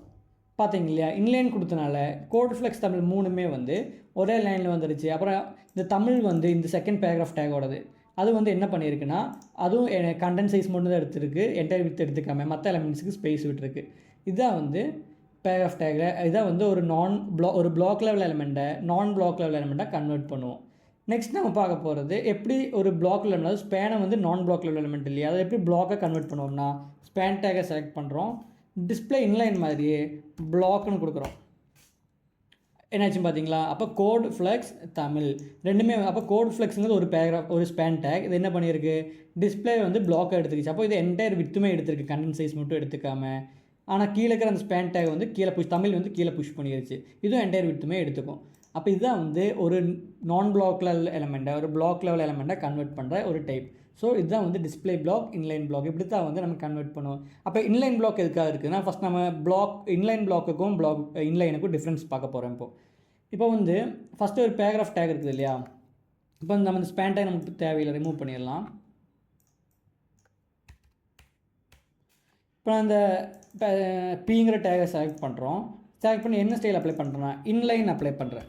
பார்த்தீங்க இல்லையா, இன்லைன் கொடுத்தனால கோட் ஃப்ளெக்ஸ் தமிழ் 3மே வந்து ஒரே லைனில் வந்துடுச்சு. அப்புறம் இந்த தமிழ் வந்து இந்த செகண்ட் பேராகிராஃப் டேக்கோடது அது வந்து என்ன பண்ணியிருக்குன்னா அதுவும் கண்டென்ட் சைஸ் மட்டும் தான் எடுத்துருக்கு, என்டையர் வித் எடுத்துக்காமல் மற்ற எலமெண்ட்ஸுக்கு ஸ்பேஸ் விட்டுருக்கு. இதுதான் வந்து பேராகிராஃப் டேக்கில் இதான் வந்து ஒரு பிளாக் லெவல் எலமெண்ட்டை நான் பிளாக் லெவல் எலமெண்ட்டாக கன்வெர்ட் பண்ணுவோம். நெக்ஸ்ட் நம்ம பார்க்க போகிறது எப்படி ஒரு பிளாக் லெவல், அதாவது ஸ்பேனை வந்து நான் பிளாக் லெவல் எலமெண்ட் இல்லையா, அதை எப்படி பிளாக்காக கன்வெர்ட் பண்ணுவோம்னா ஸ்பேன் டேக்கை செலக்ட் பண்ணுறோம். டிஸ்பிளே இன்லைன் மாதிரியே பிளாக்னு கொடுக்குறோம். என்னாச்சுன்னு பார்த்தீங்களா, அப்போ கோட் ஃப்ளெக்ஸ் தமிழ் ரெண்டுமே. அப்போ கோட் ஃப்ளெக்ஸுங்கிறது ஒரு பேராகிராஃப், ஒரு ஸ்பேன் டேக். இது என்ன பண்ணியிருக்கு, டிஸ்பிளே வந்து பிளாக்காக எடுத்துக்கிச்சு. அப்போ இது என்டையர் வித்துமே எடுத்திருக்கு, கண்டென்ட் சைஸ் மட்டும் எடுத்துக்காமல். ஆனால் கீழே இருக்கிற அந்த ஸ்பேன் டேக் வந்து கீழே தமிழ் வந்து கீழே புஷ் பண்ணிடுச்சு. இதுவும் என்டையர் வித்துமே எடுத்துக்கும். அப்போ இதுதான் வந்து ஒரு நான் பிளாக் லெவல் எலமெண்ட்டை ஒரு பிளாக் லெவல் எலமெண்ட்டை கன்வெர்ட் பண்ணுற ஒரு டைப். ஸோ இதுதான் வந்து டிஸ்பிளே பிளாக், இன்லைன் பிளாக், இப்படி தான் வந்து நம்ம கன்வெர்ட் பண்ணுவோம். அப்போ இன்லைன் பிளாக் எதுக்காக இருக்குதுன்னா, ஃபஸ்ட் நம்ம இன்லைன் பிளாக்குக்கும் இன்லைனுக்கும் டிஃப்ரென்ஸ் பார்க்க போகிறோம். இப்போ வந்து ஃபஸ்ட்டு ஒரு பேராகிராஃப் டேக் இருக்குது இல்லையா, இப்போ நம்ம இந்த ஸ்பேன் டேக் நமக்கு தேவையில்லை, ரிமூவ் பண்ணிடலாம். இப்போ அந்த பிங்கிற டேகை செலக்ட் பண்ணுறோம். செலக்ட் பண்ணி என்ன ஸ்டைல் அப்ளை பண்ணுறேன்னா இன்லைன் அப்ளை பண்ணுறேன்.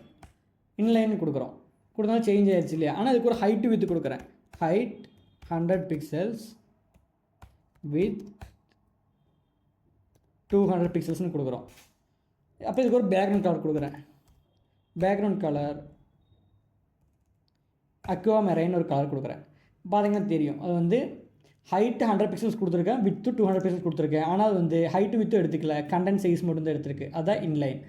இன்லைன் கொடுக்குறோம். கொடுத்தாலும் சேஞ்ச் ஆயிடுச்சு இல்லையா? ஆனால் அதுக்கு ஒரு ஹைட்டு வித் கொடுக்குறேன். ஹைட் 100 pixels வித் 200 pixelsன்னு கொடுக்குறோம். அப்போ இதுக்கு ஒரு பேக்ரவுண்ட் கலர் கொடுக்குறேன். பேக்ரவுண்ட் கலர் அக்வா மெரைன் ஒரு கலர் கொடுக்குறேன். பார்த்தீங்கன்னா தெரியும், அது வந்து ஹைட்டு 100 pixels கொடுத்துருக்கேன், வித்து 200 pixels கொடுத்துருக்கேன். ஆனால் அது வந்து ஹைட்டு வித்து எடுத்துக்கல, கண்டென்ட் சைஸ் மட்டும் தான் எடுத்துருக்கு. அதுதான் இன்லைன்.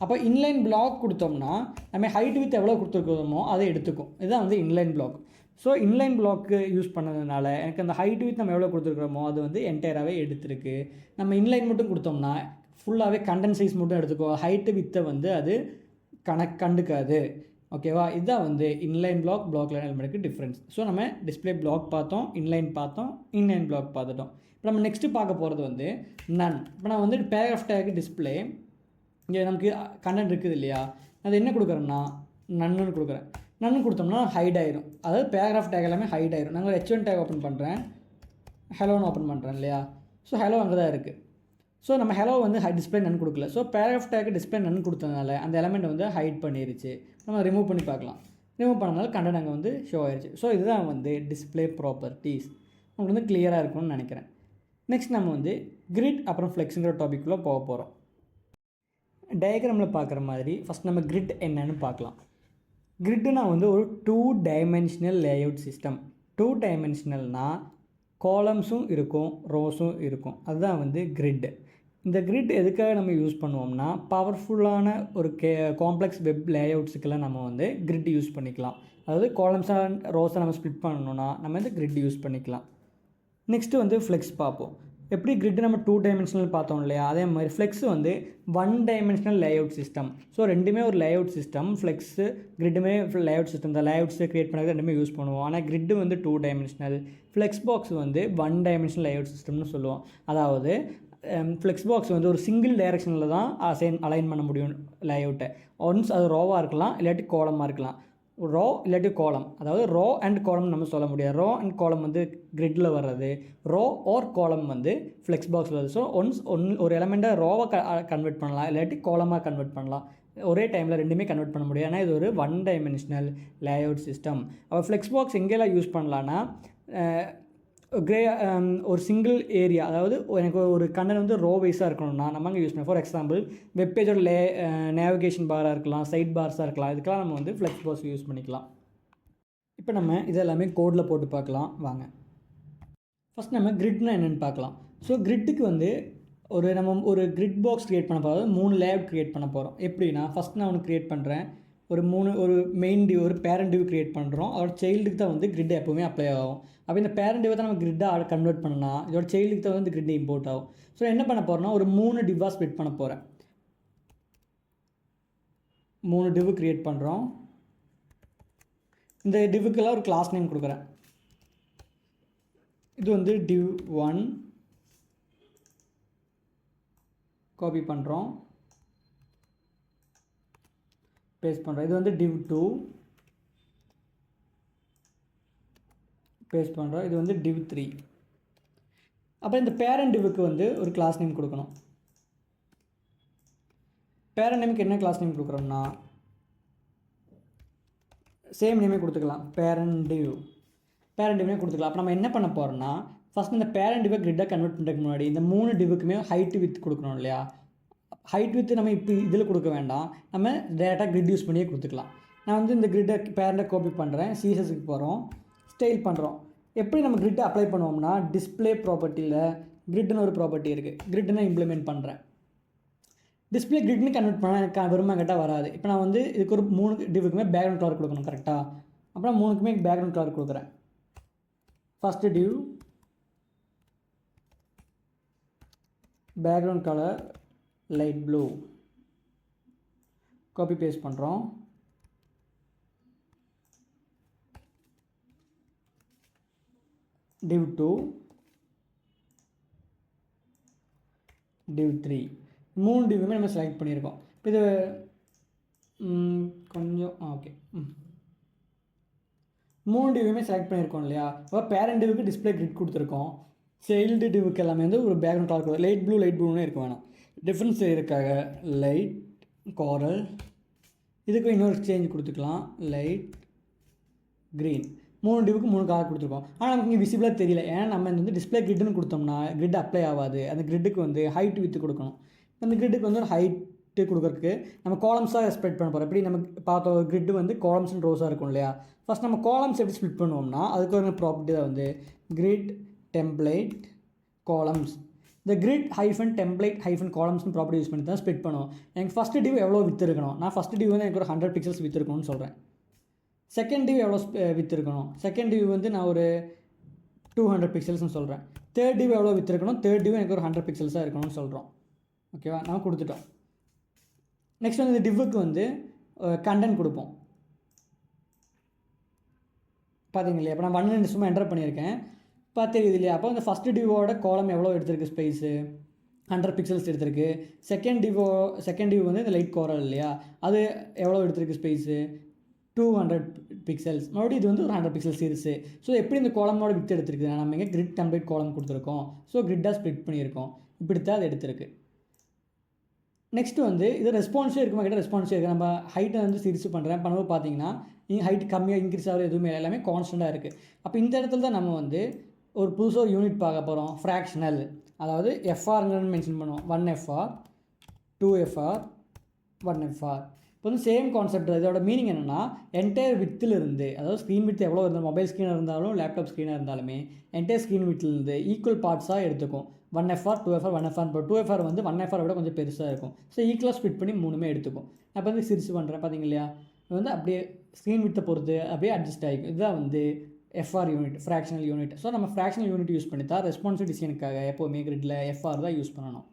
அப்போ இன்லைன் பிளாக் கொடுத்தோம்னா நம்ம ஹைட் வித் எவ்வளோ கொடுத்துருக்கோமோ அதை எடுத்துக்கும். இதுதான் வந்து inline block. So inline block use பண்ணதுனால எனக்கு அந்த ஹைட் வித் நம்ம எவ்வளோ கொடுத்துருக்குறோமோ அது வந்து என்டையராகவே எடுத்துருக்கு. நம்ம இன்லைன் மட்டும் கொடுத்தோம்னா ஃபுல்லாகவே கண்டென்ட் சைஸ் மட்டும் எடுத்துக்கோ, ஹைட்டு வித்தை வந்து அது கண்டுக்காது. ஓகேவா? இதுதான் வந்து இன்லைன் பிளாக் லைன் எலிமெண்ட்டுக்கு டிஃப்ரென்ஸ். ஸோ நம்ம டிஸ்பிளே பிளாக் பார்த்தோம், இன்லைன் பார்த்தோம், இன்லைன் பிளாக் பார்த்துட்டோம். இப்போ நம்ம நெக்ஸ்ட்டு பார்க்க போகிறது வந்து நன். இப்போ நான் வந்து பேராகிராஃப் டேக் டிஸ்பிளே இங்கே நமக்கு கண்டென்ட் இருக்குது இல்லையா, அது என்ன கொடுக்குறேன்னா நன்னு கொடுக்குறேன். நன்னு கொடுத்தோம்னா ஹைட் ஆயிரும். அதாவது பேராகிராஃப் டேக் எல்லாமே ஹைட் ஆயிரும். நாங்கள் H1 டேக் ஓப்பன் பண்ணுறேன், ஹெலோன்னு ஓப்பன் பண்ணுறேன் இல்லையா? ஸோ ஹெலோ அங்கே தான் இருக்குது. ஸோ நம்ம ஹெலோ வந்து டிஸ்பிளே நன் கொடுக்கல. ஸோ பேராகிராஃப் டேக் டிஸ்பிளே நன் கொடுத்ததுனால அந்த எலமெண்ட் வந்து ஹைட் பண்ணிருச்சு. நம்ம ரிமூவ் பண்ணி பார்க்கலாம். ரிமூவ் பண்ணனால கண்டென்ட் அங்கே வந்து ஷோ ஆயிடுச்சு. ஸோ இதுதான் வந்து டிஸ்பிளே ப்ராப்பர்ட்டிஸ். உங்களுக்கு வந்து கிளியராக இருக்கும்னு நினைக்கிறேன். நெக்ஸ்ட் நம்ம வந்து கிரிட் அப்புறம் ஃப்ளெக்ஸுங்கிற டாபிக்குள்ளே போக போகிறோம். டயக்ராமில் பார்க்குற மாதிரி ஃபஸ்ட் நம்ம கிரிட் என்னன்னு பார்க்கலாம். கிரிட்னா வந்து ஒரு 2 டைமென்ஷனல் லேஅவுட் சிஸ்டம். 2 டைமென்ஷனல்னால் காலம்ஸும் இருக்கும், ரோஸும் இருக்கும். அதுதான் வந்து கிரிட். இந்த கிரிட் எதுக்காக நம்ம யூஸ் பண்ணுவோம்னா பவர்ஃபுல்லான ஒரு காம்ப்ளெக்ஸ் வெப் லேஅவுட்ஸுக்கெல்லாம் நம்ம வந்து கிரிட் யூஸ் பண்ணிக்கலாம். அதாவது காலம்ஸாக ரோஸை நம்ம ஸ்ப்ளிட் பண்ணணும்னா நம்ம இந்த கிரிட் யூஸ் பண்ணிக்கலாம். நெக்ஸ்ட்டு வந்து ஃப்ளெக்ஸ் பார்ப்போம். எப்படி கிரிட் நம்ம 2 டைமென்ஷனல் பார்த்தோம் இல்லையா, அதே மாதிரி ஃப்ளெக்ஸ் வந்து 1 டைமென்ஷனல் லேஅவுட் சிஸ்டம். ஸோ ரெண்டுமே ஒரு லேஅவுட் சிஸ்டம். ஃப்ளெக்ஸு கிரிட்டுமே லேஅவுட் சிஸ்டம். இந்த லேஅவுட்ஸை க்ரியேட் பண்ணுறது ரெண்டுமே யூஸ் பண்ணுவோம். ஆனால் கிரிட்டு வந்து 2 டைமென்ஷனல், ஃப்ளெக்ஸ் பாக்ஸ் வந்து 1 டைமென்ஷனல் லேஅவுட் சிஸ்டம்னு சொல்லுவோம். அதாவது ஃப்ளெக்ஸ் பாக்ஸ் வந்து ஒரு சிங்கிள் டைரெக்ஷனில் தான் அலைன் பண்ண முடியும் லேஅவுட்டை. ஒன்ஸ் அது ரோவாக இருக்கலாம், இல்லாட்டி கோலமாக இருக்கலாம். ரோ இல்லாட்டி கோலம், அதாவது ரோ அண்ட் கோலம் நம்ம சொல்ல முடியாது. ரோ அண்ட் கோலம் வந்து கிரிட்டில் வர்றது, ரோ ஆர் கோலம் வந்து ஃப்ளெக்ஸ் பாக்ஸில் வருது. ஸோ ஒரு எலமெண்ட்டை ரோவை கன்வெர்ட் பண்ணலாம், இல்லாட்டி கோலமாக கன்வெர்ட் பண்ணலாம். ஒரே டைமில் ரெண்டுமே கன்வெர்ட் பண்ண முடியும். ஆனால் இது ஒரு 1 டைமென்ஷனல் லேஅவுட் சிஸ்டம். அப்போ ஃப்ளெக்ஸ் பாக்ஸ் எங்கெல்லாம் யூஸ் பண்ணலான்னா ஒரு சிங்கிள் ஏரியா, அதாவது எனக்கு ஒரு கண்டென்ட் வந்து ரோ வைஸாக இருக்கணும்னா நம்ம அங்கே யூஸ் பண்ணலாம். ஃபார் எக்ஸாம்பிள் வெப்பேஜோட நேவிகேஷன் பாராக இருக்கலாம், சைட் பார்ஸாக இருக்கலாம். இதுக்கெல்லாம் நம்ம வந்து ஃப்ளெக்ஸ் பாக்ஸ் யூஸ் பண்ணிக்கலாம். இப்போ நம்ம இதெல்லாமே கோடில் போட்டு பார்க்கலாம் வாங்க. ஃபஸ்ட் நம்ம கிரிட்னா என்னென்னு பார்க்கலாம். ஸோ கிரிட்டுக்கு வந்து நம்ம ஒரு கிரிட் பாக்ஸ் க்ரியேட் பண்ண போகிறோம். 3 லேஅவுட் க்ரியேட் பண்ண போகிறோம். எப்படின்னா ஃபஸ்ட் நான் ஒன்று க்ரியேட் பண்ணுறேன். ஒரு மெயின் டிவ், ஒரு பேரண்ட் டிவ் க்ரியேட் பண்ணுறோம். அதோட சைல்டுக்கு தான் வந்து கிரிட் எப்போவுமே அப்ளை ஆகும். அப்போ இந்த பேரண்ட் டிவை தான் நம்ம கிரிட்டாக கன்வெர்ட் பண்ணால் இதோட சைல்டுக்கு தான் வந்து கிரிட் இம்போர்ட் ஆகும். ஸோ என்ன பண்ண போகிறோன்னா ஒரு 3 டிவ்வாக ஸ்ப்ளிட் பண்ண போகிறேன். 3 டிவ் க்ரியேட் பண்ணுறோம். இந்த டிவுக்கெல்லாம் ஒரு கிளாஸ் நேம் கொடுக்குறேன். இது வந்து div 1 காப்பி பண்ணுறோம், பேஸ்ட் பண்ணுறோம். இது வந்து div 2 பேஸ்ட் பண்ணுறோம். இது வந்து div 3. அப்போ இந்த பேரண்ட் டிவுக்கு வந்து ஒரு கிளாஸ் நேம் கொடுக்கணும். பேரண்ட் நேமுக்கு என்ன கிளாஸ் நேம் கொடுக்குறோம்னா சேம் நேமே கொடுத்துக்கலாம், பேரண்ட் டிவ்னே கொடுத்துக்கலாம். அப்போ நம்ம என்ன பண்ண போகிறோம்னா ஃபஸ்ட் இந்த பேரண்ட் டிவை கிரிட்டாக கன்வெர்ட் பண்ணுறதுக்கு முன்னாடி இந்த 3 டிவுக்குமே ஹைட் வித் கொடுக்கணும் இல்லையா. ஹைட் வித் நம்ம இப்போ இதில் கொடுக்க வேண்டாம், நம்ம டேரெக்டாக கிரிட் யூஸ் பண்ணியே கொடுத்துக்கலாம். நான் வந்து இந்த கிரிட்டை பேரண்ட்டை காப்பி பண்ணுறேன், சிஎஸ்எஸ்க்கு போகிறோம், ஸ்டைல் பண்ணுறோம். எப்படி நம்ம கிரிட்டை அப்ளை பண்ணுவோம்னா டிஸ்பிளே ப்ராப்பர்ட்டியில் கிரிட்னு ஒரு ப்ராப்பர்ட்டி இருக்குது. கிரிட்னா இம்ப்ளிமெண்ட் பண்ணுறேன். டிஸ்பிளே கிரிட்னு கன்வெர்ட் பண்ணால் எனக்கு விரும்ப கேட்டால் வராது. இப்போ நான் வந்து இதுக்கு ஒரு 3 டிவுக்குமே பேக்ரவுண்ட் கலர் கொடுக்கணும் கரெக்டாக. அப்புறம் 3க்குமே பேக்ரவுண்ட் கலர் கொடுக்குறேன். First div background colour light blue, copy paste பண்ணுறோம். div 2 div 3 3 டிவுமே நம்ம செலக்ட் பண்ணியிருக்கோம். இப்போ இது கொஞ்சம் ஓகே 3 டிவுமே செலக்ட் பண்ணியிருக்கோம் இல்லையா. இப்போ பேரண்ட் டிவுக்கு டிஸ்பிளே கிரிட் கொடுத்துருக்கோம், சைல்டு டிவுக்கு எல்லாமே வந்து ஒரு பேக்ரவுண்ட் கலர் கொடுக்கும். லைட் ப்ளூன்னு இருக்க வேணாம். டிஃப்ரென்ஸ் இருக்காக லைட் கோரல், இதுக்கும் இன்னொரு சேஞ்ச் கொடுத்துக்கலாம், லைட் க்ரீன். 3 டிவுக்கு 3 கலர் கொடுத்துருக்கோம். ஆனால் நமக்கு இங்கே விசிபிளாக தெரியல. ஏன்னா நம்ம வந்து டிஸ்பிளே கிரிட்னு கொடுத்தோம்னா கிரிட் அப்ளை ஆகாது. அந்த கிரிட்டுக்கு வந்து ஹைட் வித்து கொடுக்கணும். அந்த கிரிட்டுக்கு வந்து ஒரு ஹைட்டு கொடுக்குறதுக்கு நம்ம காலம்ஸாக ஸ்ப்ரெட் பண்ண போகிறோம். எப்படி நமக்கு பார்த்த ஒரு கிரிட்டு வந்து காலம்ஸ் அண்ட் ரோஸாக இருக்கும் இல்லையா. ஃபஸ்ட் நம்ம காலம்ஸ் எப்படி ஸ்ப்ளிட் பண்ணுவோம்னா அதுக்கு ஒரு ப்ராப்பர்ட்டி தான் வந்து கிரிட் டெம்ப்ளேட் காலம்ஸ். இந்த கிரிட் -டெம்ப்ளேட் காலம்ஸ்னு ப்ராப்பர்ட்டி யூஸ் பண்ணி தான் ஸ்ப்ளிட் பண்ணுவோம். எனக்கு ஃபஸ்ட்டு டிவ் எவ்வளோ வித்து இருக்கணும், நான் ஃபஸ்ட்டு டிவ் வந்து எனக்கு ஒரு 100 பிக்சல்ஸ் வித்து இருக்கணும்னு சொல்கிறேன். செகண்ட் டிவ் எவ்வளோ வித்து இருக்கணும், செகண்ட் டிவ் வந்து நான் ஒரு 200 பிக்சல்ஸ்னு சொல்கிறேன். தேர்ட் டிவ் எவ்வளோ வித்து இருக்கணும், தேர்ட் டிவ் எனக்கு ஒரு 100 பிக்சல்ஸாக இருக்கணும்னு சொல்கிறோம். ஓகேவா, நம்ம கொடுத்துட்டோம். நெக்ஸ்ட் வந்து இந்த டிவ்வுக்கு வந்து கண்டென்ட் கொடுப்போம். பார்த்தீங்க இல்லையா, இப்போ நான் 1 சும்மா என்டர் பண்ணியிருக்கேன், தெரியுது இல்லையா. அப்போ இந்த ஃபஸ்ட்டு டிவோட காலம் எவ்வளோ எடுத்திருக்கு ஸ்பேஸு, 100 பிக்சல்ஸ் எடுத்திருக்கு. செகண்ட் டிவ் வந்து இந்த லைட் கோரல் இல்லையா, அது எவ்வளோ எடுத்திருக்கு ஸ்பேஸு, 200 பிக்சல்ஸ். மறுபடியும் இது வந்து ஒரு 100 பிக்சல் சீரிஸு. ஸோ எப்படி இந்த காலமோட வித்து எடுத்துருக்கு, நம்ம இங்கே கிரிட் டெம்ப்ளேட் காலம் கொடுத்துருக்கோம். ஸோ கிரிட்டாக ஸ்ப்ளிட் பண்ணியிருக்கோம். இப்படித்தான் அது எடுத்திருக்கு. நெக்ஸ்ட் வந்து இது ரெஸ்பான்ஸே இருக்குமா கேட்டால் ரெஸ்பான்ஸே இருக்குது. நம்ம ஹைட்டை வந்து சிரிச்சு பண்ணும்போது பார்த்தீங்கன்னா ஹைட் கம்மியாக இன்க்ரீஸ் ஆகிறது எதுவுமே எல்லாமே கான்ஸ்டண்ட்டாக இருக்குது. அப்போ இந்த இடத்துல தான் நம்ம வந்து ஒரு புதுசாக யூனிட் பார்க்க போகிறோம், ஃப்ராக்ஷனல். அதாவது எஃப்ஆர்னு மென்ஷன் பண்ணுவோம். 1FR 2FR 1FR. இப்போ வந்து சேம் கான்செப்ட். இதோட மீனிங் என்னென்னா என்டையர் வித்திலிருந்து, அதாவது ஸ்க்ரீன் வித் எவ்வளோ இருந்தாலும், மொபைல் ஸ்க்ரீனாக இருந்தாலும் லேப்டாப் ஸ்க்ரீனாக இருந்தாலுமே என்டையர் ஸ்க்ரீன் வித்திலிருந்து ஈக்குவல் பார்ட்ஸாக எடுத்துக்கும். 1FR 2FR 1FR. இப்போ 2FR வந்து 1FR விட கொஞ்சம் பெருசாக இருக்கும். ஸோ ஈக்குவலாக ஸ்பிட் பண்ணி 3மே எடுத்துக்கும். நான் இப்போ வந்து சிரிச்சு பண்ணுறேன் பார்த்தீங்க இல்லையா, இது வந்து அப்படியே ஸ்க்ரீன் வித்தை பொறுத்து அப்படியே அட்ஜஸ்ட் ஆகிக்கும். இதுதான் வந்து FR unit, fractional unit. So நம்ம ஃப்ராக்ஷனல் யூனிட் யூஸ் பண்ணி தான் ரெஸ்பான்சிவ் டிசைனுக்காக எப்போவுமே கிரிட்டில் எஃப்ஆர் தான் யூஸ் பண்ணணும்.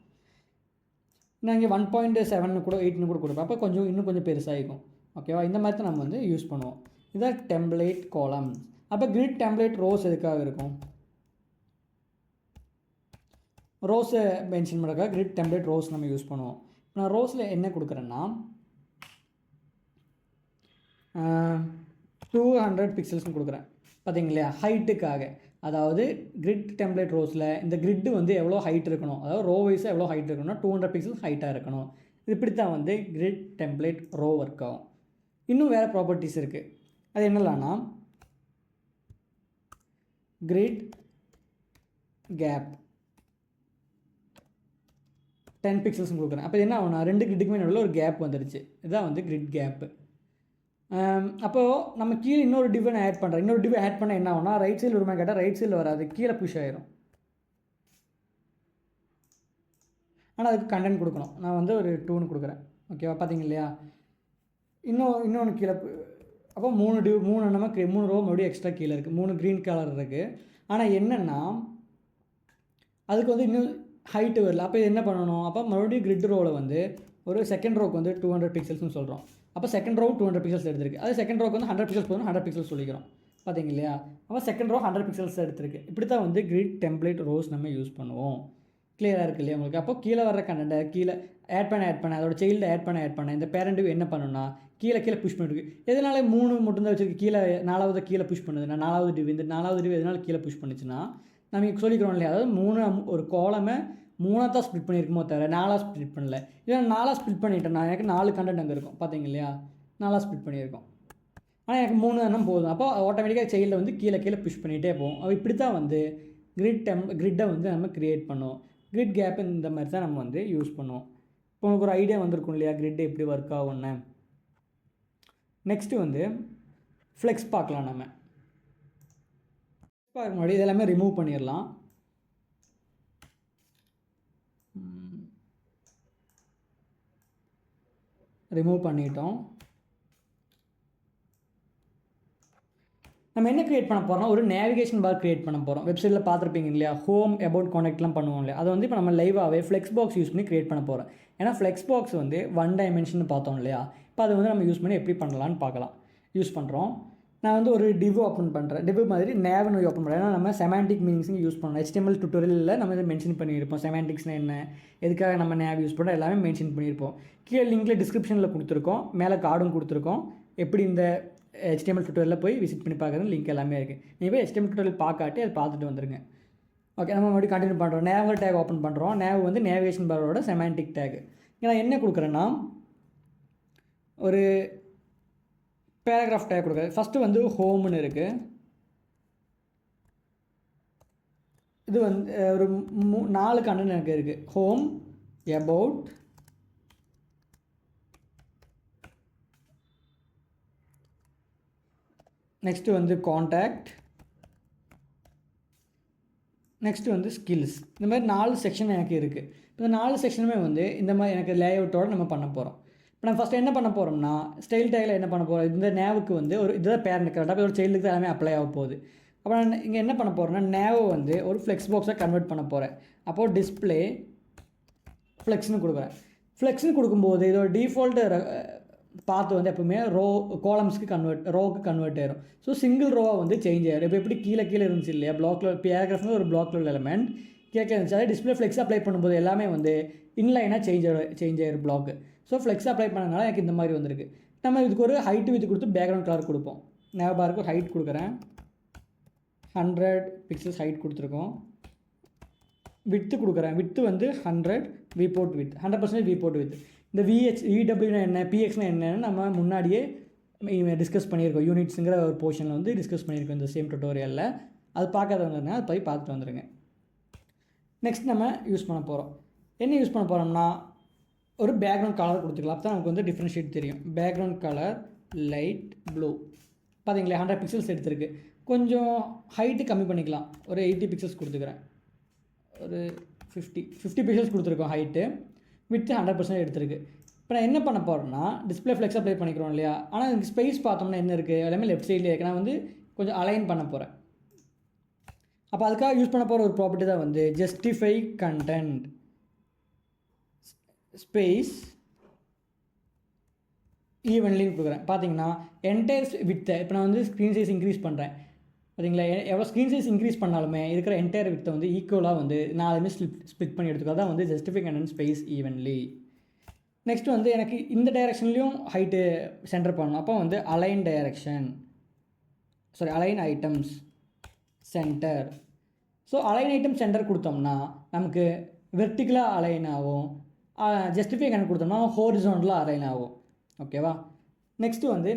நான் இங்கே 1.7 கூட 8 கூட கொடுப்பேன். அப்போ இன்னும் கொஞ்சம் பெருசாகிக்கும். ஓகேவா, இந்த மாதிரி தான் நம்ம வந்து யூஸ் பண்ணுவோம். இதான் டெம்ப்ளேட் காலம்ஸ். அப்போ கிரிட் டெம்ப்ளேட் ரோஸ் எதுக்காக இருக்கும், ரோஸை மென்ஷன் பண்ணுறதுக்காக கிரிட் டெம்ப்ளேட் ரோஸ் நம்ம யூஸ் பண்ணுவோம். நான் ரோஸில் என்ன கொடுக்குறேன்னா 200 பிக்சல்ஸ்னு கொடுக்குறேன். பார்த்தீங்க இல்லையா, ஹைட்டுக்காக. அதாவது கிரிட் டெம்ப்ளேட் ரோஸில் இந்த கிரிட்டு வந்து எவ்வளோ ஹைட் இருக்கணும், அதாவது ரோ வைஸாக எவ்வளோ ஹைட் இருக்கணும்னா 200 பிக்சல்ஸ் ஹைட்டாக இருக்கணும். இப்படி தான் வந்து கிரிட் டெம்ப்ளேட் ரோ ஒர்க் ஆகும். இன்னும் வேறு ப்ராப்பர்ட்டிஸ் இருக்குது. அது என்னலான்னா கிரிட் கேப் 10 பிக்சல்ஸ் கொடுக்குறேன். அப்போ என்ன ஆகும்னா 2 கிரிட்டுக்குமே நடுவில் ஒரு கேப் வந்துடுச்சு. இதுதான் வந்து கிரிட் கேப்பு. அப்போது நம்ம கீழே இன்னொரு டிவை ஆட் பண்ணுறேன். இன்னொரு டிவை ஆட் பண்ணால் என்ன ஆகும்னா ரைட் சைடில் வருமா கேட்டால் ரைட் சைடில் வராது, கீழே புஷ் ஆயிரும். ஆனால் அதுக்கு கண்டென்ட் கொடுக்கணும். நான் வந்து ஒரு 2ன்னு கொடுக்குறேன். ஓகேவா, பார்த்தீங்க இல்லையா. இன்னொன்று கீழே. அப்போ 3 நமக்கு 3 ரோ மறுபடியும் எக்ஸ்ட்ரா கீழே இருக்குது. 3 க்ரீன் கலர் இருக்குது. ஆனால் என்னென்னா அதுக்கு வந்து இன்னும் ஹைட்டு வரல. அப்போ என்ன பண்ணணும், அப்போ மறுபடியும் கிரிட் ரோவில் வந்து ஒரு செகண்ட் ரோக்கு வந்து 200 பிக்சல்ஸ்னு சொல்கிறோம். அப்போ செகண்ட் ரோ 200 பிக்சல்ஸ் எடுத்திருக்கு. அது செகண்ட் ரோக்கு வந்து 100 பிக்சல்ஸ் போதும், 100 பிக்சல்ஸ் சொல்லிக்கிறோம். பார்த்தீங்க இல்லையா. அப்போ செகண்ட் ரோ 100 பிக்சல்ஸ் எடுத்திருக்கு. இப்படி தான் வந்து கிரிட் டெம்ப்ளேட் ரோஸ் நம்ம யூஸ் பண்ணுவோம். கிளியராக இருக்குது இல்லையா உங்களுக்கு. அப்போ கீழே வர கண்டென்ட்டை கீழே ஆட் பண்ண அதோட சைல்டு ஆட் பண்ண இந்த பேரண்ட் என்ன பண்ணணும்னா கீழே புஷ் பண்ணிருக்கு. எதனால 3 மட்டும்தான் வச்சுருக்கு, கீழே 4வது கீழே புஷ் பண்ணுது. நான் 4வது டிவ், இந்த 4வது டிவ் எதனால் கீழே புஷ் பண்ணிச்சுன்னா நம்ம சொல்லிக்கிறோம் இல்லையா, அதாவது 3 ஒரு காலமை 3 தான் ஸ்ப்ளிட் பண்ணியிருக்குமோ தவிர 4 ஸ்ப்ளிட் பண்ணல. இல்லை 4 ஸ்ப்ளிட் பண்ணிட்டேன்னா எனக்கு 4 கண்டென்ட் அங்கே இருக்கும். பார்த்தீங்க இல்லையா, 4 ஸ்ப்ளிட் பண்ணியிருக்கோம். ஆனால் எனக்கு 3 தான் போதும். அப்போ ஆட்டோமேட்டிக்காக சைல்டில் வந்து கீழே புஷ் பண்ணிகிட்டே போகும். அப்போ இப்படி தான் வந்து கிரிட்டை வந்து நம்ம க்ரியேட் பண்ணுவோம். கிரிட் கேப் இந்த மாதிரி தான் நம்ம வந்து யூஸ் பண்ணுவோம். இப்போ உங்களுக்கு ஒரு ஐடியா வந்திருக்கும் இல்லையா, கிரிட் எப்படி ஒர்க் ஆகும்னு. நெக்ஸ்ட்டு வந்து ஃப்ளெக்ஸ் பார்க்கலாம். நம்ம பார்க்க முன்னாடி இதெல்லாமே ரிமூவ் பண்ணிடலாம். ரிமூவ் பண்ணிட்டோம். நம்ம என்ன க்ரியேட் பண்ண போகிறோம்னா ஒரு நேவிகேஷன் பார் க்ரியேட் பண்ண போகிறோம். வெப்சைட்டில் பார்த்துருப்பீங்க இல்லையா, ஹோம் அபவுட் கான்டெக்ட்லாம் பண்ணுவோம் இல்லையா, அதை வந்து இப்போ நம்ம லைவாகவே ஃப்ளெக்ஸ் பாக்ஸ் யூஸ் பண்ணி க்ரியேட் பண்ண போகிறோம். ஏன்னா ஃப்ளெக்ஸ் பாக்ஸ் வந்து 1 டைமென்ஷன் பார்த்தோம் இல்லையா, இப்போ அதை வந்து நம்ம யூஸ் பண்ணி எப்படி பண்ணலான்னு பார்க்கலாம். யூஸ் பண்ணுறோம். நான் வந்து ஒரு டிவ் ஓப்பன் பண்ணுறேன். டிவ் மாதிரி நேவ்னு ஓப்பன் பண்ணுறேன். ஏன்னா நம்ம செமாண்டிக் மீனிங்ஸும் யூஸ் பண்ணலாம். HTML டுட்டோரியலில் நம்ம இதை மென்ஷன் பண்ணியிருப்போம். செமாண்டிக்ஸ்னால் என்ன, எதுக்காக நம்ம நேவ் யூஸ் பண்ணுறோம் எல்லாமே மென்ஷன் பண்ணியிருப்போம். கீழே லிங்க்கில் டிஸ்கிரிப்ஷனில் கொடுத்துருக்கோம், மேலே கார்டும் கொடுத்துருக்கோம். எப்படி இந்த HTML டுட்டோரியலில் போய் விசிட் பண்ணி பார்க்குறது லிங்க் எல்லாமே இருக்குது. நீங்கள் போய் HTML டுட்டோரியல் பார்க்காட்டி அதை பார்த்துட்டு வந்துடுங்க. ஓகே, நம்ம மறுபடியும் கண்டினியூ பண்ணுறோம். நேவ் டேக் ஓப்பன் பண்ணுறோம். நேவ் வந்து நேவிகேஷன் பாரோட செமாண்டிக் டேக். நான் என்ன கொடுக்குறேன்னா ஒரு பேராகிராஃப் டேக் கொடுக்குறேன். ஃபஸ்ட்டு வந்து ஹோம்னு இருக்குது. இது வந்து ஒரு 4 கண்டென்ட் எனக்கு இருக்குது. ஹோம், அபவுட், நெக்ஸ்ட்டு வந்து கான்டாக்ட், நெக்ஸ்ட்டு வந்து ஸ்கில்ஸ். இந்த மாதிரி 4 செக்ஷன் எனக்கு இருக்குது. இந்த 4 செக்ஷனுமே வந்து இந்த மாதிரி எனக்கு லேஅவுட்டோடு நம்ம பண்ண போகிறோம். இப்போ நம்ம ஃபஸ்ட்டு என்ன பண்ண போகிறோம்னா ஸ்டைல் டேக்கில் என்ன பண்ண போகிறோம், இந்த நேவுக்கு வந்து ஒரு இதுதான் பேரண்ட் கரெக்டாக ஒரு சைல்டுக்கு தான் எல்லாமே அப்ளை ஆக போகுது. அப்போ நான் இங்கே என்ன பண்ண போகிறேன்னா நேவை வந்து ஒரு ஃப்ளெக்ஸ் பாக்ஸாக கன்வெர்ட் பண்ண போகிறேன். அப்போது டிஸ்பிளே ஃப்ளெக்ஸ்னு கொடுக்குறேன். ஃப்ளெக்ஸ்னு கொடுக்கும்போது இதோட டிஃபால்ட்டு பார்த்து வந்து எப்பவுமே கோலம்ஸ்க்கு ரோவுக்கு கன்வெர்ட் ஆயிரும். ஸோ சிங்கிள் ரோவாக வந்து சேஞ்ச் ஆயிரும். இப்போ எப்படி கீழே இருந்துச்சு இல்லையா, பிளாக்ல பேராகிராஃப்னு ஒரு பிளாக்ல உள்ள எலமெண்ட் கீழே இருந்துச்சு. அதே டிஸ்பிளே ஃப்ளெக்ஸ் அப்ளை பண்ணும்போது எல்லாமே வந்து இன்லைனாக சேஞ்ச் ஆயிரும் பிளாக்கு. ஸோ ஃப்ளெக்ஸ் அப்ளை பண்ணனால எனக்கு இந்த மாதிரி வந்திருக்கு. நம்ம இதுக்கு ஒரு ஹைட்டு வித்து கொடுத்து பேக்ரவுண்ட் கலர் கொடுப்போம். நேவ் பாருக்கு ஹைட் கொடுக்குறேன், 100 பிக்சல்ஸ் ஹைட் கொடுத்துருக்கோம். வித்து கொடுக்குறேன், வித்து வந்து 100 விபோர்ட் வித் 100% விபோர்ட் வித். இந்த விடபிள்யூனா என்ன, பிஎக்ஸ்னா என்னன்னு நம்ம முன்னாடியே டிஸ்கஸ் பண்ணியிருக்கோம். யூனிட்ஸுங்கிற ஒரு போர்ஷனில் வந்து டிஸ்கஸ் பண்ணியிருக்கோம் இந்த சேம் டுட்டோரியலில். அது பார்க்காதவங்கன்னா அது போய் பார்த்துட்டு வந்துடுங்க. நெக்ஸ்ட் நம்ம யூஸ் பண்ண போகிறோம். என்ன யூஸ் பண்ண போகிறோம்னா ஒரு பேக்ரவுண்ட் கலர் கொடுத்துக்கலாம். அப்போ தான் நமக்கு வந்து டிஃப்ரென்ஷியேட் தெரியும். Background colour light blue. பார்த்தீங்களா 100 பிக்சல்ஸ் எடுத்துருக்கு. கொஞ்சம் ஹைட்டு கம்மி பண்ணிக்கலாம். ஒரு 80 பிக்சல்ஸ் கொடுத்துக்கிறேன். ஒரு 50 பிக்சல்ஸ் கொடுத்துருக்கோம் ஹைட்டு. வித்து 100% எடுத்துருக்கு. இப்போ நான் என்ன பண்ண போகிறேன்னா டிஸ்பிளே ஃப்ளெக்ஸ் அப்ளை பண்ணிக்கிறோம் இல்லையா. ஆனால் எனக்கு ஸ்பேஸ் பார்த்தோம்னா என்ன இருக்குது, எல்லாமே லெஃப்ட் சைட்லேயே இருக்குது. நான் வந்து கொஞ்சம் அலைன் பண்ண போகிறேன். அப்போ அதுக்காக யூஸ் பண்ண போகிற ஒரு ப்ராப்பர்ட்டி தான் வந்து ஜஸ்டிஃபை கண்டென்ட் ஸ்பேஸ் ஈவன்லின்னு கொடுக்குறேன். பார்த்தீங்கன்னா என்டையர் வித்தை இப்போ நான் வந்து ஸ்க்ரீன் சைஸ் இன்க்ரீஸ் பண்ணுறேன். பார்த்தீங்களா, எவ்வளோ ஸ்க்ரீன் சைஸ் இன்க்ரீஸ் பண்ணாலுமே இருக்கிற என்டையர் வித்தை வந்து ஈக்குவலாக வந்து 4 ஸ்ப்ளிட் பண்ணி எடுத்துக்கோ. தான் வந்து justify content space evenly. Next வந்து எனக்கு இந்த டைரெக்ஷன்லேயும் ஹைட்டு சென்டர் பண்ணணும். அப்போ வந்து align direction align items centre. So align item centre கொடுத்தோம்னா நமக்கு வெர்டிக்கலாக அலைன் ஆகும். ஜஸ்டிஃபை கண்டென்ட் கொடுத்தோம்னா ஹோரிசான்டலாக அலைன் ஆகும். ஓகேவா. நெக்ஸ்ட்டு வந்து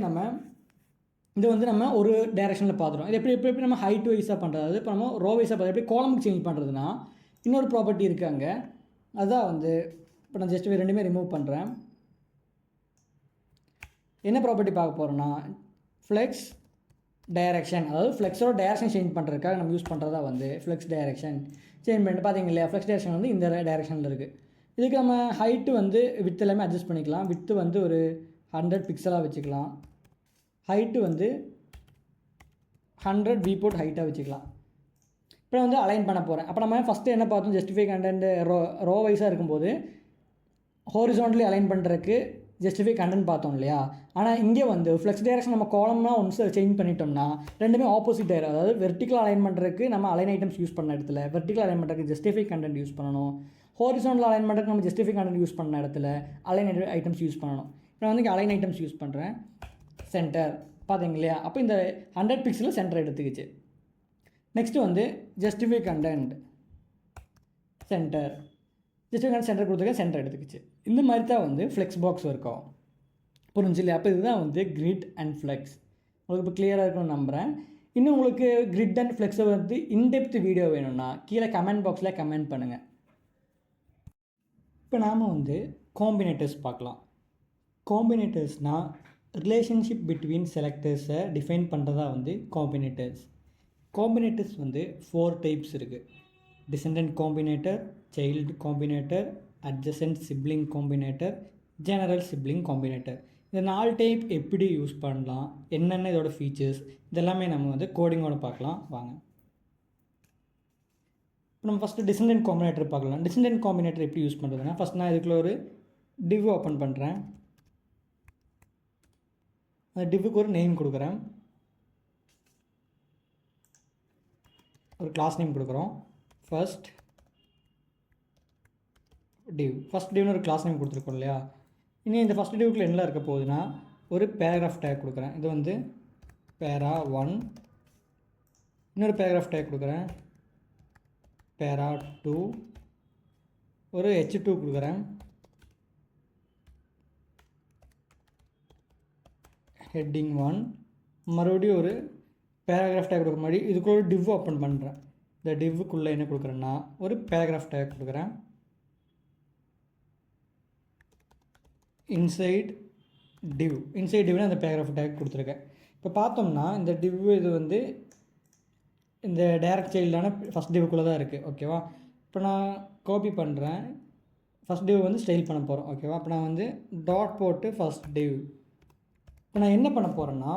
இது வந்து நம்ம ஒரு டைரெக்ஷனில் பார்த்துருவோம். இது எப்படி நம்ம ஹைட் வைஸாக பண்ணுறது, இப்போ நம்ம ரோ வைஸாக பார்த்து எப்படி காலமுக்கு சேஞ்ச் பண்ணுறதுனா இன்னொரு ப்ராப்பர்ட்டி இருக்குது அங்கே. அதுதான் வந்து இப்போ நான் ஜஸ்ட் ரெண்டுமே ரிமூவ் பண்ணுறேன். என்ன ப்ராப்பர்ட்டி பார்க்க போகிறோன்னா ஃப்ளெக்ஸ் டைரெக்ஷன், அதாவது ஃப்ளெக்ஸோட டைரெக்ஷன் சேஞ்ச் பண்ணுறதுக்காக நம்ம யூஸ் பண்ணுறதா வந்து ஃப்ளெக்ஸ் டைரெக்ஷன் சேஞ்ச் பண்ணிட்டு பார்த்தீங்க இல்லையா. ஃப்ளெக்ஸ் டைரெக்ஷன் வந்து இந்த டைரெக்ஷனில் இருக்குது. இதுக்கு நம்ம ஹைட்டு வந்து வித் எல்லாமே அட்ஜஸ்ட் பண்ணிக்கலாம். வித்து வந்து ஒரு 100 பிக்சலாக வச்சுக்கலாம். ஹைட்டு வந்து 100 விபோர்ட் ஹைட்டாக வச்சுக்கலாம். இப்போ வந்து அலைன் பண்ண போகிறேன். அப்போ நம்ம ஃபஸ்ட்டு என்ன பார்த்தோம், ஜஸ்டிஃபை கண்டென்ட் ரோ வைஸாக இருக்கும்போது ஹோரிசான்டலி அலைன் பண்ணுறதுக்கு ஜஸ்டிஃபை கண்டென்ட் பார்த்தோம் இல்லையா. ஆனால் இங்கே வந்து ஃப்ளெக்ஸ் டைரெக்ஷன் நம்ம காலம்லாம் ஒன்ஸ் சேஞ்ச் பண்ணிட்டோம்னா ரெண்டுமே ஆப்போசிட் ஆயிரும். அதாவது வெர்டிக்கல் அலைன் பண்ணுறதுக்கு நம்ம அலைன் ஐட்டம்ஸ் யூஸ் பண்ண இடத்துல வெர்டிக்கல் அலைன் பண்ணுறதுக்கு ஜஸ்டிஃபை கண்டென்ட் யூஸ் பண்ணணும். ஹோரிசான்டல் அலைன் பண்ணுறதுக்கு நம்ம ஜஸ்டிஃபை கண்டென்ட் யூஸ் பண்ண இடத்துல அலைன் ஐட்டம்ஸ் யூஸ் பண்ணணும். இப்போ வந்து அலைன் ஐட்டம்ஸ் யூஸ் பண்ணுறேன். சென்டர் பார்த்தீங்க இல்லையா. அப்போ இந்த 100 பிக்சலில் சென்டர் எடுத்துக்கிச்சு. நெக்ஸ்ட்டு வந்து justify content centre, justify content centre கொடுத்துருக்க சென்டர் எடுத்துக்கிச்சு. இந்த மாதிரி தான் வந்து ஃப்ளெக்ஸ் பாக்ஸ் ஒர்க் ஆகும். புரிஞ்சு இல்லையா. அப்போ இதுதான் வந்து கிரிட் அண்ட் ஃப்ளெக்ஸ். உங்களுக்கு இப்போ கிளியராக இருக்கும்னு நம்புகிறேன். இன்னும் உங்களுக்கு கிரிட் அண்ட் ஃப்ளெக்ஸை வந்து இன்டெப்த் வீடியோ வேணும்னா கீழே கமெண்ட் பாக்ஸில் கமெண்ட் பண்ணுங்கள். இப்போ நாம் வந்து காம்பினேட்டர்ஸ் பார்க்கலாம். காம்பினேட்டர்ஸ்னால் ரிலேஷன்ஷிப் பிட்வீன் செலக்டர்ஸை டிஃபைன் பண்ணுறதா வந்து காம்பினேட்டர்ஸ். காம்பினேட்டர்ஸ் வந்து 4 டைப்ஸ் இருக்குது. Descendant Combinator, child Combinator, adjacent sibling Combinator, general sibling Combinator. இந்த 4 டைப் எப்படி யூஸ் பண்ணலாம், என்னென்ன இதோட ஃபீச்சர்ஸ், இதெல்லாமே நம்ம வந்து கோடிங்கோட பார்க்கலாம் வாங்க. இப்போ நம்ம ஃபஸ்ட்டு டிசெண்டன்ட் காம்பினேட்டர் பார்க்கலாம். டிசெண்டன்ட் காம்பினேட்டர் எப்படி யூஸ் பண்ணுறதுன்னா ஃபஸ்ட் நான் இதுக்குள்ள ஒரு டிவ் ஓப்பன் பண்ணுறேன். அந்த டிவ்வுக்கு ஒரு நேம் கொடுக்குறேன். ஒரு கிளாஸ் நேம் கொடுக்குறோம். ஃபர்ஸ்ட் டிவ்னு ஒரு கிளாஸ் நேம் கொடுத்துருக்கோம் இல்லையா. இனி இந்த ஃபஸ்ட் டிவ்க்குள்ள என்ன இருக்க போகுதுன்னா ஒரு பேராகிராஃப் டேக் கொடுக்குறேன். இது வந்து பேரா 1. இன்னொரு பேராகிராஃப் டேக் கொடுக்குறேன். பேரா 2 ஒரு H2 கொடுக்குறேன். ஹெட்டிங் 1 மறுபடியும் ஒரு பேராகிராஃப் டேக் கொடுக்குற மாதிரி இதுக்குள்ள ஒரு டிவ் ஓப்பன் பண்ணுறேன். இந்த டிவ்வுக்குள்ளே என்ன கொடுக்குறேன்னா ஒரு பேராகிராஃப் டேக் கொடுக்குறேன். இன்சைட் டிவ்னா அந்த பேராகிராஃப் டேக் கொடுத்துருக்கேன். இப்போ பார்த்தோம்னா இந்த டிவ் இது வந்து இந்த டைரக்ட் சைல்டான ஃபஸ்ட் டிவ்வுக்குள்ளே தான் இருக்குது. ஓகேவா? இப்போ நான் காப்பி பண்ணுறேன். ஃபஸ்ட் டிவ் வந்து ஸ்டைல் பண்ண போகிறோம். ஓகேவா? இப்போ நான் வந்து டாட் போட்டு ஃபஸ்ட் டிவ். இப்போ நான் என்ன பண்ண போகிறேன்னா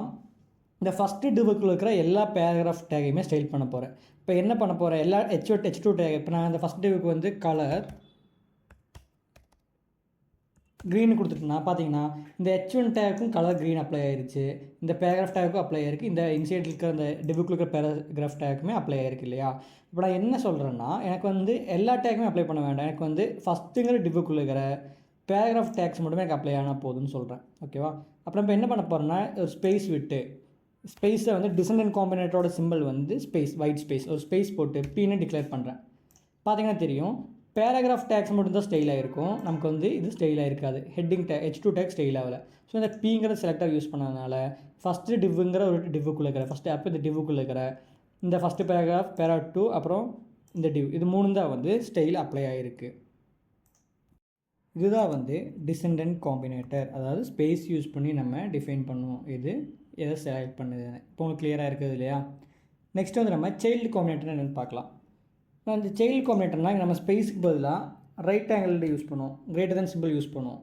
இந்த ஃபஸ்ட்டு டிவுக்குள்ள இருக்கிற எல்லா பேராகிராஃப் டேகையுமே ஸ்டைல் பண்ண போகிறேன். இப்போ என்ன பண்ண போகிறேன், எல்லா H2 டேக். இப்போ நான் இந்த ஃபஸ்ட் டிவுக்கு வந்து கலர் க்ரீன் கொடுத்துட்டேன்னா பார்த்தீங்கன்னா இந்த H1 டேக்கும் கலர் க்ரீன் அப்ளை ஆயிடுச்சு. இந்த பேராகிராஃப் டேக்கும் அப்ளை ஆயிருக்கு. இந்த இன்சைட் இருக்கிற அந்த டிவுக்குள்ள இருக்கிற பேராகிராஃப் டேக்குமே அப்ளை ஆயிருக்கு இல்லையா? இப்போ நான் என்ன சொல்கிறேன்னா எனக்கு வந்து எல்லா டேக்குமே அப்ளை பண்ண வேண்டாம். எனக்கு வந்து ஃபஸ்ட்டுங்கிற டிவுக்குள்ள இருக்கிற பேராகிராஃப் டேக்ஸ் மட்டுமே எனக்கு அப்ளை ஆனால் போதும்னு சொல்கிறேன். ஓகேவா? அப்புறம் இப்போ என்ன பண்ண போகிறேன்னா ஒரு ஸ்பேஸ் விட்டு ஸ்பேஸை வந்து டிசெண்டன்ட் காம்பினேட்டரோட சிம்பிள் வந்து ஸ்பேஸ் ஒயிட் ஸ்பேஸ் ஒரு ஸ்பேஸ் போட்டு பீன்னு டிக்ளேர் பண்ணுறேன். பார்த்தீங்கன்னா தெரியும் பேராகிராஃப் டேக்ஸ் மட்டும்தான் ஸ்டைல் ஆகிருக்கும். நமக்கு வந்து இது ஸ்டைல் ஆகிருக்காது. ஹெட்டிங் H2 டேக் ஸ்டைல் ஆகலை. ஸோ இந்த பீங்கிற செலக்டர் யூஸ் பண்ணதுனால ஃபஸ்ட்டு டிவ்வுங்கிற ஒரு டிவ்வுக்குள்ளே இருக்கிற ஃபஸ்ட்டு அப்போ இந்த டிவ்வுக்குள்ளே இருக்கிற இந்த ஃபஸ்ட்டு பேராகிராஃப் பேரா 2 அப்புறம் இந்த டிவ் இது 3 தான் வந்து ஸ்டைல் அப்ளை ஆகிருக்கு. இதுதான் வந்து டிசெண்டன்ட் காம்பினேட்டர், அதாவது ஸ்பேஸ் யூஸ் பண்ணி நம்ம டிஃபைன் பண்ணுவோம். இது எதை செலக்ட் பண்ணுதுன்னு இப்போ உங்களுக்கு கிளியராக இருக்குது இல்லையா? நெக்ஸ்ட் வந்து நம்ம சைல்டு காம்பினேட்டர் என்னென்னு பார்க்கலாம். இந்த சைல்டு காம்பினேட்டர்னால் நம்ம ஸ்பேஸுக்கு பதிலாக ரைட் ஆங்கிள் யூஸ் பண்ணுவோம், கிரேட்டர் தென் சிம்பிள் யூஸ் பண்ணுவோம்.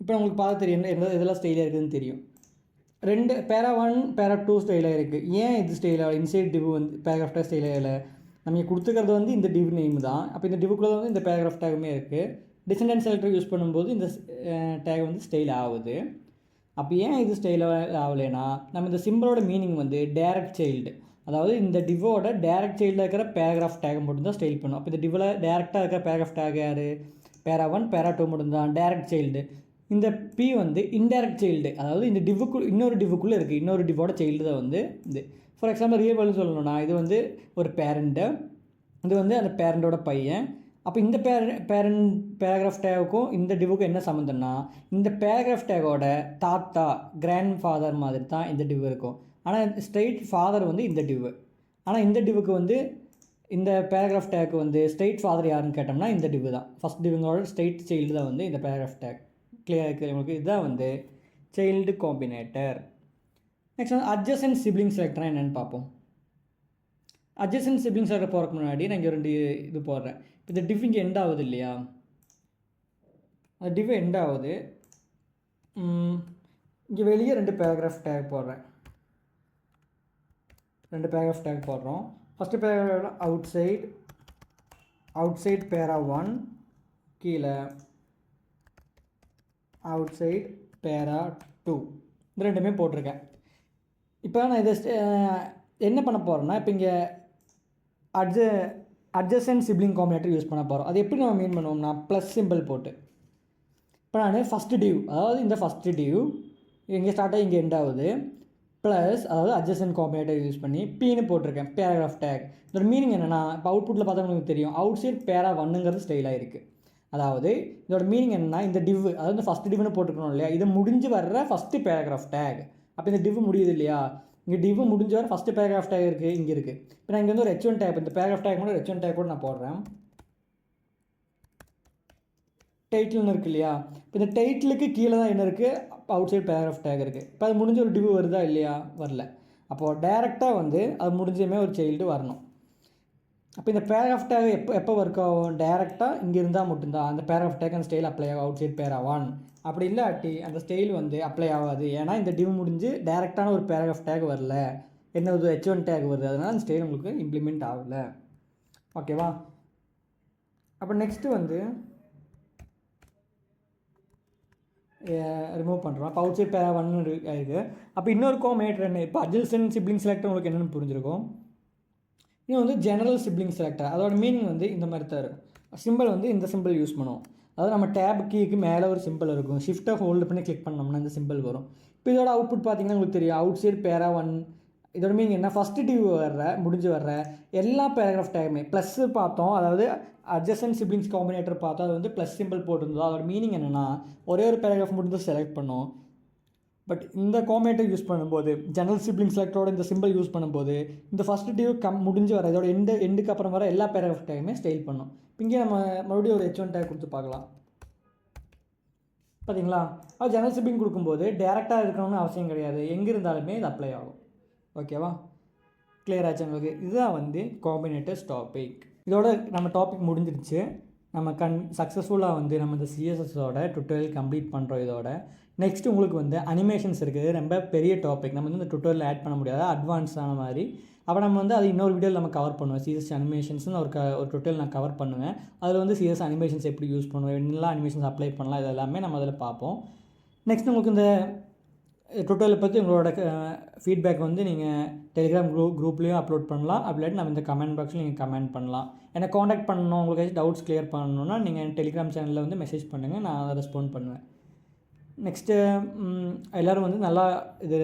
இப்போ உங்களுக்கு பார்த்து தெரியும் எதெல்லாம் ஸ்டைலாக இருக்குதுன்னு தெரியும். பேரா 1 பேரா 2 ஸ்டைலாக இருக்குது. ஏன் இது ஸ்டைலாக இன்சைட் டிவ் வந்து பேராகிராஃப் டேக் ஸ்டைலாக இல்லை? நம்ம கொடுத்துக்கிறது வந்து இந்த டிவ் நேம் தான். அப்போ இந்த டிவுக்குள்ளே வந்து இந்த பேராகிராஃப் டேக்குமே இருக்குது. டிசெண்டன்ட் செலக்டர் யூஸ் பண்ணும்போது இந்த டேக் வந்து ஸ்டைல் ஆகுது. அப்போ ஏன் இது ஸ்டைல் ஆகலைன்னா நம்ம இந்த சிம்பிளோட மீனிங் வந்து டேரக்ட் சைல்டு, அதாவது இந்த டிவோட டேரக்ட் சைல்டில் இருக்கிற பேராகிராஃப் டேக் மட்டும்தான் ஸ்டைல் பண்ணும். அப்போ இந்த டிவில் டேரெக்டாக இருக்கிற பேராகிராஃப் டேக் யார்? பேரா 1 பேரா 2 மட்டும்தான் டேரக்ட் சைல்டு. இந்த பி வந்து இன்டேரக்ட் சைல்டு, அதாவது இந்த டிவுக்குள் இன்னொரு டிவுக்குள்ளே இருக்குது. இன்னொரு டிவோட சைல்டு தான் வந்து இது. ஃபார் எக்ஸாம்பிள் ரியல் வேல்யூ சொல்லணும்னா இது வந்து ஒரு பேரண்ட்டு, இது வந்து அந்த பேரண்டோட பையன். அப்போ இந்த பேராகிராஃப் டேகுக்கும் இந்த டிவுக்கும் என்ன சம்மந்தம்னா இந்த பேராகிராஃப் டேகோட தாத்தா கிராண்ட் ஃபாதர் மாதிரி தான் இந்த டிவ் இருக்கும். ஆனால் ஸ்ட்ரெயிட் ஃபாதர் வந்து இந்த டிவ். ஆனால் இந்த டிவுக்கு வந்து இந்த பேராகிராஃப் டேக்கு வந்து ஸ்ட்ரெயிட் ஃபாதர் யாருன்னு கேட்டோம்னா இந்த டிவ் தான். ஃபஸ்ட் டிவுங்களோட ஸ்ட்ரெயிட் சைல்டு தான் வந்து இந்த பேராகிராஃப் டேக். கிளியராக இருக்குது உங்களுக்கு? இதுதான் வந்து சைல்டு காம்பினேட்டர். நெக்ஸ்ட் வந்து அட்ஜசன்ட் சிப்ளிங் செலக்டர்னா என்னென்னு பார்ப்போம். அட்ஜசன்ட் சிப்ளிங் செலக்டர் போகிறதுக்கு முன்னாடி நான் இங்கே 2 இது போடுறேன். இந்த டிவ் இங்கே எண்ட் ஆகுது இல்லையா? அந்த டிவ் எண்ட் ஆகுது. இங்கே வெளியே 2 பேராகிராஃப் டேக் போடுறேன். 2 பேராகிராஃப் டேக் போடுறோம். ஃபஸ்ட்டு பேராகிராஃப் அவுட் சைட் பேரா 1, கீழே அவுட் சைட் பேரா 2, இந்த 2மே போட்டிருக்கேன். இப்போ நான் இதை என்ன பண்ண போகிறேன்னா இப்போ இங்கே அட்ஜசன்ட் சிப்ளிங் காம்பினேட்டர் யூஸ் பண்ண போகிறோம். அது எப்படி நம்ம மீன் பண்ணுவோம்னா ப்ளஸ் சிம்பிள் போட்டு. இப்போ நான் ஃபஸ்ட்டு டிவ், அதாவது இந்த ஃபஸ்ட்டு டிவ் இங்கே ஸ்டார்ட் ஆகி இங்கே எண்ட் ஆகுது, ப்ளஸ் அதாவது அட்ஜசன்ட் காம்பினேட்டர் யூஸ் பண்ணி பீன்னு போட்டிருக்கேன் பேராகிராஃப் டேக். இதோட மீனிங் என்னென்னா இப்போ அவுட்புட்டில் பார்த்தா உங்களுக்கு தெரியும் அவுட் சைட் பேரா 1ங்கிறது ஸ்டைலாக இருக்குது. அதாவது இதோட மீனிங் என்னென்னா இந்த டிவ், அதாவது இந்த ஃபஸ்ட்டு டிவ்னு போட்டுருக்கணும் இல்லையா, இது முடிஞ்சு வர்ற ஃபஸ்ட்டு பேராகிராஃப் டேக். அப்போ இந்த டிவ் முடியுது இல்லையா, இங்கே டிவ் முடிஞ்ச வர ஃபஸ்ட்டு பேராகிராஃப் டேக் இருக்குது, இங்கே இருக்குது. இப்போ நான் இங்கே வந்து ஒரு H1 டேக், இந்த பேராகிராஃப் டேக் கூட H1 டேக் கூட நான் போடுறேன். டைட்டில்னு இருக்குது இல்லையா, இப்போ இந்த டைட்டிலுக்கு கீழே தான் என்ன இருக்குது, அவுட் சைட் பேராகிராஃப் டேக் இருக்குது. இப்போ அது முடிஞ்ச ஒரு டிவ் வருதா இல்லையா, வரல. அப்போது டேரெக்டாக வந்து அது முடிஞ்சுமே ஒரு சைல்டு வரணும். அப்போ இந்த பேராகிராஃப் டேக் எப்போ ஒர்க் ஆகும், டேரெக்டாக இங்கே இருந்தால் மட்டும்தான் அந்த பேராகிராஃப் டேக் அந்த ஸ்டைல் அப்ளை ஆகும் அவுட் சைட் பேரா 1. அப்படி இல்லாட்டி அந்த ஸ்டைல் வந்து அப்ளை ஆகாது. ஏன்னா இந்த டிவ் முடிஞ்சு டேரெக்டான ஒரு பேராகிராஃப் டேக் வரல, என்ன ஒரு H1 டேக் வருது, அதனால் அந்த ஸ்டைல் உங்களுக்கு இம்ப்ளிமெண்ட் ஆகலை. ஓகேவா? அப்போ நெக்ஸ்ட்டு வந்து ரிமூவ் பண்ணுறோம். அப்போ அவுட் சைட் பேரா 1 இருக்குது. அப்போ இன்னொரு காம்பினேட்டர் என்ன, இப்போ அட்ஜசன்ட் சிப்ளிங் செலக்டர் உங்களுக்கு என்னென்னு புரிஞ்சிருக்கும். இன்னும் வந்து ஜெனரல் சிப்ளிங் செலக்டர், அதோட மீனிங் வந்து இந்த மாதிரி தான் இருக்கும். சிம்பிள் வந்து இந்த சிம்பிள் யூஸ் பண்ணுவோம். அதாவது நம்ம டேப் கீக்கு மேலே ஒரு சிம்பிள் இருக்கும், ஷிஃப்ட்டை ஹோல்டு பண்ணி கிளிக் பண்ணோம்னா இந்த சிம்பிள் வரும். இப்போ இதோட அவுட்புட் பார்த்தீங்கன்னா உங்களுக்கு தெரியும் அவுட் சைட் பேரா 1 இதோட மீனிங் என்ன, ஃபஸ்ட்டு டிவ் முடிஞ்சு வர்ற எல்லா பேராகிராஃப் டேக்குமே ப்ளஸ்ஸு பார்த்தோம், அதாவது அட்ஜசன்ட் சிப்ளிங்ஸ் காம்பினேட்டர் பார்த்தோம், அது வந்து ப்ளஸ் சிம்பிள் போட்டிருந்தோம். அதோட மீனிங் என்னென்னா ஒரே ஒரு பேராகிராஃப் முடிஞ்சு செலக்ட் பண்ணோம். பட் இந்த காம்பினேட்டர் யூஸ் பண்ணும்போது ஜெனரல் சிப்ளிங் செலக்டரோட இந்த சிம்பிள் யூஸ் பண்ணும்போது இந்த ஃபஸ்ட்டு டிவ் முடிஞ்சு வர இதோட எண்டுக்கு அப்புறம் வர எல்லா பேராகிராஃப் டேக்குமே ஸ்டைல் பண்ணோம். இங்கே நம்ம மறுபடியும் ஒரு H1 டேக் கொடுத்து பார்க்கலாம். பார்த்தீங்களா, அது ஜெனரல் சிப்ளிங் கொடுக்கும்போது டேரெக்டாக இருக்கணும்னு அவசியம் கிடையாது, எங்கே இருந்தாலுமே இது அப்ளை ஆகும். ஓகேவா, கிளியர் ஆச்சு உங்களுக்கு? இதுதான் வந்து காம்பினேட்டர்ஸ் டாபிக். இதோட நம்ம டாபிக் முடிஞ்சிருச்சு. நம்ம சக்ஸஸ்ஃபுல்லாக வந்து நம்ம இந்த சிஎஸ்எஸோட டுட்டோரியல் கம்ப்ளீட் பண்ணுறோம். இதோட நெக்ஸ்ட் உங்களுக்கு வந்து அனிமேஷன்ஸ் இருக்குது, ரொம்ப பெரிய டாபிக். நம்ம வந்து இந்த டுட்டோரியல் ஆட் பண்ண முடியாது, அட்வான்ஸான மாதிரி. அப்போ நம்ம வந்து அது இன்னொரு வீடியோவில் நம்ம கவர் பண்ணுவோம். சிஎஸ் அனிமேஷன்ஸ்னு ஒரு டுட்டோரியல் நான் கவர் பண்ணுவேன். அதில் வந்து சிஎஸ் அனிமேஷன்ஸ் எப்படி யூஸ் பண்ணுவேன், என்னெல்லாம் அனிமேஷன்ஸ் அப்ளை பண்ணலாம், இது எல்லாமே நம்ம அதில் பார்ப்போம். நெக்ஸ்ட் உங்களுக்கு இந்த டுட்டோரியலை பற்றி உங்களோட ஃபீட்பேக் வந்து நீங்கள் டெலிகிராம் குரூப்லேயும் அப்லோட் பண்ணலாம். அப்படி நம்ம இந்த கமெண்ட் பாக்ஸில் நீங்கள் கமெண்ட் பண்ணலாம். என்னை காண்டாக்ட் பண்ணணும், உங்களுக்கு ஏதாச்சும் டவுட்ஸ் கிளியர் பண்ணணுன்னா நீங்கள் டெலிகிராம் சேனலில் வந்து மெசேஜ் பண்ணுங்கள், நான் அதை ரெஸ்பாண்ட் பண்ணுவேன். நெக்ஸ்ட்டு எல்லோரும் வந்து நல்லா இது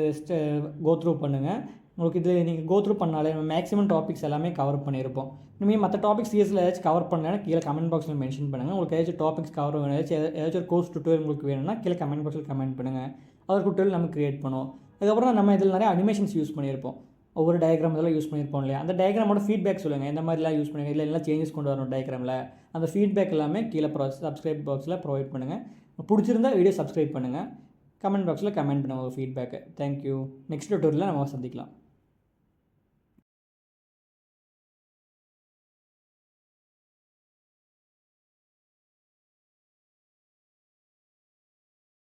கோத்ரூ பண்ணுங்கள். உங்களுக்கு இது நீங்கள் கோத்ரூ பண்ணாலே நம்ம மேக்ஸிமம் டாபிக்ஸ் எல்லாமே கவர் பண்ணியிருப்போம். இனிமேல் மற்ற டாபிக்ஸ் சிஎஸ்சில் ஏதாச்சும் கவர் பண்ணலன்னா கீழே கமெண்ட் பாக்ஸில் மென்ஷன் பண்ணுங்கள். உங்களுக்கு ஏதாச்சும் டாபிக்ஸ் கவர் வேணும், ஏதாச்சும் ஒரு கோர்ஸ் டுட்டோரியல் உங்களுக்கு வேணும்னா கீழே கமெண்ட் பாக்ஸில் கமெண்ட் பண்ணுங்கள். அதர் டுட்டோரியல் நம்ம க்ரியேட் பண்ணுவோம். அதுக்கப்புறம் நம்ம இதில் நிறைய அனிமேஷன்ஸ் யூஸ் பண்ணியிருப்போம், ஒவ்வொரு டயக்ராம் இதெல்லாம் யூஸ் பண்ணியிருப்போம் இல்லையா, அந்த டயக்ராமோட ஃபீட்பேக் சொல்லுங்கள், எந்த மாதிரிலாம் யூஸ் பண்ணுங்கள், இல்லை எல்லாம் சேஞ்சஸ் கொண்டு வரணும் டயக்ராமில். அந்த ஃபீட்பேக் எல்லாமே கீழே சப்ஸ்கிரைப் பாக்ஸில் ப்ரொவைட் பண்ணுங்கள். பிடிச்சிருந்தா வீடியோ சப்ஸ்கிரைப் பண்ணுங்கள், கமெண்ட் பாக்ஸில் கமெண்ட் பண்ணுங்கள் உங்கள் ஃபீட்பேக்கை. தேங்க்யூ. நெக்ஸ்ட் டுட்டோரியலில் நம்ம சந்திக்கலாம்.